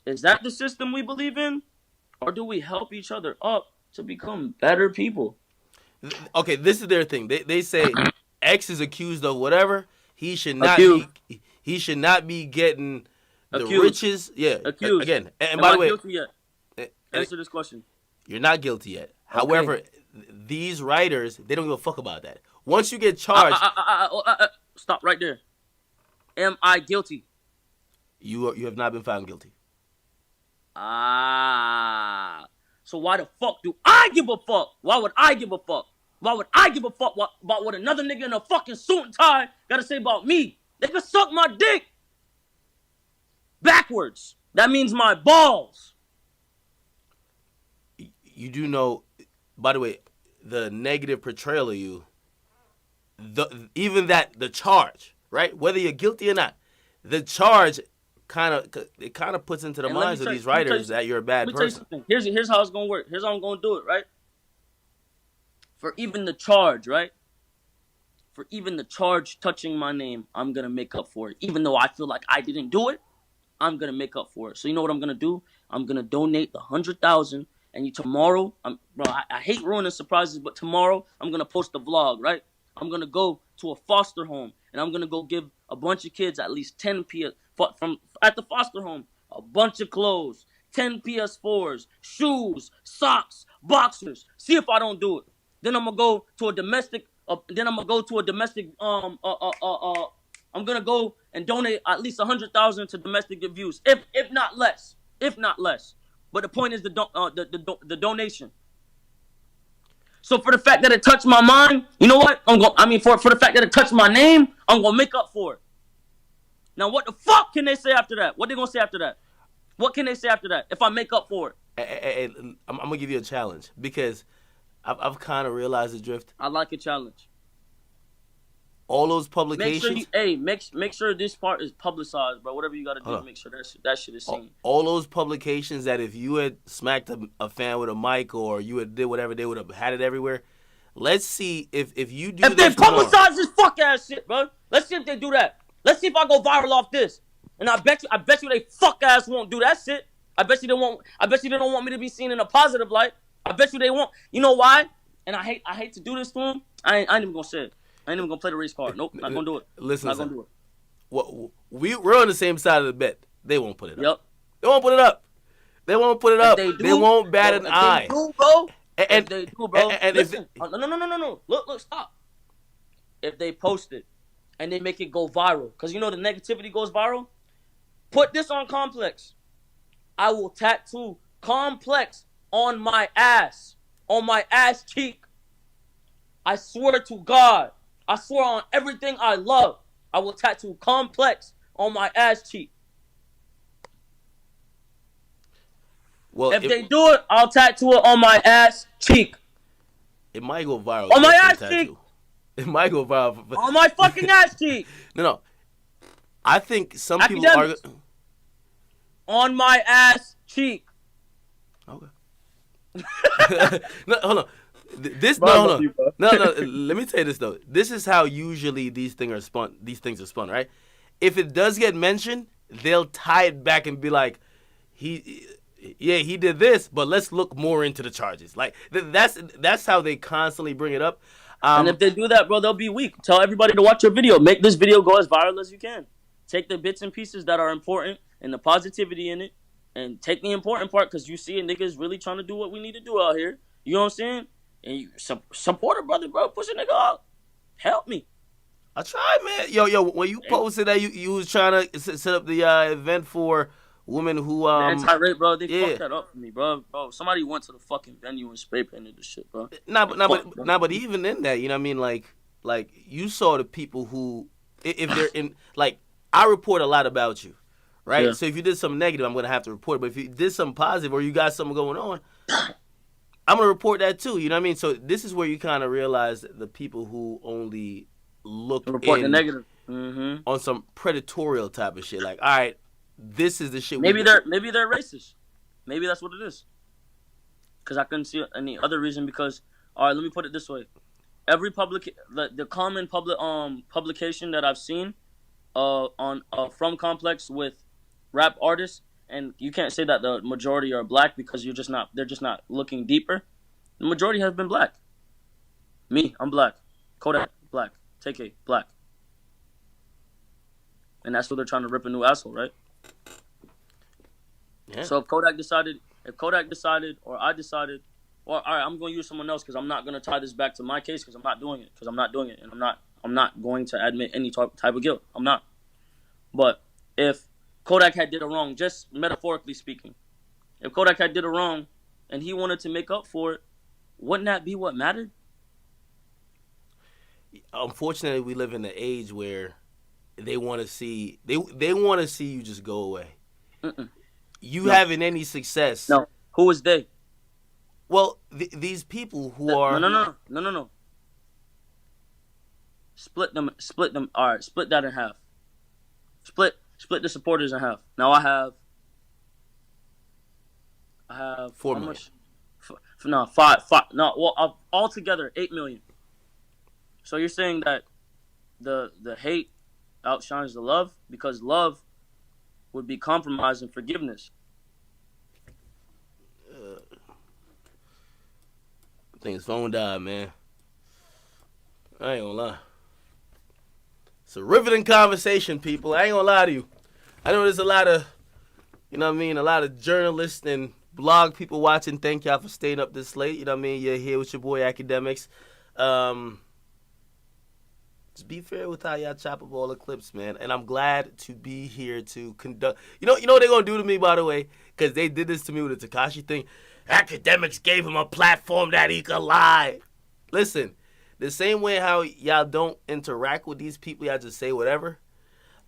Is that the system we believe in? Or do we help each other up to become better people? Okay, this is their thing. They say X is accused of whatever. He should not Accused. be. He should not be getting the Accused. riches. Yeah. Accused. Again, and Am by I the way, guilty yet? Answer this question. you're not guilty yet. However, these writers, they don't give a fuck about that. Once you get charged, Stop right there. Am I guilty? you have not been found guilty. So why the fuck do I give a fuck? Why would I give a fuck? Why would I give a fuck about what another nigga in a fucking suit and tie gotta say about me? They can suck my dick backwards. That means my balls. You do know, by the way, the negative portrayal of you, the charge, right? Whether you're guilty or not, the charge kind of puts into the And let me minds of tell these you- let me tell writers you- that you're a bad Let me tell you person. something. Here's how it's gonna work. Here's how I'm gonna do it, right? For even the charge, right? For even the charge touching my name, I'm gonna make up for it. Even though I feel like I didn't do it, I'm gonna make up for it. So you know what I'm gonna do? I'm gonna donate the 100,000 And tomorrow, I hate ruining surprises, but tomorrow I'm gonna post a vlog, right? I'm gonna go to a foster home, and I'm gonna go give a bunch of kids at least 10 from at the foster home, a bunch of clothes, 10 PS4s, shoes, socks, boxers. See if I don't do it. Then I'm gonna go to a domestic. I'm gonna go and donate at least 100,000 to domestic abuse, if not less, But the point is the donation. So for the fact that it touched my mind, you know what? For the fact that it touched my name, I'm gonna make up for it. Now what the fuck can they say after that? What they gonna say after that? What can they say after that if I make up for it? I'm gonna give you a challenge because I've kind of realized the drift. I like a challenge. All those publications. Make sure this part is publicized, bro. Whatever you gotta do, make sure that shit is seen. All those publications that if you had smacked a fan with a mic or you had did whatever, they would have had it everywhere. Let's see if you do. If they publicize this fuck ass shit, bro. Let's see if they do that. Let's see if I go viral off this. And I bet you they fuck ass won't do that shit. I bet you they won't. I bet you they don't want me to be seen in a positive light. I bet you they won't. You know why? And I hate to do this to them. I ain't even gonna say it. I ain't even gonna play the race card. Nope, not gonna do it. Listen, not gonna do it. We're on the same side of the bet. They won't put it up. Yep. They won't put it up. They won't put it up. They won't bat an eye. They do, bro. And they do, bro. And listen, no. Look, stop. If they post it and they make it go viral, because you know the negativity goes viral. Put this on Complex. I will tattoo Complex on my ass cheek. I swear to God. I swear on everything I love. I will tattoo Complex on my ass cheek. Well, if they do it, I'll tattoo it on my ass cheek. It might go viral. On my ass cheek. It might go viral. On my fucking ass cheek. No. I think some Akademiks. people are on my ass cheek. Okay. No, hold on. No. Let me tell you this though. This is how usually these things are spun, right? If it does get mentioned, they'll tie it back and be like, he did this, but let's look more into the charges. Like that's how they constantly bring it up. And if they do that, bro, they'll be weak. Tell everybody to watch your video. Make this video go as viral as you can. Take the bits and pieces that are important and the positivity in it, and take the important part because you see a niggas really trying to do what we need to do out here. You know what I'm saying? And you support a brother, bro. Push a nigga out. Help me. I tried, man. Yo, when you posted that you was trying to set up the event for women who anti-rape, bro. They fucked that up for me, bro. Somebody went to the fucking venue and spray painted the shit, bro. But even in that, you know what I mean? Like you saw the people who, if they're in, like, I report a lot about you, right? Yeah. So if you did something negative, I'm gonna have to report it. But if you did something positive or you got something going on, I'm gonna report that too. You know what I mean? So this is where you kind of realize the people who only report the negative on some predatorial type of shit. Like, all right, this is the shit. Maybe they're racist. Maybe that's what it is. Because I couldn't see any other reason. Because all right, let me put it this way: every the common publication that I've seen from Complex with rap artists. And you can't say that the majority are black because they're just not looking deeper. The majority has been black. Me, I'm black. Kodak, black. TK, black. And that's what they're trying to rip a new asshole, right? Yeah. So if Kodak decided, or I decided, well, all right, I'm going to use someone else because I'm not going to tie this back to my case because I'm not doing it. And I'm not going to admit any type of guilt. I'm not. But if Kodak had did a wrong, just metaphorically speaking. If Kodak had did a wrong and he wanted to make up for it, wouldn't that be what mattered? Unfortunately, we live in an age where they want to see they want to see you just go away. You having any success? No. Who is they? Well, these people who are no. Split them. All right, split that in half. Split the supporters in half. Now I have 4 million. Five. No, well, altogether 8 million. So you're saying that the hate outshines the love because love would be compromise and forgiveness. think his phone died, man. I ain't gonna lie. It's a riveting conversation, people. I ain't gonna lie to you. I know there's a lot of, you know what I mean, a lot of journalists and blog people watching. Thank y'all for staying up this late. You know what I mean? You're here with your boy Akademiks. Just be fair with how y'all chop up all the clips, man. And I'm glad to be here to conduct. You know what they're gonna do to me, by the way, because they did this to me with the Tekashi thing. Akademiks gave him a platform that he could lie. Listen, the same way how y'all don't interact with these people, y'all just say whatever.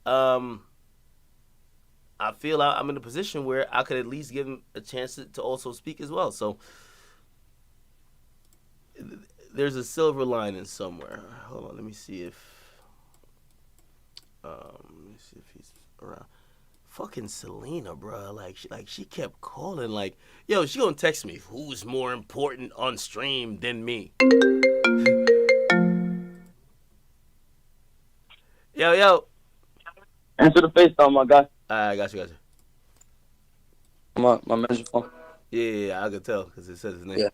I feel I'm in a position where I could at least give him a chance to also speak as well. So there's a silver lining somewhere. Hold on, let me see if he's around. Fucking Selena, bro. Like she kept calling. Like, yo, she gonna text me. Who's more important on stream than me? Yo. Answer the FaceTime, my guy. I got you. My manager phone. Yeah, I could tell because it says his name. Yeah.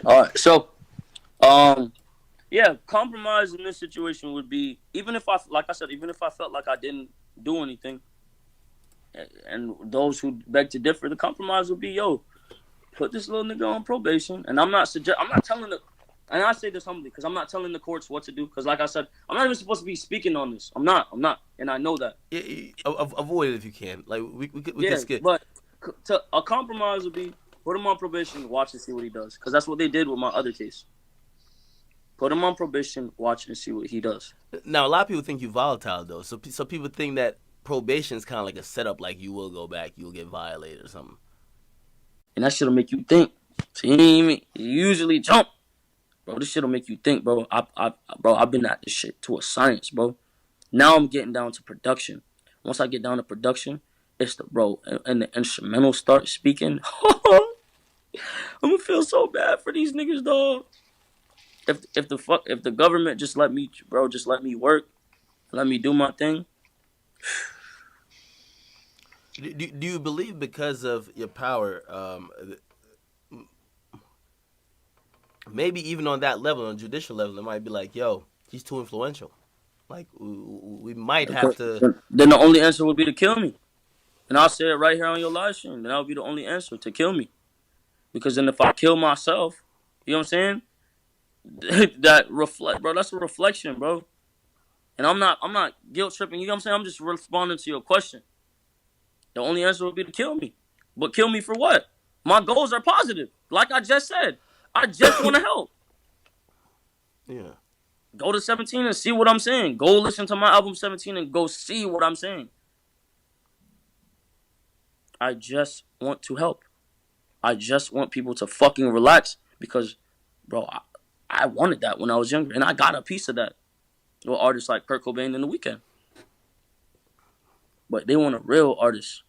All right, so, Yeah, compromise in this situation would be, even if I felt like I didn't do anything, and those who beg to differ, the compromise would be, yo, put this little nigga on probation, and I'm not telling the, and I say this humbly, because I'm not telling the courts what to do, because like I said, I'm not even supposed to be speaking on this. I'm not, and I know that. Yeah, avoid it if you can. Like, we can skip. But a compromise would be, put him on probation, watch and see what he does, because that's what they did with my other case. Put him on probation, watch and see what he does. Now, a lot of people think you're volatile, though. So people think that probation is kind of like a setup, like you will go back, you will get violated or something. And that shit'll make you think. See me? You usually jump. Bro, this shit'll make you think, bro. I've been at this shit to a science, bro. Now I'm getting down to production. Once I get down to production, it's and the instrumental start speaking. I'm gonna feel so bad for these niggas, dog. If the government just let me work, let me do my thing. Do you believe because of your power, maybe even on that level, on judicial level, it might be like, yo, he's too influential. Like, we might have to. Then the only answer would be to kill me. And I'll say it right here on your live stream. Then that would be the only answer, to kill me. Because then if I kill myself, you know what I'm saying? Bro, that's a reflection, bro. And I'm not guilt tripping, you know what I'm saying? I'm just responding to your question. The only answer would be to kill me. But kill me for what? My goals are positive. Like I just said. I just want to help. Yeah. Go to 17 and see what I'm saying. Go listen to my album 17 and go see what I'm saying. I just want to help. I just want people to fucking relax. Because, bro, I wanted that when I was younger. And I got a piece of that. With artists like Kurt Cobain in The Weeknd. But they want a real artist.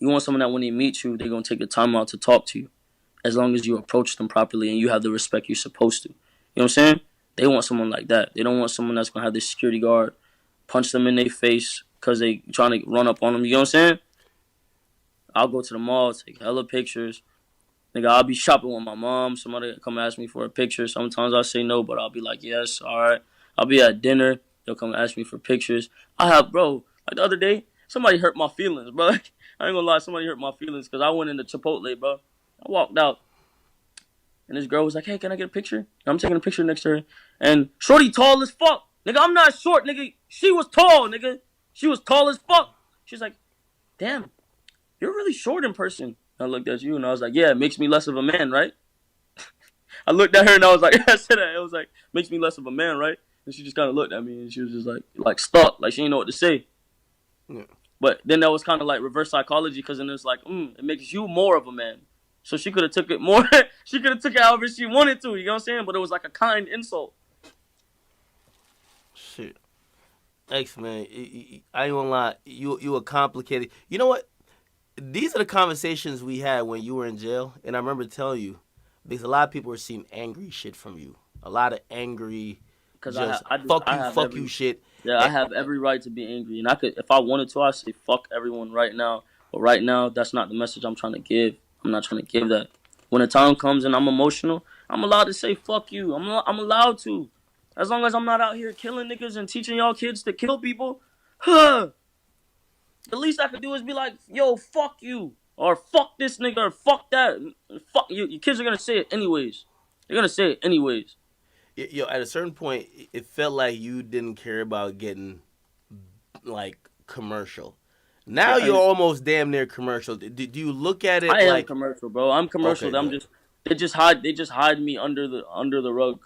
You want someone that when they meet you, they're going to take the time out to talk to you. As long as you approach them properly and you have the respect you're supposed to. You know what I'm saying? They want someone like that. They don't want someone that's going to have this security guard punch them in their face because they trying to run up on them. You know what I'm saying? I'll go to the mall, take hella pictures. Nigga, I'll be shopping with my mom. Somebody come ask me for a picture. Sometimes I'll say no, but I'll be like, yes, all right. I'll be at dinner. They'll come ask me for pictures. Bro, like the other day, somebody hurt my feelings, bro. I ain't gonna lie, somebody hurt my feelings because I went into Chipotle, bro. I walked out. And this girl was like, hey, can I get a picture? And I'm taking a picture next to her. And shorty tall as fuck. Nigga, I'm not short, nigga. She was tall, nigga. She was tall as fuck. She's like, damn, you're really short in person. I looked at you and I was like, yeah, it makes me less of a man, right? I looked at her and I was like, I said that. It was like, makes me less of a man, right? And she just kind of looked at me and she was just like stuck. Like she didn't know what to say. Yeah. But then that was kind of like reverse psychology because then it's like, it makes you more of a man. So she could have took it more. She could have took it however she wanted to. You know what I'm saying? But it was like a kind insult. Shit. Thanks, man. I ain't gonna lie. You were complicated. You know what? These are the conversations we had when you were in jail. And I remember telling you, because a lot of people were seeing angry shit from you. A lot of angry, just fuck you shit. Yeah, I have every right to be angry. And I could, if I wanted to, I'd say fuck everyone right now. But right now, that's not the message I'm trying to give. I'm not trying to give that. When the time comes and I'm emotional, I'm allowed to say fuck you. I'm allowed to. As long as I'm not out here killing niggas and teaching y'all kids to kill people, huh? The least I could do is be like, yo, fuck you. Or fuck this nigga, or fuck that. Fuck you. Your kids are gonna say it anyways. They're gonna say it anyways. Yo, at a certain point, it felt like you didn't care about getting like commercial. Now Yeah, you're almost damn near commercial. Do you look at it I am like commercial, bro. I'm commercial. okay, I'm good. just they just hide me under the rug.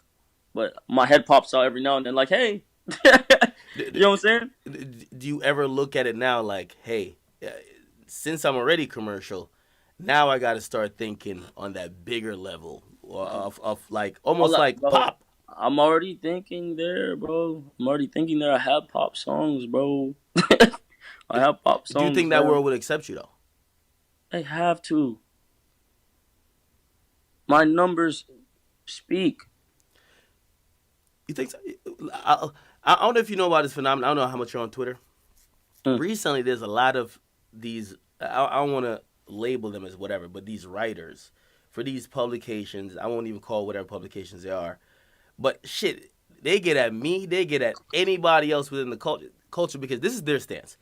But my head pops out every now and then, like, hey, you know what I'm saying? Do you ever look at it now like, hey, since I'm already commercial, now I got to start thinking on that bigger level of like almost like Bro, pop. I'm already thinking there, bro. I'm already thinking there. I have pop songs, bro. I have pop Do you songs. think that Bro. world would accept you though? They have to. My numbers speak. You think so? I don't know if you know about this phenomenon. I don't know how much you're on Twitter. Mm. Recently, there's a lot of these. I don't want to label them as whatever, but these writers for these publications. I won't even call whatever publications they are. But shit, they get at me. They get at anybody else within the culture because this is their stance.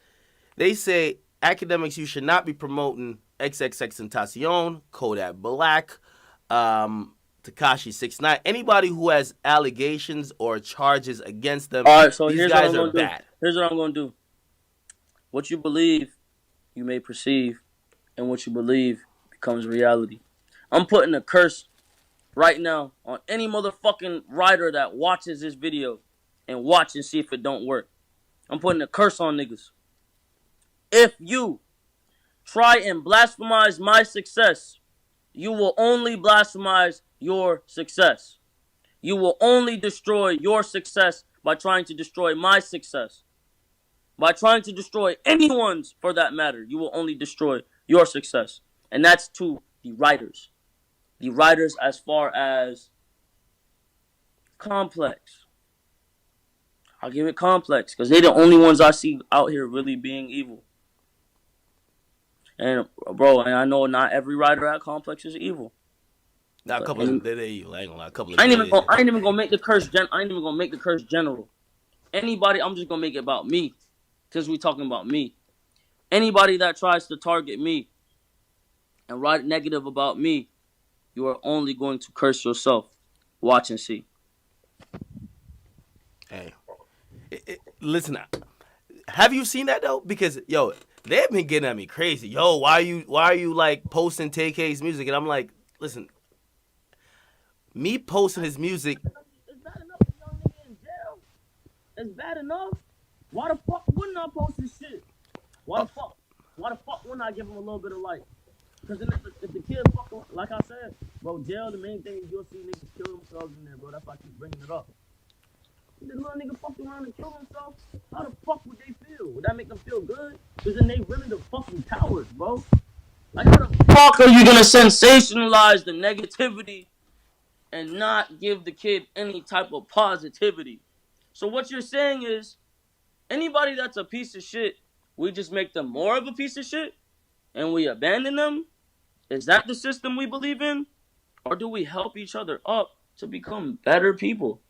They say academics, you should not be promoting xxxtentacion, Kodak Black, Tekashi 6ix9ine, anybody who has allegations or charges against them. All right, so These here's what guys I'm are gonna do. bad. Here's what I'm gonna do. What you believe, you may perceive, and what you believe becomes reality. I'm putting a curse right now on any motherfucking writer that watches this video and watch and see if it don't work. I'm putting a curse on niggas. If you try and blasphemize my success, you will only blasphemize your success. You will only destroy your success by trying to destroy my success. By trying to destroy anyone's, for that matter, you will only destroy your success. And that's to the writers. The writers as far as Complex. I'll give it Complex, because they're the only ones I see out here really being evil. And, bro, and I know not every writer at Complex is evil. Now a couple And of them, they I ain't gonna lie, a couple of I ain't them. even gonna make the curse. I ain't even gonna make the curse general. Anybody, I'm just gonna make it about me, because we talking about me. Anybody that tries to target me and write negative about me, you are only going to curse yourself. Watch and see. Hey, listen, have you seen that though? Because yo, they've been getting at me crazy. Yo, why are you like posting TK's music? And I'm like, listen, me posting his music. It's bad enough for young nigga in jail. It's bad enough. Why the fuck wouldn't I post this shit? Why the fuck? Why the fuck wouldn't I give him a little bit of light? Because if the kid fucking, like I said, bro, jail, the main thing is you'll see niggas kill themselves in there, bro. That's why I keep bringing it up. If this little nigga fucked around and killed himself, how the fuck would they feel? Would that make them feel good? Because then they really the fucking cowards, bro. Like, how the fuck are you gonna sensationalize the negativity and not give the kid any type of positivity? So what you're saying is, anybody that's a piece of shit, we just make them more of a piece of shit and we abandon them? Is that the system we believe in? Or do we help each other up to become better people?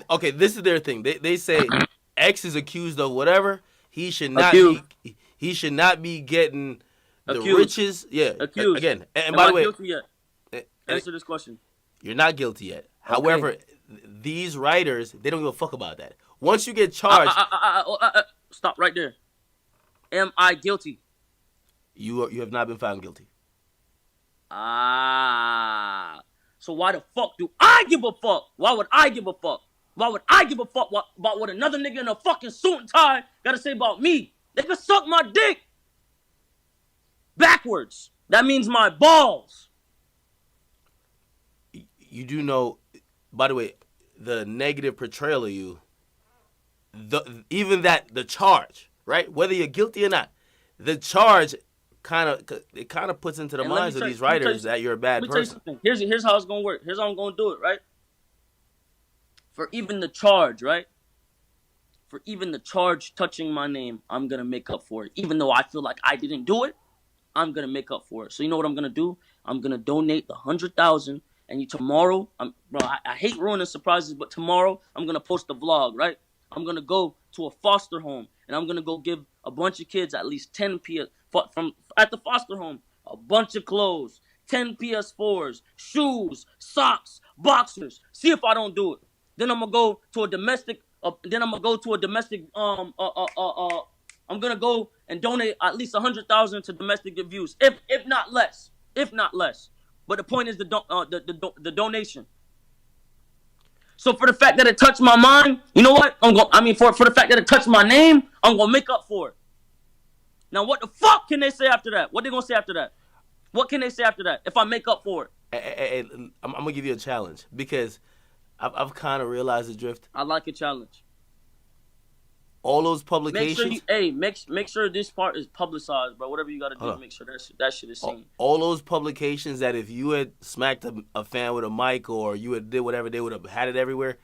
Okay, this is their thing. They say X is accused of whatever. He should not Accused. be. He should not be getting the Accused. riches. Yeah. Accused. Again, and Am by I the way, guilty yet? Answer this question. you're not guilty yet. However, these writers, they don't give a fuck about that. Once you get charged, Stop right there. Am I guilty? you have not been found guilty. So why the fuck do I give a fuck? Why would I give a fuck? Why would I give a fuck about what another nigga in a fucking suit and tie gotta say about me? They can suck my dick backwards. That means my balls. You do know, by the way, the negative portrayal of you, the charge, right? Whether you're guilty or not, the charge kind of puts into the And let me minds of tell- these let me tell writers you- that you're a bad Let me tell you person. something. Here's how it's gonna work. Here's how I'm gonna do it, right? For even the charge, right? For even the charge touching my name, I'm gonna make up for it. Even though I feel like I didn't do it, I'm gonna make up for it. So you know what I'm gonna do? I'm gonna donate the 100,000 And tomorrow, I hate ruining surprises, but tomorrow I'm gonna post a vlog, right? I'm gonna go to a foster home, and I'm gonna go give a bunch of kids at least 10 PS from at the foster home, a bunch of clothes, 10 PS4s, shoes, socks, boxers. See if I don't do it. Then I'm gonna go to a domestic. I'm gonna go and donate at least 100,000 to domestic abuse, if not less, But the point is the donation. So for the fact that it touched my mind, you know what? For the fact that it touched my name, I'm gonna make up for it. Now what the fuck can they say after that? What they gonna say after that? What can they say after that if I make up for it? I'm gonna give you a challenge because I've kind of realized the drift. I like a challenge. All those publications. Make sure this part is publicized, bro. Whatever you gotta do, make sure that shit is seen. All those publications that if you had smacked a fan with a mic or you had did whatever, they would have had it everywhere.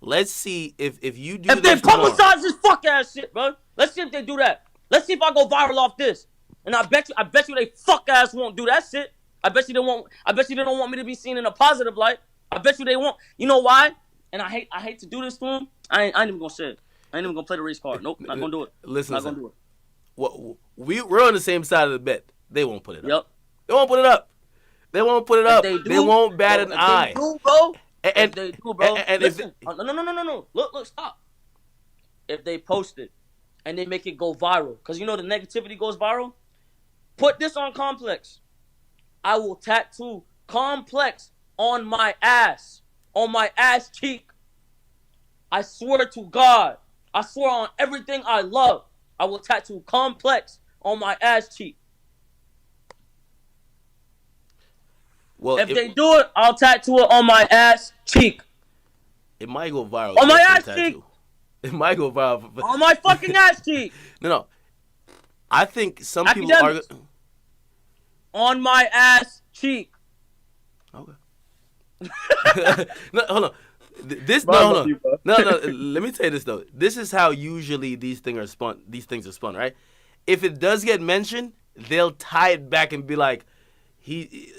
Let's see if you do. If they publicize this fuck ass shit, bro. Let's see if they do that. Let's see if I go viral off this. And I bet you they fuck ass won't do that shit. I bet you they won't. I bet you they don't want me to be seen in a positive light. I bet you they won't. You know why? And I hate to do this to them. I ain't even gonna say it. I ain't even gonna play the race card. Nope, not gonna do it. Listen, not gonna do it. We're on the same side of the bet. They won't put it up. Yep. They won't put it up. They won't put it up. They won't bat an eye. They do, bro. And they do, bro. And listen, no. Look, stop. If they post it and they make it go viral, because you know the negativity goes viral. Put this on Complex. I will tattoo Complex on my ass cheek. I swear to God. I swear on everything I love, I will tattoo Complex on my ass cheek. Well, if they do it, I'll tattoo it on my ass cheek. It might go viral. On my ass cheek. It might go viral. On my fucking ass cheek. No. I think some Akademiks. people are... On my ass cheek. Okay. No, hold on. No. Let me tell you this though. This is how usually these things are spun, right? If it does get mentioned, they'll tie it back and be like, he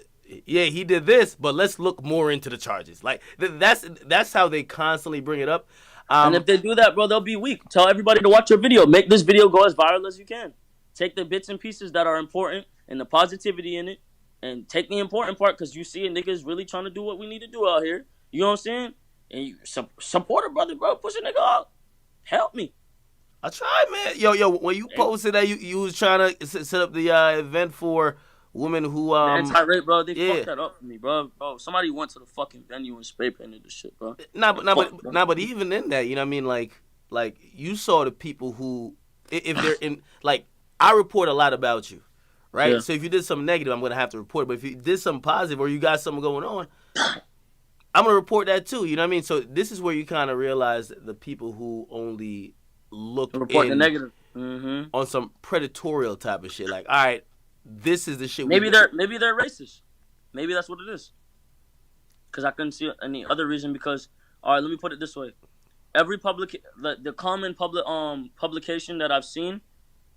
did this, but let's look more into the charges. Like that's how they constantly bring it up. And if they do that, bro, they'll be weak. Tell everybody to watch your video. Make this video go as viral as you can. Take the bits and pieces that are important and the positivity in it, and take the important part because you see a niggas really trying to do what we need to do out here. You know what I'm saying? And you support a brother, bro. Push a nigga out. Help me. I tried, man. Yo, when you posted that you was trying to set up the event for women who anti-rape, bro. They fucked that up for me, bro. Somebody went to the fucking venue and spray painted this shit, bro. But even in that, you know what I mean? Like you saw the people who, if they're in, like, I report a lot about you, right? Yeah. So if you did something negative, I'm gonna have to report it. But if you did something positive or you got something going on, I'm gonna report that too. You know what I mean? So this is where you kind of realize the people who only look report the negative on some predatorial type of shit. Like, all right, this is the shit. Maybe they're racist. Maybe that's what it is. Because I couldn't see any other reason. Because all right, let me put it this way: every the common publication that I've seen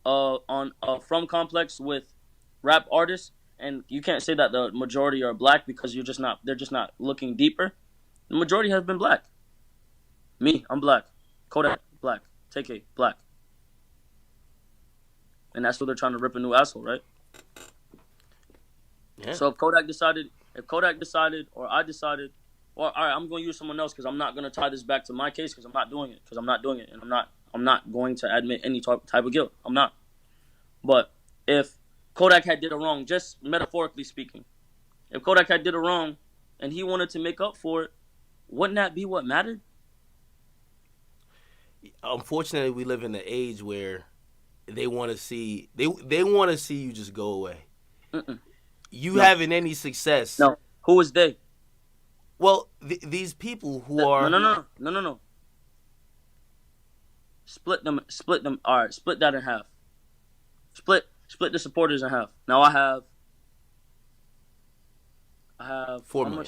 from Complex with rap artists. And you can't say that the majority are black because they're just not looking deeper. The majority has been black. Me, I'm black. Kodak, black. TK, black. And that's what they're trying to rip a new asshole, right? Yeah. So if Kodak decided, or I decided, well, all right, I'm going to use someone else because I'm not going to tie this back to my case because I'm not doing it. And I'm not going to admit any type of guilt. I'm not. But if Kodak had did it wrong, just metaphorically speaking. If Kodak had did it wrong and he wanted to make up for it, wouldn't that be what mattered? Unfortunately, we live in an age where they want to see they want to see you just go away. You having any success? No. Who is they? Well, these people who are no. Split them. All right, split that in half. Split the supporters in half. Now I have 4 million.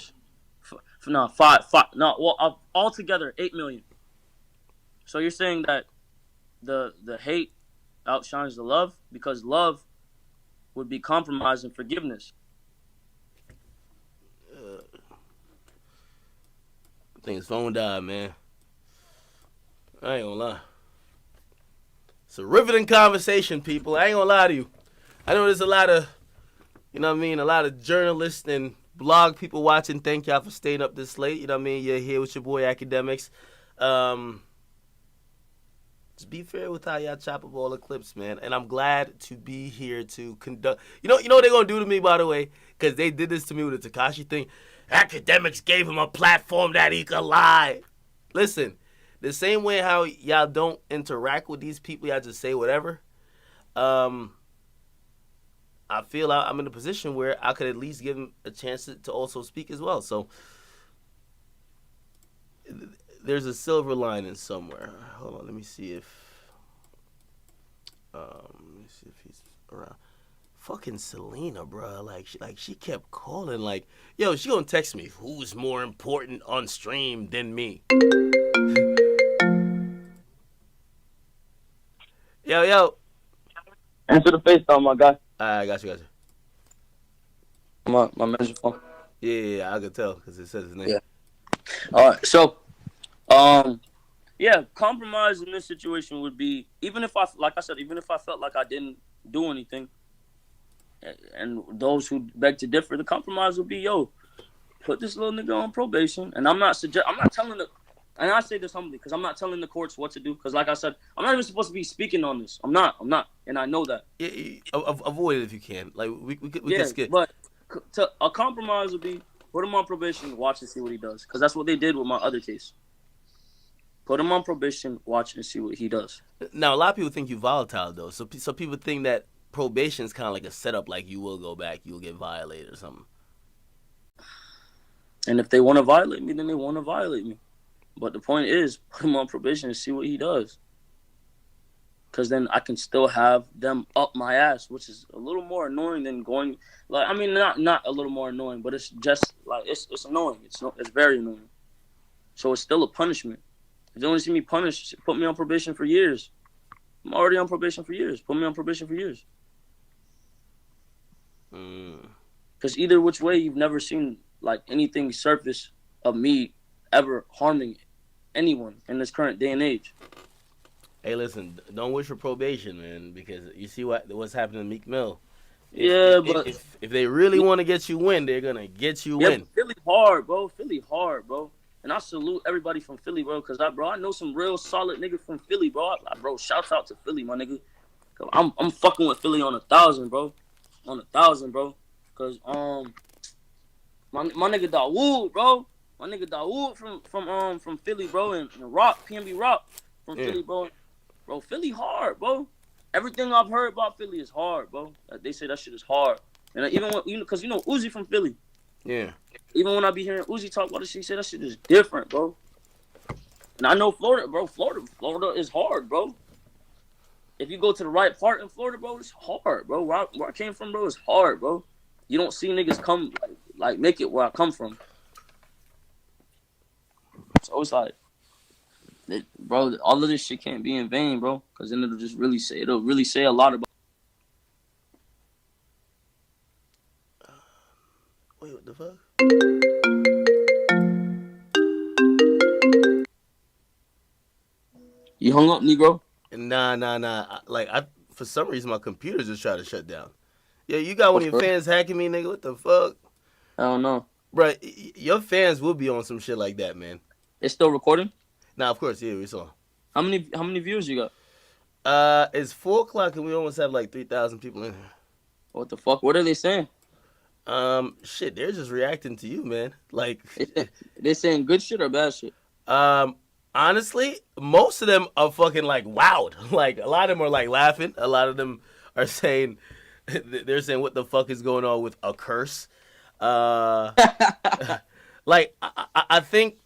Five. No, well, altogether 8 million. So you're saying that the hate outshines the love because love would be compromise and forgiveness. think his phone died, man. I ain't gonna lie. It's a riveting conversation, people. I ain't gonna lie to you. I know there's a lot of, you know what I mean, a lot of journalists and blog people watching. Thank y'all for staying up this late. You know what I mean? You're here with your boy Akademiks. Just be fair with how y'all chop up all the clips, man. And I'm glad to be here to conduct. You know what they're gonna do to me, by the way, because they did this to me with the Tekashi thing. Akademiks gave him a platform that he could lie. Listen, the same way how y'all don't interact with these people, y'all just say whatever. I feel I'm in a position where I could at least give him a chance to also speak as well. So there's a silver lining somewhere. Hold on, let me see if he's around. Fucking Selena, bro. Like she kept calling. Like, yo, she gonna text me. Who's more important on stream than me? Yo. Answer the FaceTime, my guy. I got you. My manager phone. Yeah, I could tell because it says his name. Yeah. All right, so, yeah, compromise in this situation would be, even if I felt like I didn't do anything, and those who beg to differ, the compromise would be, yo, put this little nigga on probation, and I'm not telling the, and I say this humbly, because I'm not telling the courts what to do, because like I said, I'm not even supposed to be speaking on this. I'm not, and I know that. Yeah, avoid it if you can. Like, we can skip. But a compromise would be, put him on probation, watch and see what he does, because that's what they did with my other case. Put him on probation, watch and see what he does. Now, a lot of people think you're volatile, though. So people think that probation is kind of like a setup, like you will go back, you will get violated or something. And if they want to violate me, then they want to violate me. But the point is, put him on probation and see what he does. Because then I can still have them up my ass, which is a little more annoying than going, like, I mean, not a little more annoying, but it's just, like, it's annoying. It's very annoying. So it's still a punishment. If they want to see me punished, put me on probation for years. I'm already on probation for years. Put me on probation for years. Because either which way, you've never seen, like, anything surface of me ever harming anyone in this current day and age. Hey, listen, don't wish for probation, man, because you see what's happening in Meek Mill. But if they really want to get you win, they're gonna get you win. Philly hard, bro. And I salute everybody from Philly, bro, because I know some real solid niggas from Philly, bro. Bro, shouts out to Philly, my nigga. I'm fucking with Philly on 1,000, bro. On 1,000, bro. Because my nigga Dawood, bro. My nigga Dawood from Philly, bro, and Rock, PNB Rock from Philly, bro. Bro, Philly hard, bro. Everything I've heard about Philly is hard, bro. They say that shit is hard. And even because you know Uzi from Philly. Yeah. Even when I be hearing Uzi talk about it, she said that shit is different, bro. And I know Florida, bro. Florida is hard, bro. If you go to the right part in Florida, bro, it's hard, bro. Where I came from, bro, it's hard, bro. You don't see niggas come like make it where I come from. So it's like, bro, all of this shit can't be in vain, bro. Because then it'll really say a lot about. Wait, what the fuck? You hung up, Negro? Nah. Like, for some reason, my computer just tried to shut down. Yeah, you got one of your fans hacking me, nigga? What the fuck? I don't know. Bro, your fans will be on some shit like that, man. It's still recording? Nah, of course, yeah, we saw. How many views you got? It's 4:00 and we almost have like 3,000 people in here. What the fuck? What are they saying? Shit, they're just reacting to you, man. Like, they saying good shit or bad shit? Honestly, most of them are fucking like wowed. Like, a lot of them are like laughing. A lot of them are saying, they're saying, what the fuck is going on with a curse? Like, I think,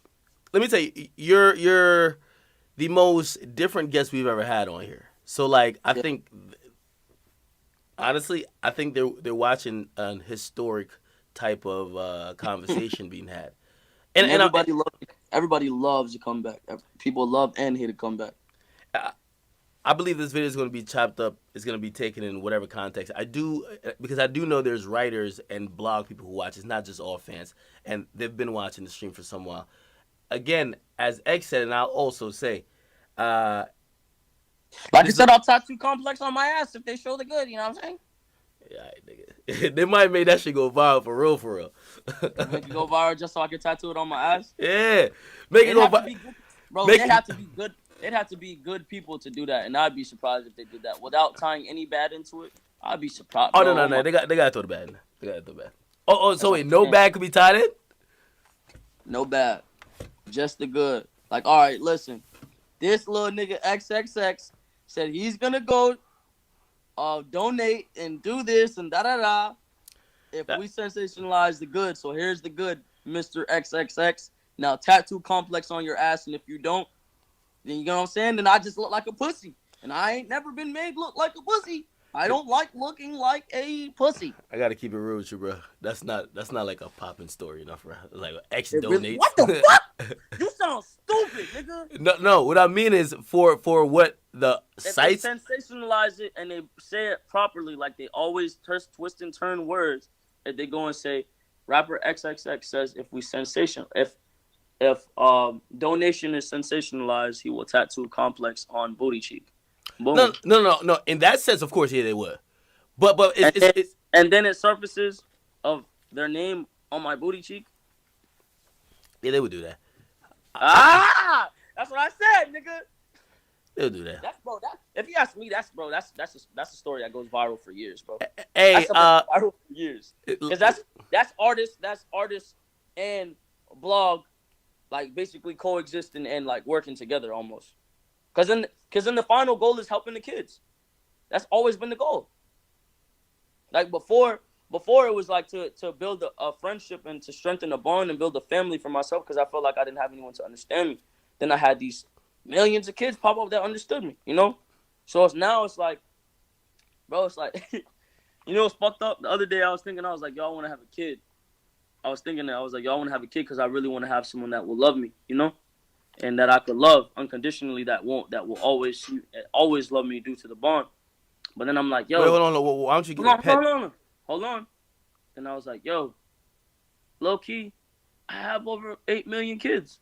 let me tell you, you're the most different guest we've ever had on here. So, like, I think, honestly, I think they're watching an historic type of conversation being had. And everybody loves a comeback. People love and hate a comeback. I believe this video is going to be chopped up. It's going to be taken in whatever context. Because I do know there's writers and blog people who watch. It's not just all fans. And they've been watching the stream for some while. again, as X said, and I'll also say, Like I said, I'll tattoo complex on my ass if they show the good. You know what I'm saying? yeah, nigga. They might make that shit go viral for real, for real. Make it go viral just so I can tattoo it on my ass. Yeah, make it They'd go have to viral. be good, bro. Make They'd it- have to be good. They'd have to be good people to do that, and I'd be surprised if they did that without tying any bad into it. I'd be surprised. Oh Bro, no, they gotta throw the bad. In. They gotta throw the bad. Oh, so what wait, I'm no saying. bad could be tied in. No bad, just the good. Like, all right, listen, this little nigga XXX said he's gonna go, donate and do this and da da da. If That- we sensationalize the good, so here's the good, Mr. XXX. Now tattoo complex on your ass, and if you don't, then you know what I'm saying. Then I just look like a pussy, and I ain't never been made look like a pussy. I don't like looking like a pussy. I gotta keep it real with you, bro. That's not like a popping story enough, bro. Like X It donates. really- what the fuck? You sound stupid, nigga. No. What I mean is for what the If they sites. sensationalize it and they say it properly, like they always twist and turn words, if they go and say, rapper XXX says if donation is sensationalized, he will tattoo complex on booty cheek. Boom. No. In that sense, of course, yeah, they would. But it's And then it surfaces of their name on my booty cheek. yeah, they would do that. That's what I said, nigga. They'll do that. That's bro. That if you ask me, that's a story that goes viral for years, bro. Hey, That's viral for years. Because that's artists and blog, like basically coexisting and like working together almost. Because in the final goal is helping the kids. That's always been the goal. Like before it was like to build a friendship and to strengthen a bond and build a family for myself because I felt like I didn't have anyone to understand me. Then I had these millions of kids pop up that understood me, you know? So it's like, bro, it's like, you know what's fucked up? The other day I was thinking, I was like, y'all want to have a kid. I was like, y'all want to have a kid because I really want to have someone that will love me, you know? And that I could love unconditionally that will always love me due to the bond. But then I'm like, yo. Wait, hold on. Why don't you get a pet? Hold on. And I was like, yo, low key, I have over 8 million kids.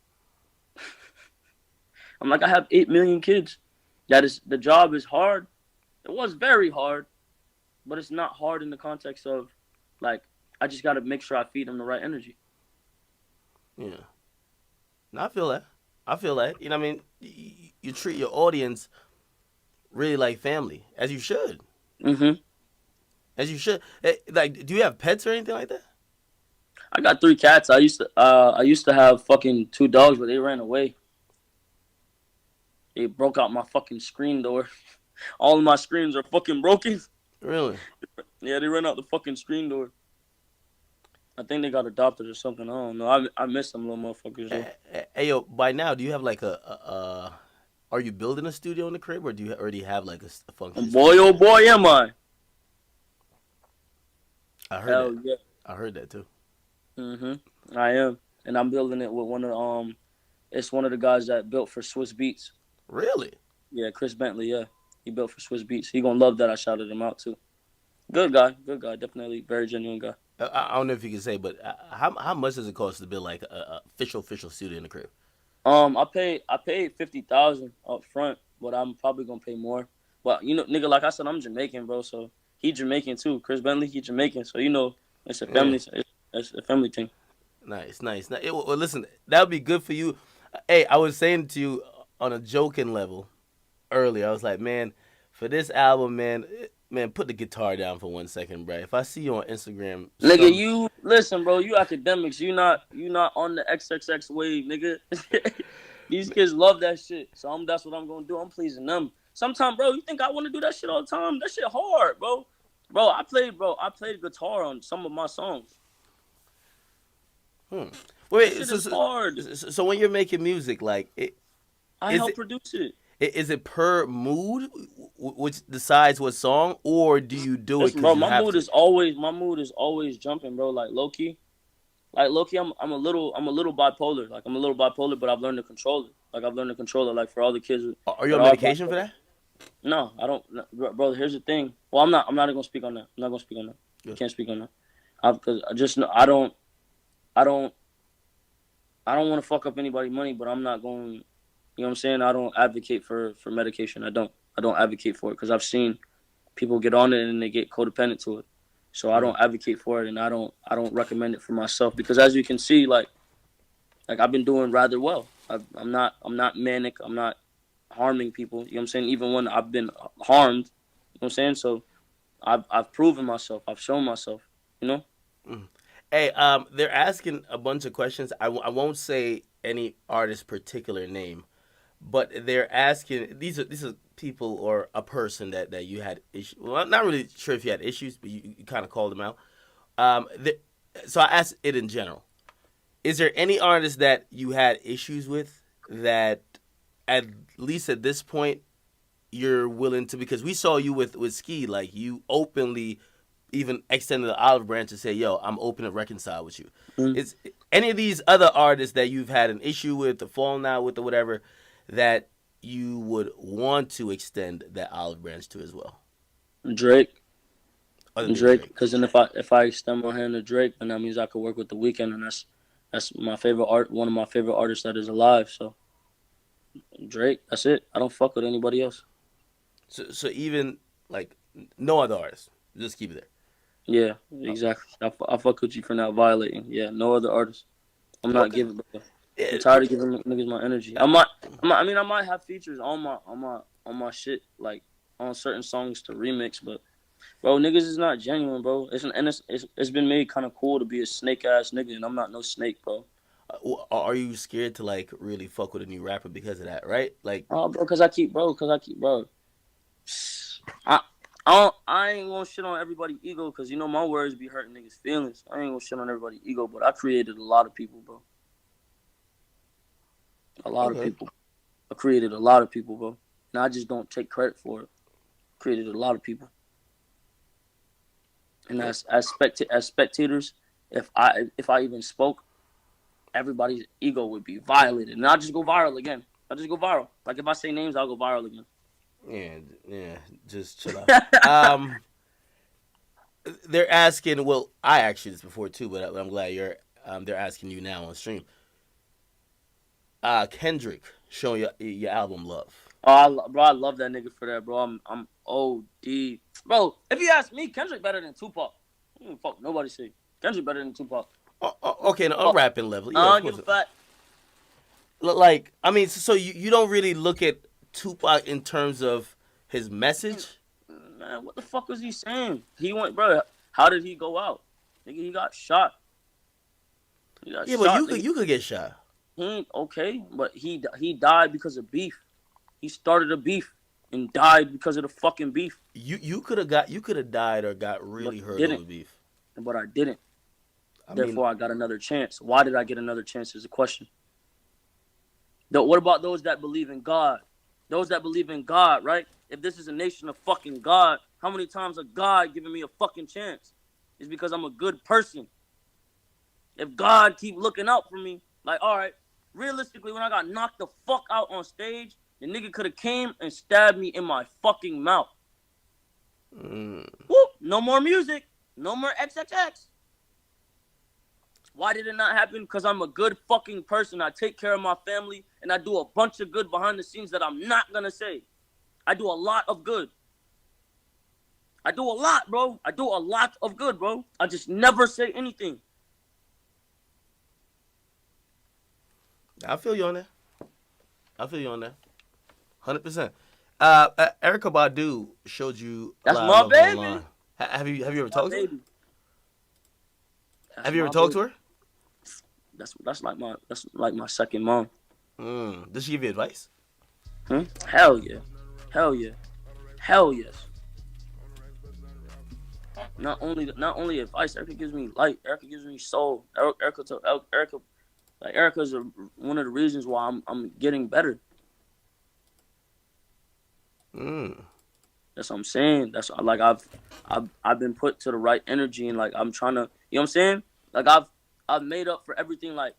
I'm like, I have 8 million kids. The job is hard. It was very hard, but it's not hard in the context of, like, I just got to make sure I feed them the right energy. Yeah. No, I feel that. You know what I mean? You treat your audience really like family, as you should. Mm-hmm. As you should. Like, do you have pets or anything like that? I got 3 cats. I used to have fucking 2 dogs, but they ran away. They broke out my fucking screen door. All of my screens are fucking broken. Really? Yeah, they ran out the fucking screen door. I think they got adopted or something. I don't know. I miss them little motherfuckers. Hey, yo, by now, do you have like are you building a studio in the crib or do you already have like a function? Boy, oh boy, am I. I heard Hell that. yeah. I heard that too. Mm-hmm. I am. And I'm building it with it's one of the guys that built for Swiss Beats. Really? Yeah, Chris Bentley, yeah. He built for Swiss Beats. He gonna love that I shouted him out too. Good guy, definitely very genuine guy. I don't know if you can say, but how much does it cost to build like a official studio in the crib? I paid $50,000 up front, but I'm probably gonna pay more. But you know, nigga, like I said, I'm Jamaican, bro. So he Jamaican too. Chris Bentley, he Jamaican. So you know, it's a family. It's a family thing. Nice. Well, listen, that would be good for you. Hey, I was saying to you on a joking level earlier. I was like, man, for this album, man, put the guitar down for 1 second, bro. If I see you on Instagram, nigga, you listen, bro. You Akademiks. You not on the XXX wave, nigga. These kids love that shit. So that's what I'm gonna do. I'm pleasing them. Sometimes, bro, you think I want to do that shit all the time? That shit hard, bro. I played guitar on some of my songs. Wait, That shit is hard. So when you're making music, like I help produce it. Is it per mood, which decides what song, or do you do it? Bro, my mood is always jumping, bro. Like low key, I'm a little bipolar. Like I'm a little bipolar, but I've learned to control it. Like for all the kids. Are you on medication for that? No, I don't, bro. Here's the thing. Well, I'm not gonna speak on that. Good. Can't speak on that. Because I just know I don't I don't want to fuck up anybody's money, but I'm not going. You know what I'm saying? I don't advocate for medication. I don't advocate for it because I've seen people get on it and they get codependent to it. So I don't advocate for it, and I don't recommend it for myself because as you can see, like I've been doing rather well. I'm not manic. I'm not harming people. You know what I'm saying? Even when I've been harmed, you know what I'm saying? So I've proven myself. I've shown myself. You know? Hey, they're asking a bunch of questions. I won't say any artist's particular name, but they're asking these are people or a person that you had issues. Well, I'm not really sure if you had issues, but you kind of called them out. Um, the, so I asked it in general. Is there any artist that you had issues with that, at least at this point, you're willing to? Because we saw you with Ski, like you openly even extended the olive branch and say, "Yo, I'm open to reconcile with you." Mm. Is any of these other artists that you've had an issue with, or falling out with, or whatever, that you would want to extend that olive branch to as well, Drake. other than Drake, Drake? because then if I extend my hand to Drake, then that means I could work with The Weeknd, and that's my favorite one of my favorite artists that is alive. So Drake, that's it. I don't fuck with anybody else. So even like no other artist, just keep it there. Yeah, exactly. I fuck with you for not violating. Yeah, no other artist. I'm not Okay. giving. Bro. I'm tired of giving niggas my energy. I mean, I might have features on my shit like on certain songs to remix, but bro, niggas is not genuine, bro. It's been made kind of cool to be a snake ass nigga, and I'm not no snake, bro. Are you scared to like really fuck with a new rapper because of that? Right? Like, Oh, bro, bro. I I ain't gonna shit on everybody's ego because you know my words be hurting niggas' feelings. I ain't gonna shit on everybody's ego, but I created a lot of people, bro. A lot of okay. people. I created a lot of people, bro. And I just don't take credit for it. Created a lot of people. And as spectators, if I even spoke, everybody's ego would be violated, and I'll just go viral again. I'll just go viral. Like if I say names, I'll go viral again. Yeah, just chill out. They're asking. Well, I asked you this before too, but I'm glad you're. They're asking you now on stream. Kendrick showing your album love. Oh, bro, I love that nigga for that, bro. I'm OD, bro. If you ask me, Kendrick better than Tupac. I don't fuck nobody say Kendrick better than Tupac. Okay, no, on Oh, rapping level, yeah, I of don't give course. a fuck. Like, I mean, so you don't really look at Tupac in terms of his message. Man, what the fuck was he saying? He went, bro. How did he go out? Nigga, he got shot. He got Yeah, but shot. you could get shot. He ain't okay, but he died because of beef. He started a beef and died because of the fucking beef. You could have died or got really But I hurt didn't. over beef. But I didn't. I Therefore, mean, I got another chance. Why did I get another chance is a question. What about those that believe in God? Those that believe in God, right? If this is a nation of fucking God, how many times has God given me a fucking chance? It's because I'm a good person. If God keep looking out for me, like, all right, realistically, when I got knocked the fuck out on stage, the nigga could have came and stabbed me in my fucking mouth. Whoop, no more music. No more XXX. Why did it not happen? Because I'm a good fucking person. I take care of my family, and I do a bunch of good behind the scenes that I'm not going to say. I do a lot of good. I do a lot, bro. I do a lot of good, bro. I just never say anything. I feel you on that. 100%. Erica Badu showed you a That's lot my of love baby. online. Have you ever My talked to her? baby. That's Have you ever my talked baby. to her? That's like my second mom. Does she give you advice? Hell yeah. Hell yeah. Hell yes. Not only advice. Erica gives me light. Erica gives me soul. Erica's one of the reasons why I'm getting better. That's what I'm saying. That's like I've been put to the right energy and like I'm trying to, you know what I'm saying? Like I've made up for everything, like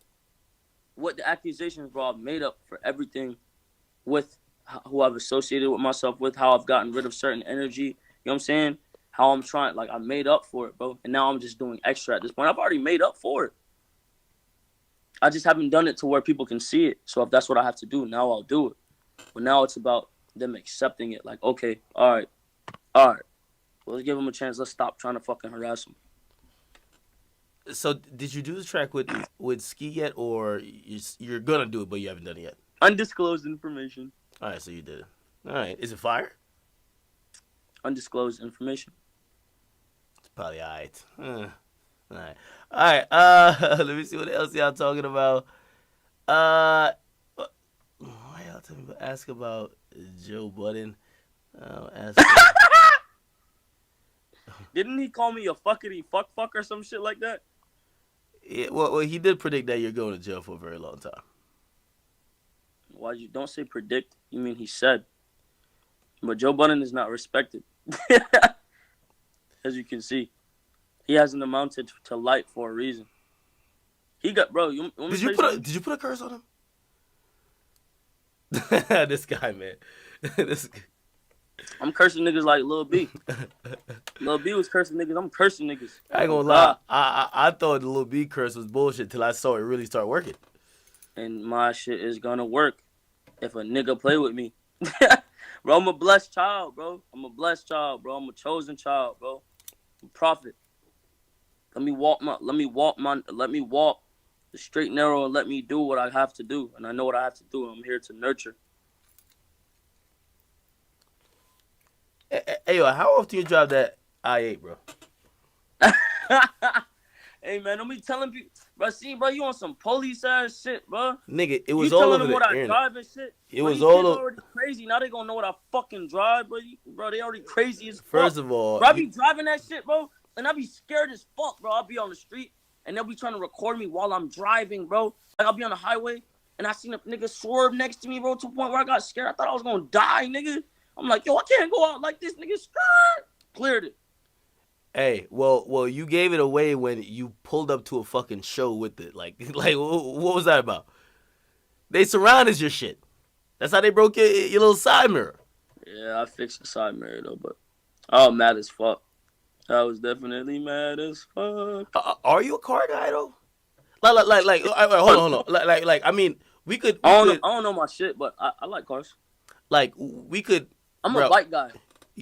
what the accusations, bro. I've made up for everything with who I've associated with myself with, how I've gotten rid of certain energy. You know what I'm saying? How I'm trying, like I made up for it, bro. And now I'm just doing extra at this point. I've already made up for it. I just haven't done it to where people can see it. So if that's what I have to do, now I'll do it. But now it's about them accepting it. Like, okay, all right. Well, let's give them a chance. Let's stop trying to fucking harass them. So did you do the track with Ski yet, or you're gonna do it but you haven't done it yet? Undisclosed information. All right, so you did it. All right, is it fire? Undisclosed information. It's probably all right. All right. Let me see what else y'all talking about. Why y'all talking about? Ask about Joe Budden. Ask. Didn't he call me a fuckity fuck or some shit like that? Yeah, well, he did predict that you're going to jail for a very long time. Why you don't say predict? You mean he said? But Joe Budden is not respected, as you can see. He hasn't amounted to light for a reason. He got, bro. Did you put a curse on him? This guy, man. I'm cursing niggas like Lil B. Lil B was cursing niggas. I'm cursing niggas. I ain't gonna lie. I thought the Lil B curse was bullshit till I saw it really start working. And my shit is gonna work if a nigga play with me. Bro, I'm a blessed child, bro. I'm a blessed child, bro. I'm a chosen child, bro. I'm a prophet. Let me walk the straight and narrow and let me do what I have to do. And I know what I have to do. I'm here to nurture. Hey, yo, how often you drive that I-8, bro? Hey, man, don't be telling people. Bro, see, bro, you on some police ass shit, bro. Nigga, it was you all telling over them the what I internet. drive and shit. It bro, was these all kids over. already crazy. Now they gonna know what I fucking drive, bro. They already crazy as fuck. First of all, bro, I be driving that shit, bro, and I be scared as fuck, bro. I'll be on the street, and they'll be trying to record me while I'm driving, bro. Like, I'll be on the highway, and I seen a nigga swerve next to me, bro, to a point where I got scared. I thought I was gonna die, nigga. I'm like, yo, I can't go out like this, nigga. Cleared it. Hey, well, you gave it away when you pulled up to a fucking show with it. Like, what was that about? They surrounded your shit. That's how they broke your little side mirror. Yeah, I fixed the side mirror though, but I was mad as fuck. I was definitely mad as fuck. Are you a car guy though? Like, hold on. Like, I mean, we could. I don't know my shit, but I like cars. Like, we could. I'm bro, a bike guy.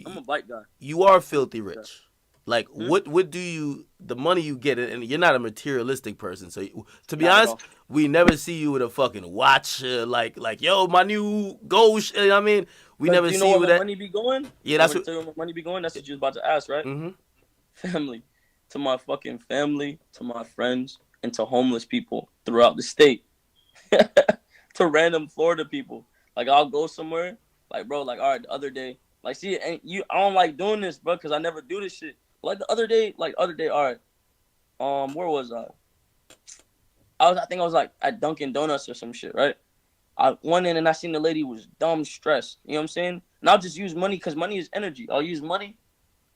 I'm a bike guy. You are filthy rich. Yeah. Like, what do you, the money you get, and you're not a materialistic person. So, to be honest, we never see you with a fucking watch, like, yo, my new Ghost, you know what I mean? We but never see you with that. Money be going? Yeah, that's what. Where my money be going? That's what you was about to ask, right? Mm-hmm. Family. To my fucking family, to my friends, and to homeless people throughout the state. To random Florida people. Like, I'll go somewhere, like, bro, like, all right, the other day, like, see, I don't like doing this, bro, because I never do this shit. Like the other day, all right. Where was I? I think I was like at Dunkin' Donuts or some shit, right? I went in and I seen the lady was dumb stressed. You know what I'm saying? And I'll just use money because money is energy. I'll use money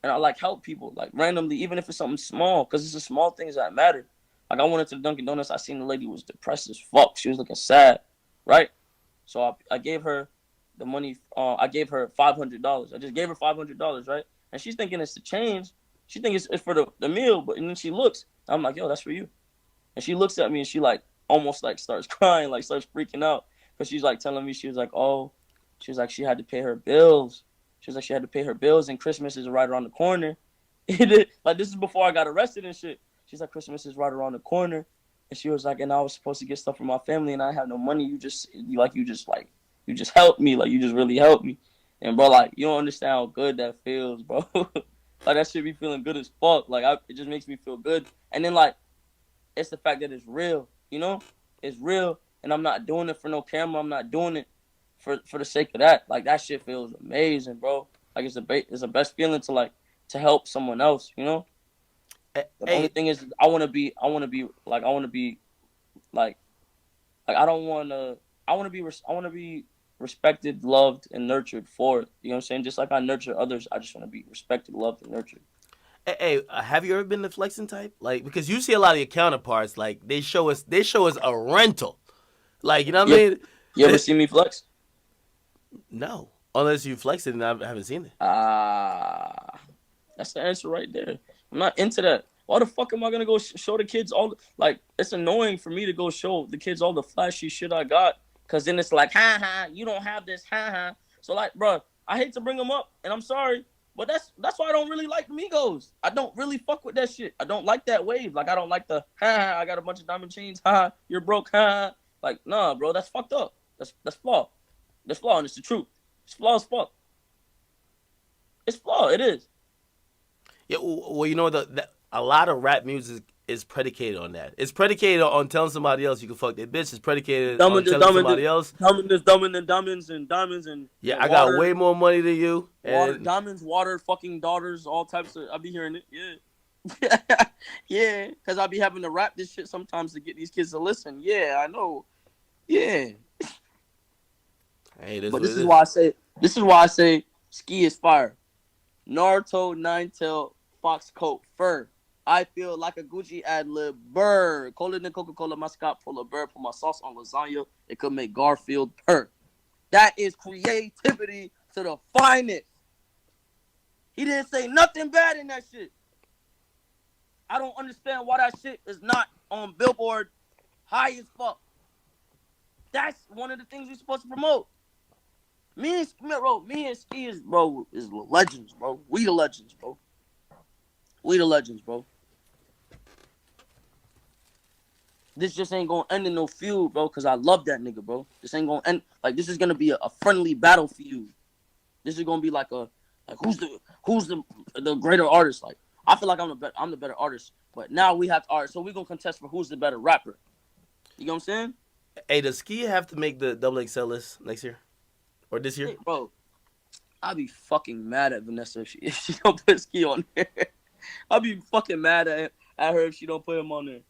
and I like help people, like randomly, even if it's something small, because it's the small things that matter. Like I went into the Dunkin' Donuts, I seen the lady was depressed as fuck. She was looking sad, right? So I gave her the money. I gave her $500. I just gave her $500, right? And she's thinking it's the change. She thinks it's for the meal, but and then she looks. I'm like, yo, that's for you. And she looks at me and she like almost like starts crying, like starts freaking out. Because she's like telling me, she was like, she had to pay her bills. She was like, she had to pay her bills and Christmas is right around the corner. Like this is before I got arrested and shit. She's like, Christmas is right around the corner. And she was like, and I was supposed to get stuff for my family and I have no money. You just helped me. Like you just really helped me. And bro, like you don't understand how good that feels, bro. Like, that shit be feeling good as fuck. Like, it just makes me feel good. And then, like, it's the fact that it's real, you know? It's real, and I'm not doing it for no camera. I'm not doing it for the sake of that. Like, that shit feels amazing, bro. Like, it's the best feeling to help someone else, you know? The only thing is, I want to be respected, loved, and nurtured for it. You know what I'm saying? Just like I nurture others, I just want to be respected, loved, and nurtured. Hey, have you ever been the flexing type? Like, because you see a lot of your counterparts, like they show us a rental. Like, you know what I mean? You ever see me flex? No, unless you flex it, and I haven't seen it. That's the answer right there. I'm not into that. Why the fuck am I gonna go show the kids all like? It's annoying for me to go show the kids all the flashy shit I got, cause then it's like, ha ha, you don't have this, ha ha. So like, bro, I hate to bring them up, and I'm sorry, but that's why I don't really like Migos. I don't really fuck with that shit. I don't like that wave. Like I don't like the ha ha. I got a bunch of diamond chains, ha. You're broke, ha. Like nah, bro, that's fucked up. That's flawed. That's flawed, and it's the truth. It's flawed as fuck. It's flawed. It is. Yeah, well, you know a lot of rap music is predicated on that. It's predicated on telling somebody else you can fuck their bitch. It's predicated on telling somebody else. Diamonds and Yeah, I got way more money than you. Water, diamonds, water, fucking daughters, all types of. I be hearing it. Yeah, yeah. Because I be having to rap this shit sometimes to get these kids to listen. Yeah, I know. Yeah. Hey, but this is why I say. This is why I say ski is fire. Naruto, Ninetail, Fox coat, fur. I feel like a Gucci ad-lib bird. Colder than Coca-Cola, my Scott polar bird. Put my sauce on lasagna. It could make Garfield purr. That is creativity to the finest. He didn't say nothing bad in that shit. I don't understand why that shit is not on Billboard high as fuck. That's one of the things we're supposed to promote. Me and Ski is legends, bro. We the legends, bro. We the legends, bro. This just ain't gonna end in no feud, bro, because I love that nigga, bro. This ain't gonna end, like, this is gonna be a friendly battle feud. This is gonna be like who's the greater artist? Like, I feel like I'm the better artist, but now we have to, all right, so we're gonna contest for who's the better rapper. You know what I'm saying? Hey, does Ski have to make the XXL list next year? Or this year? Hey, bro, I'd be fucking mad at Vanessa if she don't put Ski on there. I'd be fucking mad at her if she don't put him on there.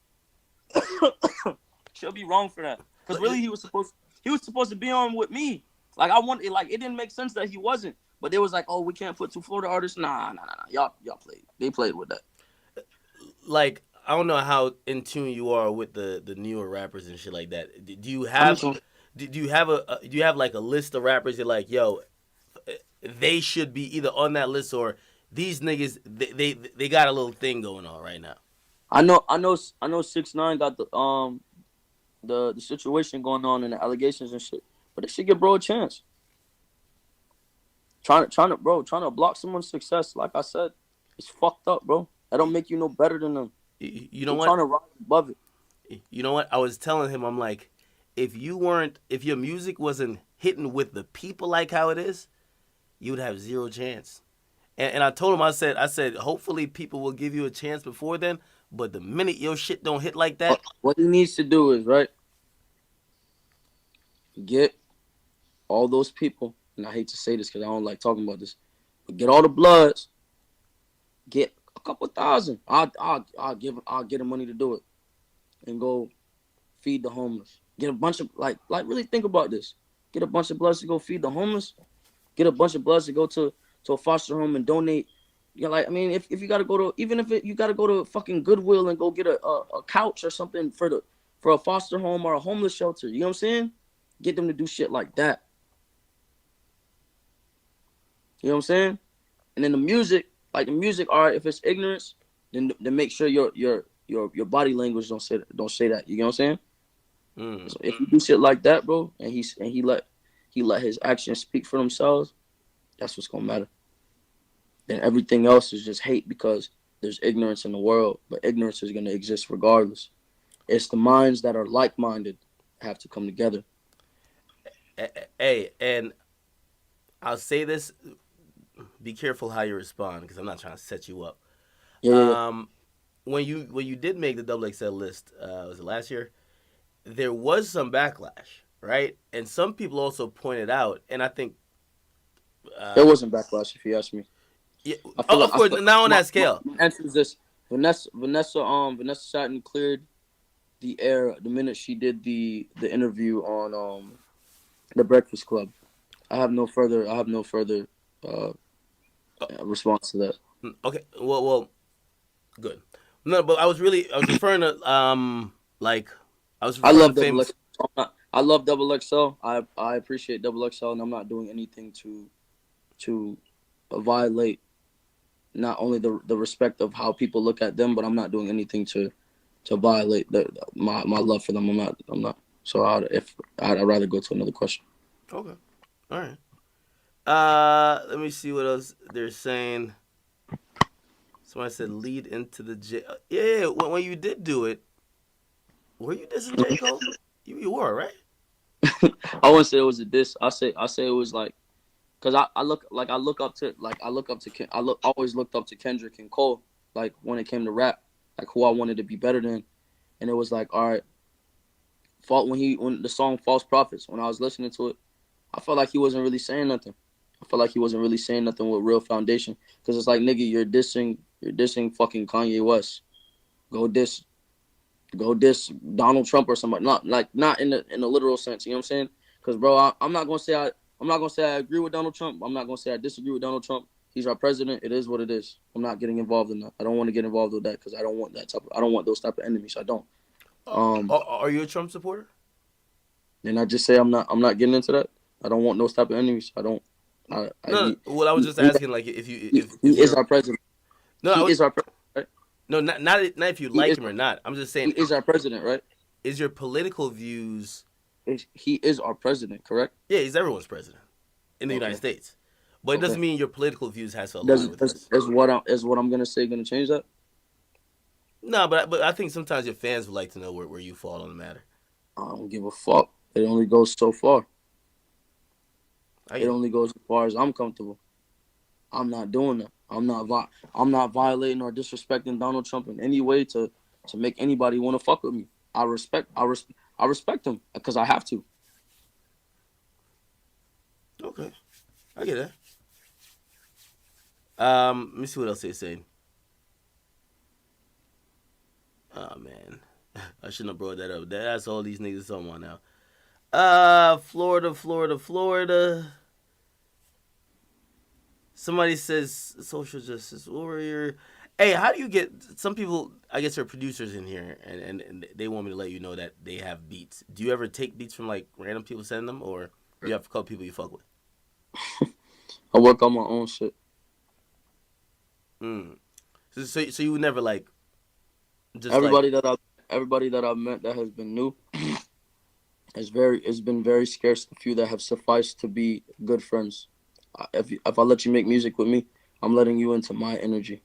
She'll be wrong for that. Because really he was supposed to be on with me. Like it didn't make sense that he wasn't. But they was like, oh, we can't put two Florida artists. Nah. Y'all played. They played with that. Like, I don't know how in tune you are with the newer rappers and shit like that. Do you have like a list of rappers you're like, yo, they should be either on that list or these niggas they got a little thing going on right now? I know 6ix9ine got the situation going on and the allegations and shit. But they should give bro a chance. Trying to block someone's success, like I said, it's fucked up, bro. That don't make you no better than them. You know what? Trying to rise above it. You know what? I was telling him, I'm like, if your music wasn't hitting with the people like how it is, you would have zero chance. And I told him, I said, hopefully people will give you a chance before then. But the minute your shit don't hit like that, what he needs to do is, right, get all those people, and I hate to say this because I don't like talking about this, but get all the Bloods, get a couple thousand. I'll get him money to do it, and go feed the homeless. Get a bunch of like really think about this. Get a bunch of Bloods to go feed the homeless. Get a bunch of Bloods to go to a foster home and donate. Yeah, like, I mean, if you gotta go to, even if you gotta go to fucking Goodwill and go get a couch or something for a foster home or a homeless shelter, you know what I'm saying? Get them to do shit like that. You know what I'm saying? And then the music, all right, if it's ignorance, then make sure your body language don't say that. You know what I'm saying? So if you do shit like that, bro, and he let his actions speak for themselves, that's what's gonna matter. Then everything else is just hate because there's ignorance in the world, but ignorance is going to exist regardless. It's the minds that are like-minded have to come together. Hey, and I'll say this, be careful how you respond because I'm not trying to set you up. Yeah. When you did make the XXL list, was it last year? There was some backlash, right? And some people also pointed out, and I think there wasn't backlash if you ask me. Yeah, of course, not on that scale. My answer is this: Vanessa Satin cleared the air the minute she did the interview on the Breakfast Club. I have no further response to that. Okay, well, good. No, but I was referring to I love Double XL. I love Double XL. I appreciate Double XL, and I'm not doing anything to violate not only the respect of how people look at them, but I'm not doing anything to violate my love for them. I'm not. So I'd rather go to another question. Okay. All right. Let me see what else they're saying. Somebody said lead into the jail. Yeah. When you did do it, were you dissing J Cole? You were, right? I wouldn't say it was a diss. I say it was like, cause I look up to always looked up to Kendrick and Cole, like when it came to rap, like who I wanted to be better than, and it was like, all right, when the song False Prophets, when I was listening to it, I felt like he wasn't really saying nothing. I felt like he wasn't really saying nothing with real foundation, cause it's like, nigga, you're dissing fucking Kanye West. Go diss Donald Trump or somebody. Not in the literal sense. You know what I'm saying? Because bro, I'm not gonna say I agree with Donald Trump. I'm not gonna say I disagree with Donald Trump. He's our president. It is what it is. I'm not getting involved in that. I don't want to get involved with that because I don't want I don't want those type of enemies. I don't. Are you a Trump supporter? And I just say I'm not getting into that. I don't want those type of enemies. I don't. No. Well, I was just He, asking, like, if he is you're our president. no, He is our president, right? no, not if you He like is him or not. I'm just he saying, is our president, right? is your political views? He is our president, correct? Yeah, he's everyone's president in the United Okay. States, but it doesn't Okay. mean your political views has to align with his. Is what I'm gonna say gonna change that? No, but I think sometimes your fans would like to know where you fall on the matter. I don't give a fuck. It only goes so far. It Get only goes as far as I'm comfortable. I'm not doing that. I'm not violating or disrespecting Donald Trump in any way to make anybody want to fuck with me. I respect him because I have to. Okay, I get that. Let me see what else they say. Oh man, I shouldn't have brought that up. That's all these niggas talking about now. Florida. Somebody says social justice warrior. Hey, how do you get some people? I guess they're producers in here, and they want me to let you know that they have beats. Do you ever take beats from like random people, send them, or do you have a couple people you fuck with? I work on my own shit. So you would never like just Everybody like that I've met that has been new. It's been very scarce. The few that have sufficed to be good friends. If I let you make music with me, I'm letting you into my energy.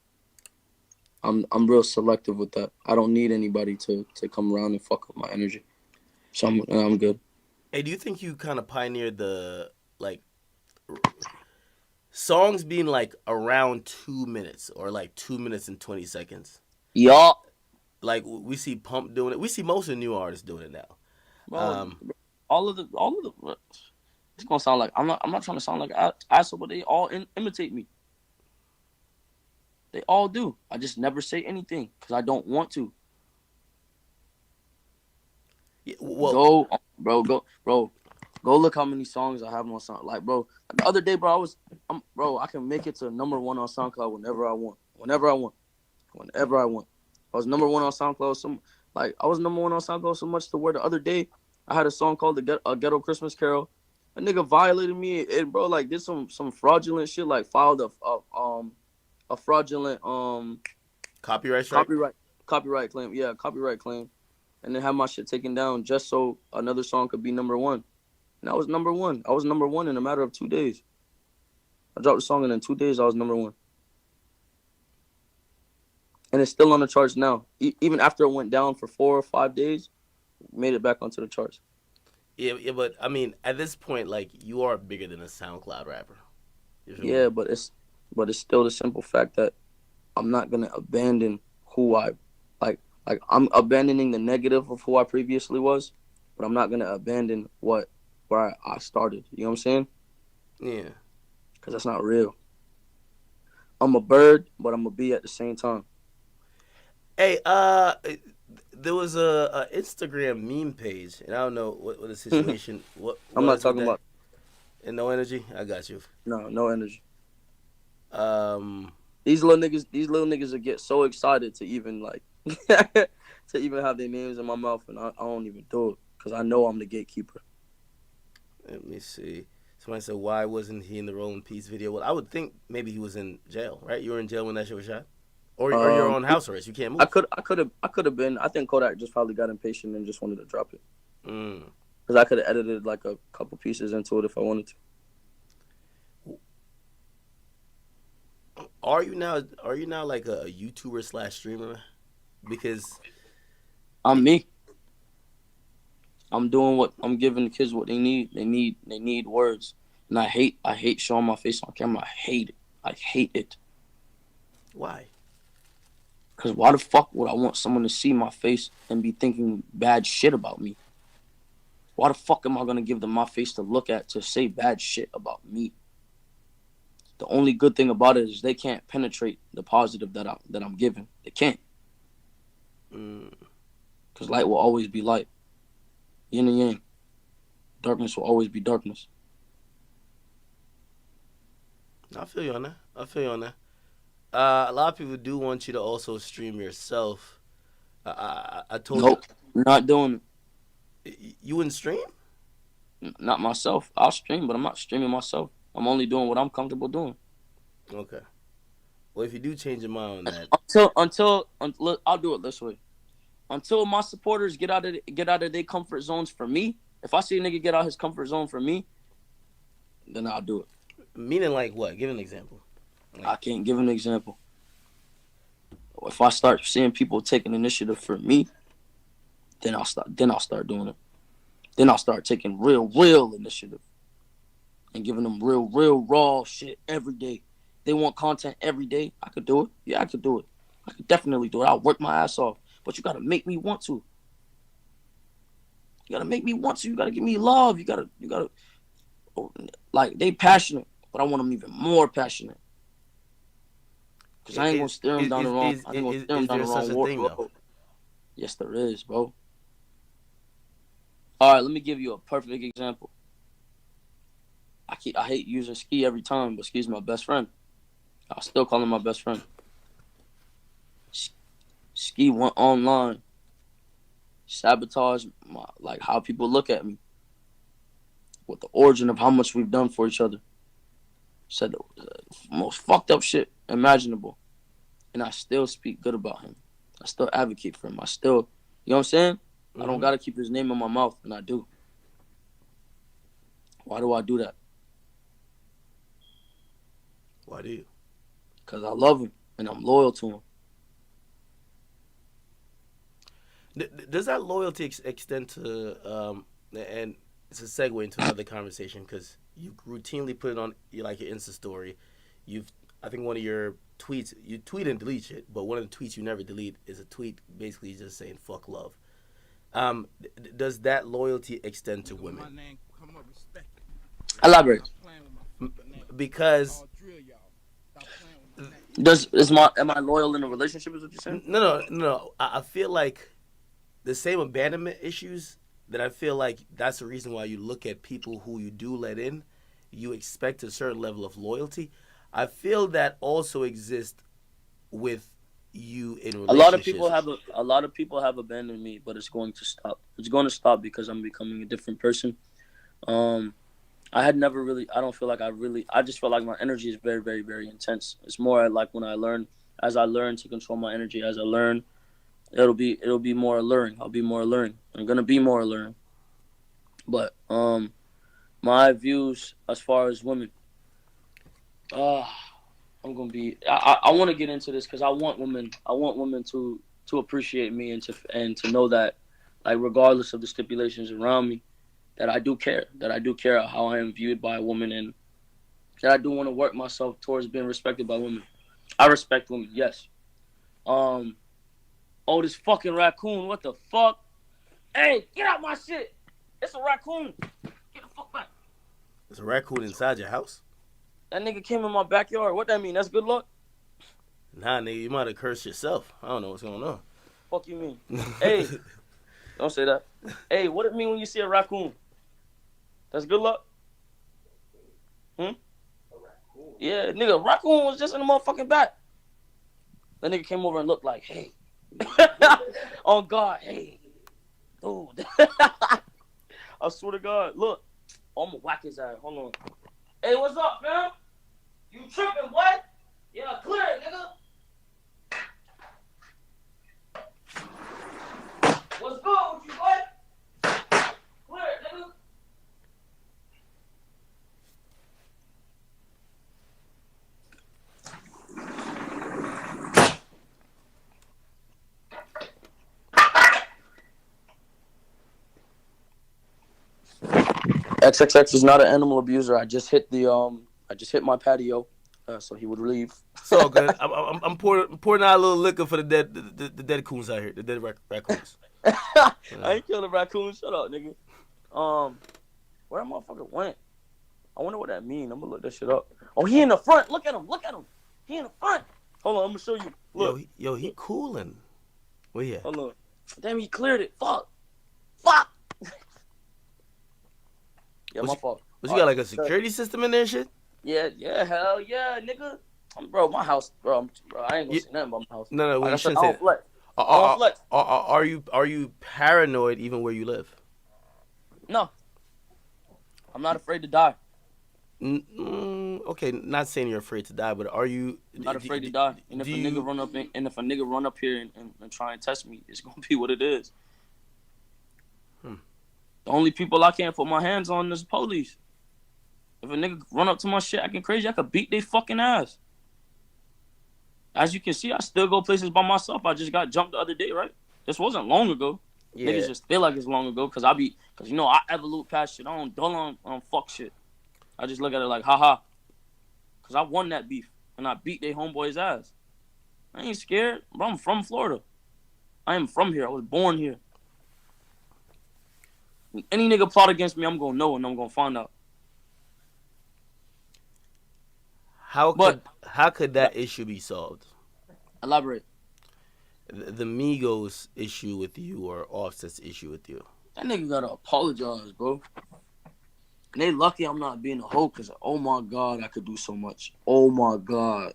I'm real selective with that. I don't need anybody to come around and fuck with my energy. So I'm good. Hey, do you think you kind of pioneered the like songs being like around 2 minutes or like 2 minutes and 20 seconds? Y'all, Like we see Pump doing it. We see most of the new artists doing it now. bro, all of the. It's gonna sound like I'm not trying to sound like an asshole, but they all imitate me. They all do. I just never say anything because I don't want to. Yeah, well, Go look how many songs I have on SoundCloud. Like, bro, the other day, bro, I can make it to #1 on SoundCloud whenever I want. I was #1 on SoundCloud. I was #1 on SoundCloud so much to where the other day I had a song called a Ghetto Christmas Carol. A nigga violated me and bro like did some fraudulent shit, like filed a fraudulent copyright strike. copyright claim. Yeah, copyright claim. And then had my shit taken down just so another song could be #1. And I was #1. I was #1 in a matter of 2 days. I dropped the song and in 2 days I was #1. And it's still on the charts now. Even after it went down for 4 or 5 days, made it back onto the charts. Yeah, but I mean, at this point, like you are bigger than a SoundCloud rapper. Yeah, but it's still the simple fact that I'm not gonna abandon who I like. Like I'm abandoning the negative of who I previously was, but I'm not gonna abandon where I started. You know what I'm saying? Yeah. Because that's not real. I'm a bird, but I'm a bee at the same time. Hey, there was a Instagram meme page, and I don't know what the situation. what I'm not talking about. And no energy. I got you. No energy. Um. These little niggas will get so excited to even like to even have their names in my mouth, and I don't even do it because I know I'm the gatekeeper. Let me see. Somebody said, why wasn't he in the Rolling Peace video? Well, I would think maybe he was in jail, right? You were in jail when that shit was shot, or you're on house arrest. You can't move. I could have been. I think Kodak just probably got impatient and just wanted to drop it. Mm. Because I could have edited like a couple pieces into it if I wanted to. Are you now like a YouTuber / streamer? Because I'm me. I'm doing what I'm giving the kids what they need. They need words. And I hate showing my face on camera. I hate it. I hate it. why? Because why the fuck would I want someone to see my face and be thinking bad shit about me? Why the fuck am I going to give them my face to look at to say bad shit about me? The only good thing about it is they can't penetrate the positive that I'm giving. They can't. Because light will always be light. Yin and yang. Darkness will always be darkness. I feel you on that. A lot of people do want you to also stream yourself. I told Nope. Not doing you. You wouldn't stream? it. Not myself. I'll stream, but I'm not streaming myself. I'm only doing what I'm comfortable doing. Okay. Well, if you do change your mind on that, Until I'll do it this way. Until my supporters get out of their comfort zones for me. If I see a nigga get out his comfort zone for me, then I'll do it. meaning like what? Give an example. I can't give an example. If I start seeing people taking initiative for me, then I'll start doing it. Then I'll start taking real initiative and giving them real raw shit every day. They want content every day. I could do it. Yeah, I could do it. I could definitely do it. I'll work my ass off. But you gotta make me want to. You gotta make me want to. You gotta give me love. You gotta like, they passionate, but I want them even more passionate. Because I ain't gonna steer them down the wrong. I ain't gonna steer them down the wrong road. Yes, there is, bro. All right, let me give you a perfect example. I hate using Ski every time, but Ski's my best friend. I'll still call him my best friend. Ski went online, sabotaged how people look at me, with the origin of how much we've done for each other. Said the most fucked up shit imaginable, and I still speak good about him. I still advocate for him. I still, you know what I'm saying? Mm-hmm. I don't gotta keep his name in my mouth, and I do. Why do I do that? Why do you? Because I love him and I'm loyal to him. Does that loyalty extend to, and it's a segue into another conversation, because you routinely put it on your Insta story. I think one of your tweets, you tweet and delete shit, but one of the tweets you never delete is a tweet basically just saying fuck love. Does that loyalty extend to women? Elaborate. Because am I loyal in a relationship, is what you're saying? No. I feel like the same abandonment issues that I feel like that's the reason why you look at people who you do let in, you expect a certain level of loyalty. I feel that also exists with you in relationships. A lot of people have abandoned me, but it's going to stop. It's going to stop because I'm becoming a different person. I don't feel like I just feel like my energy is very, very, very intense. It's more like as I learn to control my energy, as I learn, it'll be more alluring. I'll be more alluring. I'm going to be more alluring. But my views as far as women, I'm going to be, I want to get into this because I want women to appreciate me and to know that, like, regardless of the stipulations around me, that I do care how I am viewed by a woman, and that I do want to work myself towards being respected by women. I respect women, yes. Oh, this fucking raccoon, what the fuck? Hey, get out my shit. It's a raccoon. Get the fuck back. There's a raccoon inside your house? That nigga came in my backyard. What that mean? That's good luck? Nah, nigga, you might have cursed yourself. I don't know what's going on. Fuck you mean? Hey, don't say that. Hey, what it mean when you see a raccoon? That's good luck? Yeah, nigga, raccoon was just in the motherfucking back. That nigga came over and looked like, hey. On God, hey. Dude. I swear to God, look. Oh, I'm gonna whack his ass. Hold on. Hey, what's up, man? You tripping, what? Yeah, clear it, nigga. What's good with you, boy? Clear it, nigga. XXX is not an animal abuser. I just hit my patio, so he would leave. It's all good. I'm pouring out a little liquor for the dead coons out here, the dead raccoons. I ain't killed a raccoon. Shut up, nigga. Where that motherfucker went? I wonder what that mean. I'm gonna look that shit up. Oh, he in the front. Look at him. Look at him. He in the front. Hold on, I'm gonna show you. Look. Yo, he coolin'. Where he at? Hold on. Damn, he cleared it. Fuck. Yeah, my fault. But you got like a security system in there and shit? Yeah, hell yeah, nigga. Bro, my house, bro, I ain't gonna say nothing about my house. No, Like you I said, shouldn't I say don't flex. I don't flex. Are you paranoid even where you live? No. I'm not afraid to die. Okay, not saying you're afraid to die, but are you? I'm not afraid to die. And if a nigga run up here and try and test me, it's gonna be what it is. The only people I can't put my hands on is police. If a nigga run up to my shit acting crazy, I could beat they fucking ass. As you can see, I still go places by myself. I just got jumped the other day, right? This wasn't long ago. Yeah. Niggas just feel like it's long ago because you know, I evolute past shit. I don't dwell on fuck shit. I just look at it like, haha. Because I won that beef and I beat they homeboy's ass. I ain't scared, bro. I'm from Florida. I am from here. I was born here. Any nigga plot against me, I'm gonna know and I'm gonna find out. How could that issue be solved? Elaborate. The Migos issue with you or Offset's issue with you? That nigga gotta apologize, bro. And they lucky I'm not being a hoe because, oh my God, I could do so much. Oh my God.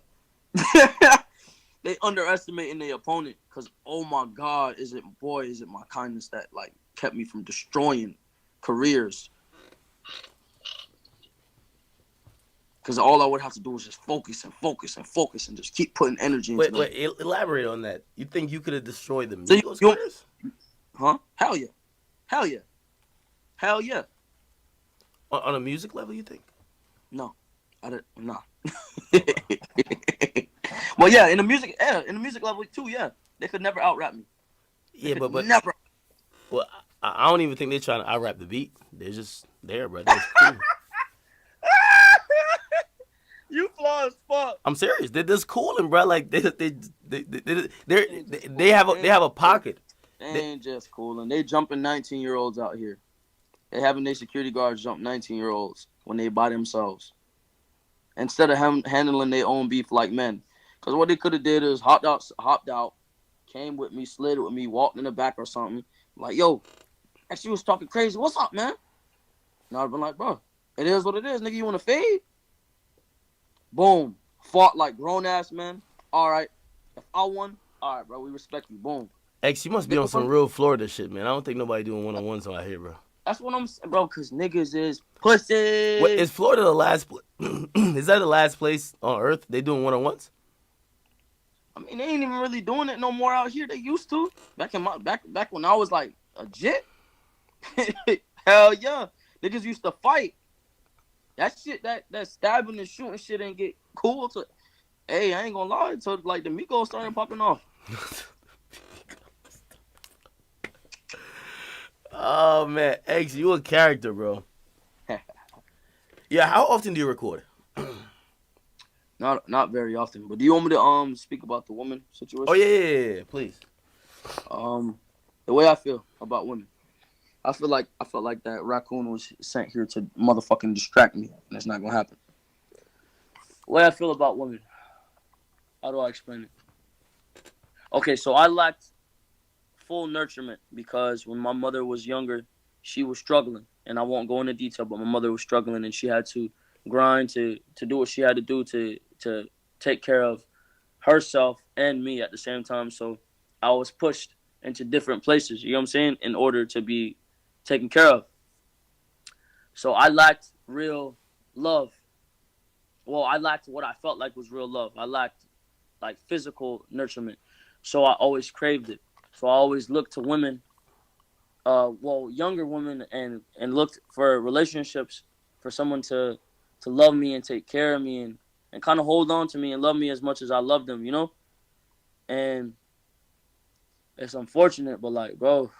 They underestimating their opponent because, oh my God, is it my kindness that, like, kept me from destroying careers. Because all I would have to do was just focus and just keep putting energy into it. Wait, elaborate on that. You think you could have destroyed the Migos careers? Huh? Hell yeah. On a music level, you think? No. Nah. Well, yeah, in the music level too, yeah. They could never out-rap me. Yeah, but never. Well, I don't even think they're trying to out-rap the beat. They're just there, bro. They're cool. You flaw as fuck. I'm serious. They're just cooling, bro. Like they have a pocket. They ain't just cooling. They jumping 19-year-olds out here. They having their security guards jump 19-year-olds when they by themselves instead of handling their own beef like men. Because what they could have did is hopped out, came with me, slid with me, walked in the back or something. Like, yo, actually was talking crazy. What's up, man? And I'd been like, bro, it is what it is, nigga. You want to fade? Boom. Fought like grown-ass men. All right. If I won, all right, bro, we respect you. Boom. X, you must be on some real Florida shit, man. I don't think nobody doing one-on-ones out here, bro. That's what I'm saying, bro, because niggas is pussy. What, is Florida the last is that the last place on earth they doing one-on-ones? I mean, they ain't even really doing it no more out here. They used to. Back when I was like a jit. Hell yeah. Niggas used to fight. That shit, that stabbing and shooting shit ain't get cool to. Hey, I ain't gonna lie, until like the Migos started popping off. Oh man, X, you a character, bro. Yeah, how often do you record? Not very often. But do you want me to speak about the woman situation? Oh yeah, please. The way I feel about women. I felt like that raccoon was sent here to motherfucking distract me, and that's not gonna happen. The way I feel about women. How do I explain it? Okay, so I lacked full nurturement because when my mother was younger, she was struggling, and I won't go into detail, but my mother was struggling, and she had to grind to do what she had to do to take care of herself and me at the same time. So I was pushed into different places, you know what I'm saying, in order to be taken care of. So I lacked real love. Well, I lacked what I felt like was real love. I lacked like physical nurturement. So I always craved it. So I always looked to women, younger women, and looked for relationships for someone to love me and take care of me and kind of hold on to me and love me as much as I love them, you know? And it's unfortunate, but like, bro,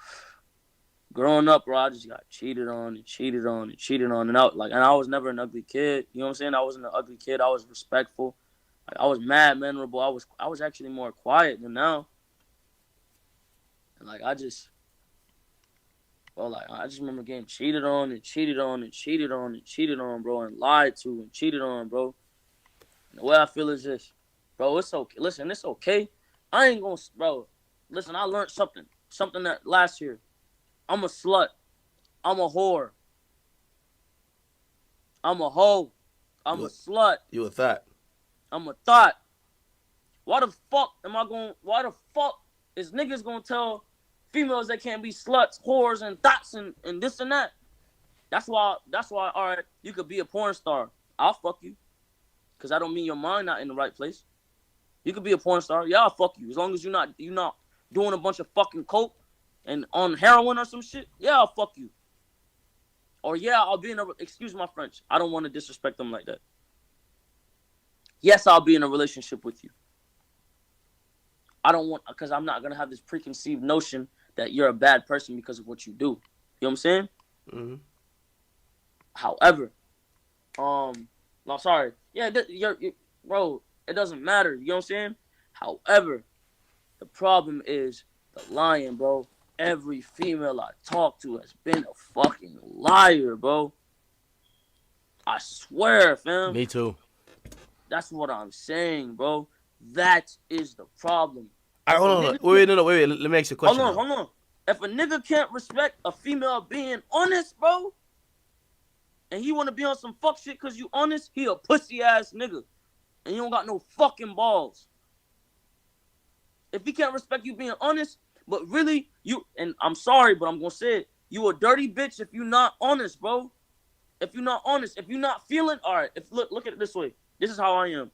growing up, bro, I just got cheated on and cheated on and cheated on, and I was never an ugly kid. You know what I'm saying? I wasn't an ugly kid. I was respectful. Like, I was mad, memorable. I was actually more quiet than now. And like I just remember getting cheated on and cheated on and cheated on and cheated on, bro, and lied to and cheated on, bro. And the way I feel is this, bro. It's okay. Listen, it's okay. I ain't gonna, bro. Listen, I learned something that last year. I'm a slut. I'm a whore. I'm a hoe. I'm a You slut. you a thought. I'm a thought. Why the fuck is niggas gonna tell females they can't be sluts, whores, and thoughts and this and that? That's why, all right, you could be a porn star. I'll fuck you. Because I don't mean your mind not in the right place. You could be a porn star. Yeah, I'll fuck you. As long as you're not doing a bunch of fucking coke and on heroin or some shit. Yeah, I'll fuck you. Or yeah, I'll be in a, excuse my French. I don't want to disrespect them like that. Yes, I'll be in a relationship with you. I don't want, because I'm not going to have this preconceived notion that you're a bad person because of what you do. You know what I'm saying? Mm-hmm. However, no, sorry. Yeah, bro, it doesn't matter. You know what I'm saying? However, the problem is the lying, bro. Every female I talk to has been a fucking liar, bro. I swear, fam. Me too. That's what I'm saying, bro. That is the problem. All right, If a hold on. nigga Wait, no, no, wait. Let me ask you a question hold now. on. If a nigga can't respect a female being honest, bro, and he wanna be on some fuck shit cause you honest, he a pussy ass nigga. And you don't got no fucking balls. If he can't respect you being honest, but really, and I'm sorry, but I'm gonna say it, you a dirty bitch if you not honest, bro. If you're not honest, if you're not feeling, all right, look at it this way. This is how I am.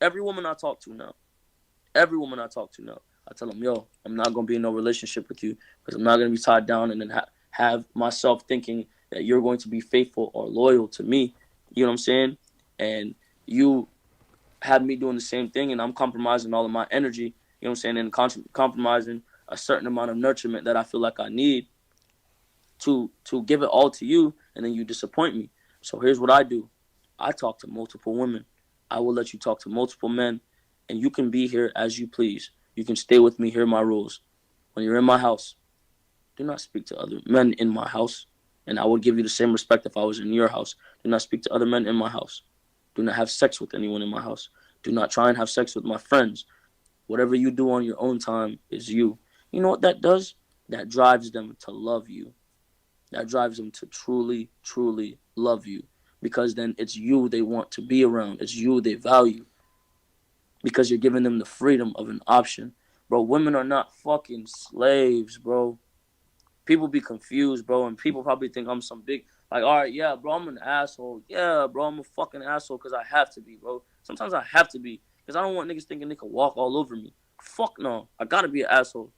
Every woman I talk to now, I tell them, yo, I'm not gonna be in no relationship with you because I'm not gonna be tied down and then have myself thinking that you're going to be faithful or loyal to me. You know what I'm saying? And you have me doing the same thing, and I'm compromising all of my energy. You know what I'm saying? And compromising a certain amount of nurturement that I feel like I need to give it all to you, and then you disappoint me. So here's what I do. I talk to multiple women. I will let you talk to multiple men, and you can be here as you please. You can stay with me. Here are my rules. When you're in my house, do not speak to other men in my house, and I would give you the same respect if I was in your house. Do not speak to other men in my house. Do not have sex with anyone in my house. Do not try and have sex with my friends. Whatever you do on your own time is you. You know what that does? That drives them to love you. That drives them to truly, truly love you. Because then it's you they want to be around. It's you they value. Because you're giving them the freedom of an option. Bro, women are not fucking slaves, bro. People be confused, bro, and people probably think I'm some big, like, all right, yeah, bro, I'm an asshole. Yeah, bro, I'm a fucking asshole because I have to be, bro. Sometimes I have to be because I don't want niggas thinking they can walk all over me. Fuck no. I gotta be an asshole.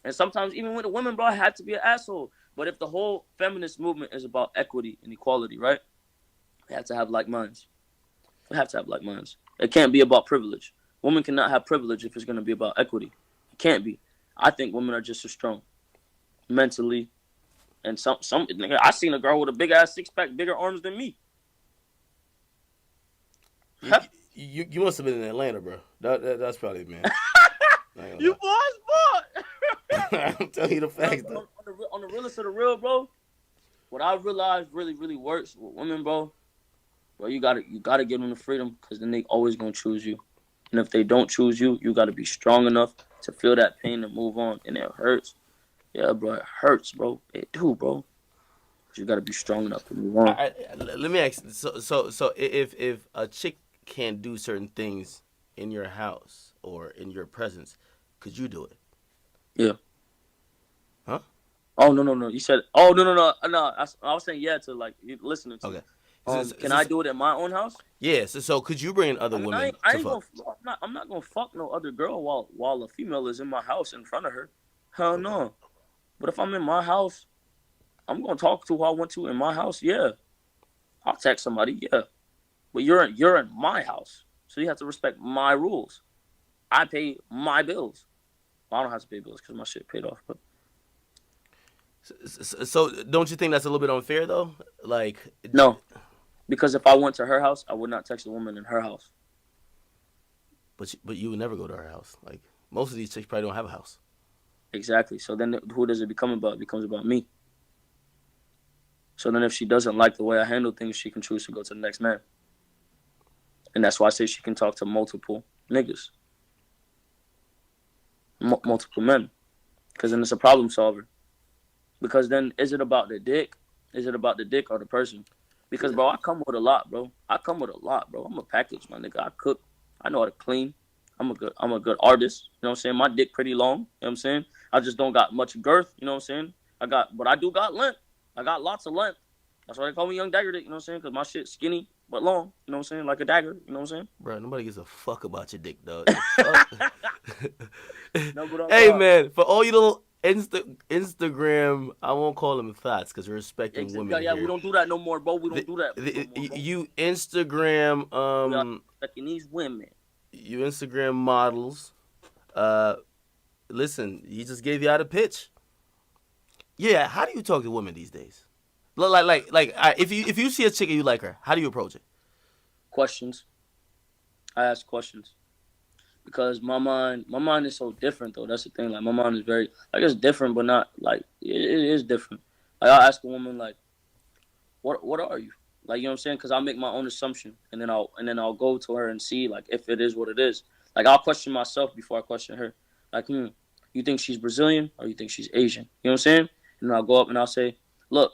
And sometimes, even with the women, bro, I have to be an asshole. But if the whole feminist movement is about equity and equality, right? We have to have like minds. We have to have like minds. It can't be about privilege. Women cannot have privilege if it's going to be about equity. It can't be. I think women are just as strong mentally. And some nigga, I seen a girl with a big ass 6-pack, bigger arms than me. You must have been in Atlanta, bro. That's probably, man. You boys, I'm telling you the facts, though. on the realest of the real, bro. What I realized really, really works with women, bro. Well, you gotta give them the freedom because then they always gonna choose you. And if they don't choose you, you gotta be strong enough to feel that pain and move on. And it hurts. Yeah, bro, it hurts, bro. It do, bro. But you gotta be strong enough to move on. Let me ask. So if a chick can't do certain things in your house or in your presence, could you do it? Yeah. Huh? Oh no. You said oh no. I was saying yeah to like you listening to. Okay. Can I do it in my own house? Yeah. So could you bring in other I mean, women I to ain't fuck? gonna. I'm not gonna fuck no other girl while a female is in my house in front of her. Hell Okay. no. But if I'm in my house, I'm gonna talk to who I want to in my house. Yeah, I'll text somebody. Yeah, but you're in my house, so you have to respect my rules. I pay my bills. Well, I don't have to pay bills because my shit paid off. But So don't you think that's a little bit unfair though? Like, no, because if I went to her house, I would not text a woman in her house. but you would never go to her house. Like most of these chicks probably don't have a house. Exactly. So then who does it become about? It becomes about me. So then if she doesn't like the way I handle things, she can choose to go to the next man. And that's why I say she can talk to multiple niggas. Multiple men. Because then it's a problem solver. Because then is it about the dick? Is it about the dick or the person? Because, bro, I come with a lot, bro. I'm a package, my nigga. I cook. I know how to clean. I'm a good artist. You know what I'm saying? My dick pretty long. You know what I'm saying? I just don't got much girth. You know what I'm saying? But I do got length. I got lots of length. That's why they call me Young Dagger Dick. You know what I'm saying? Because my shit's skinny but long. You know what I'm saying? Like a dagger. You know what I'm saying? Bro, nobody gives a fuck about your dick, dog. No, but Hey, man, for all you little Instagram, I won't call them thoughts because we're respecting women yeah, here. we don't do that no more, bro. We don't do that. You Instagram, We are respecting these women. you Instagram models. Listen, he just gave you out a pitch. Yeah, how do you talk to women these days? If you see a chick and you like her, how do you approach it? Questions. I ask questions. Because my mind is so different though. That's the thing. Like my mind is very like it's different, but not like it is different. Like I'll ask a woman like, what are you? Like you know what I'm saying? Because I'll make my own assumption, and then I'll go to her and see like if it is what it is. Like I'll question myself before I question her. Like, you think she's Brazilian or you think she's Asian? You know what I'm saying? And then I'll go up and I'll say, look,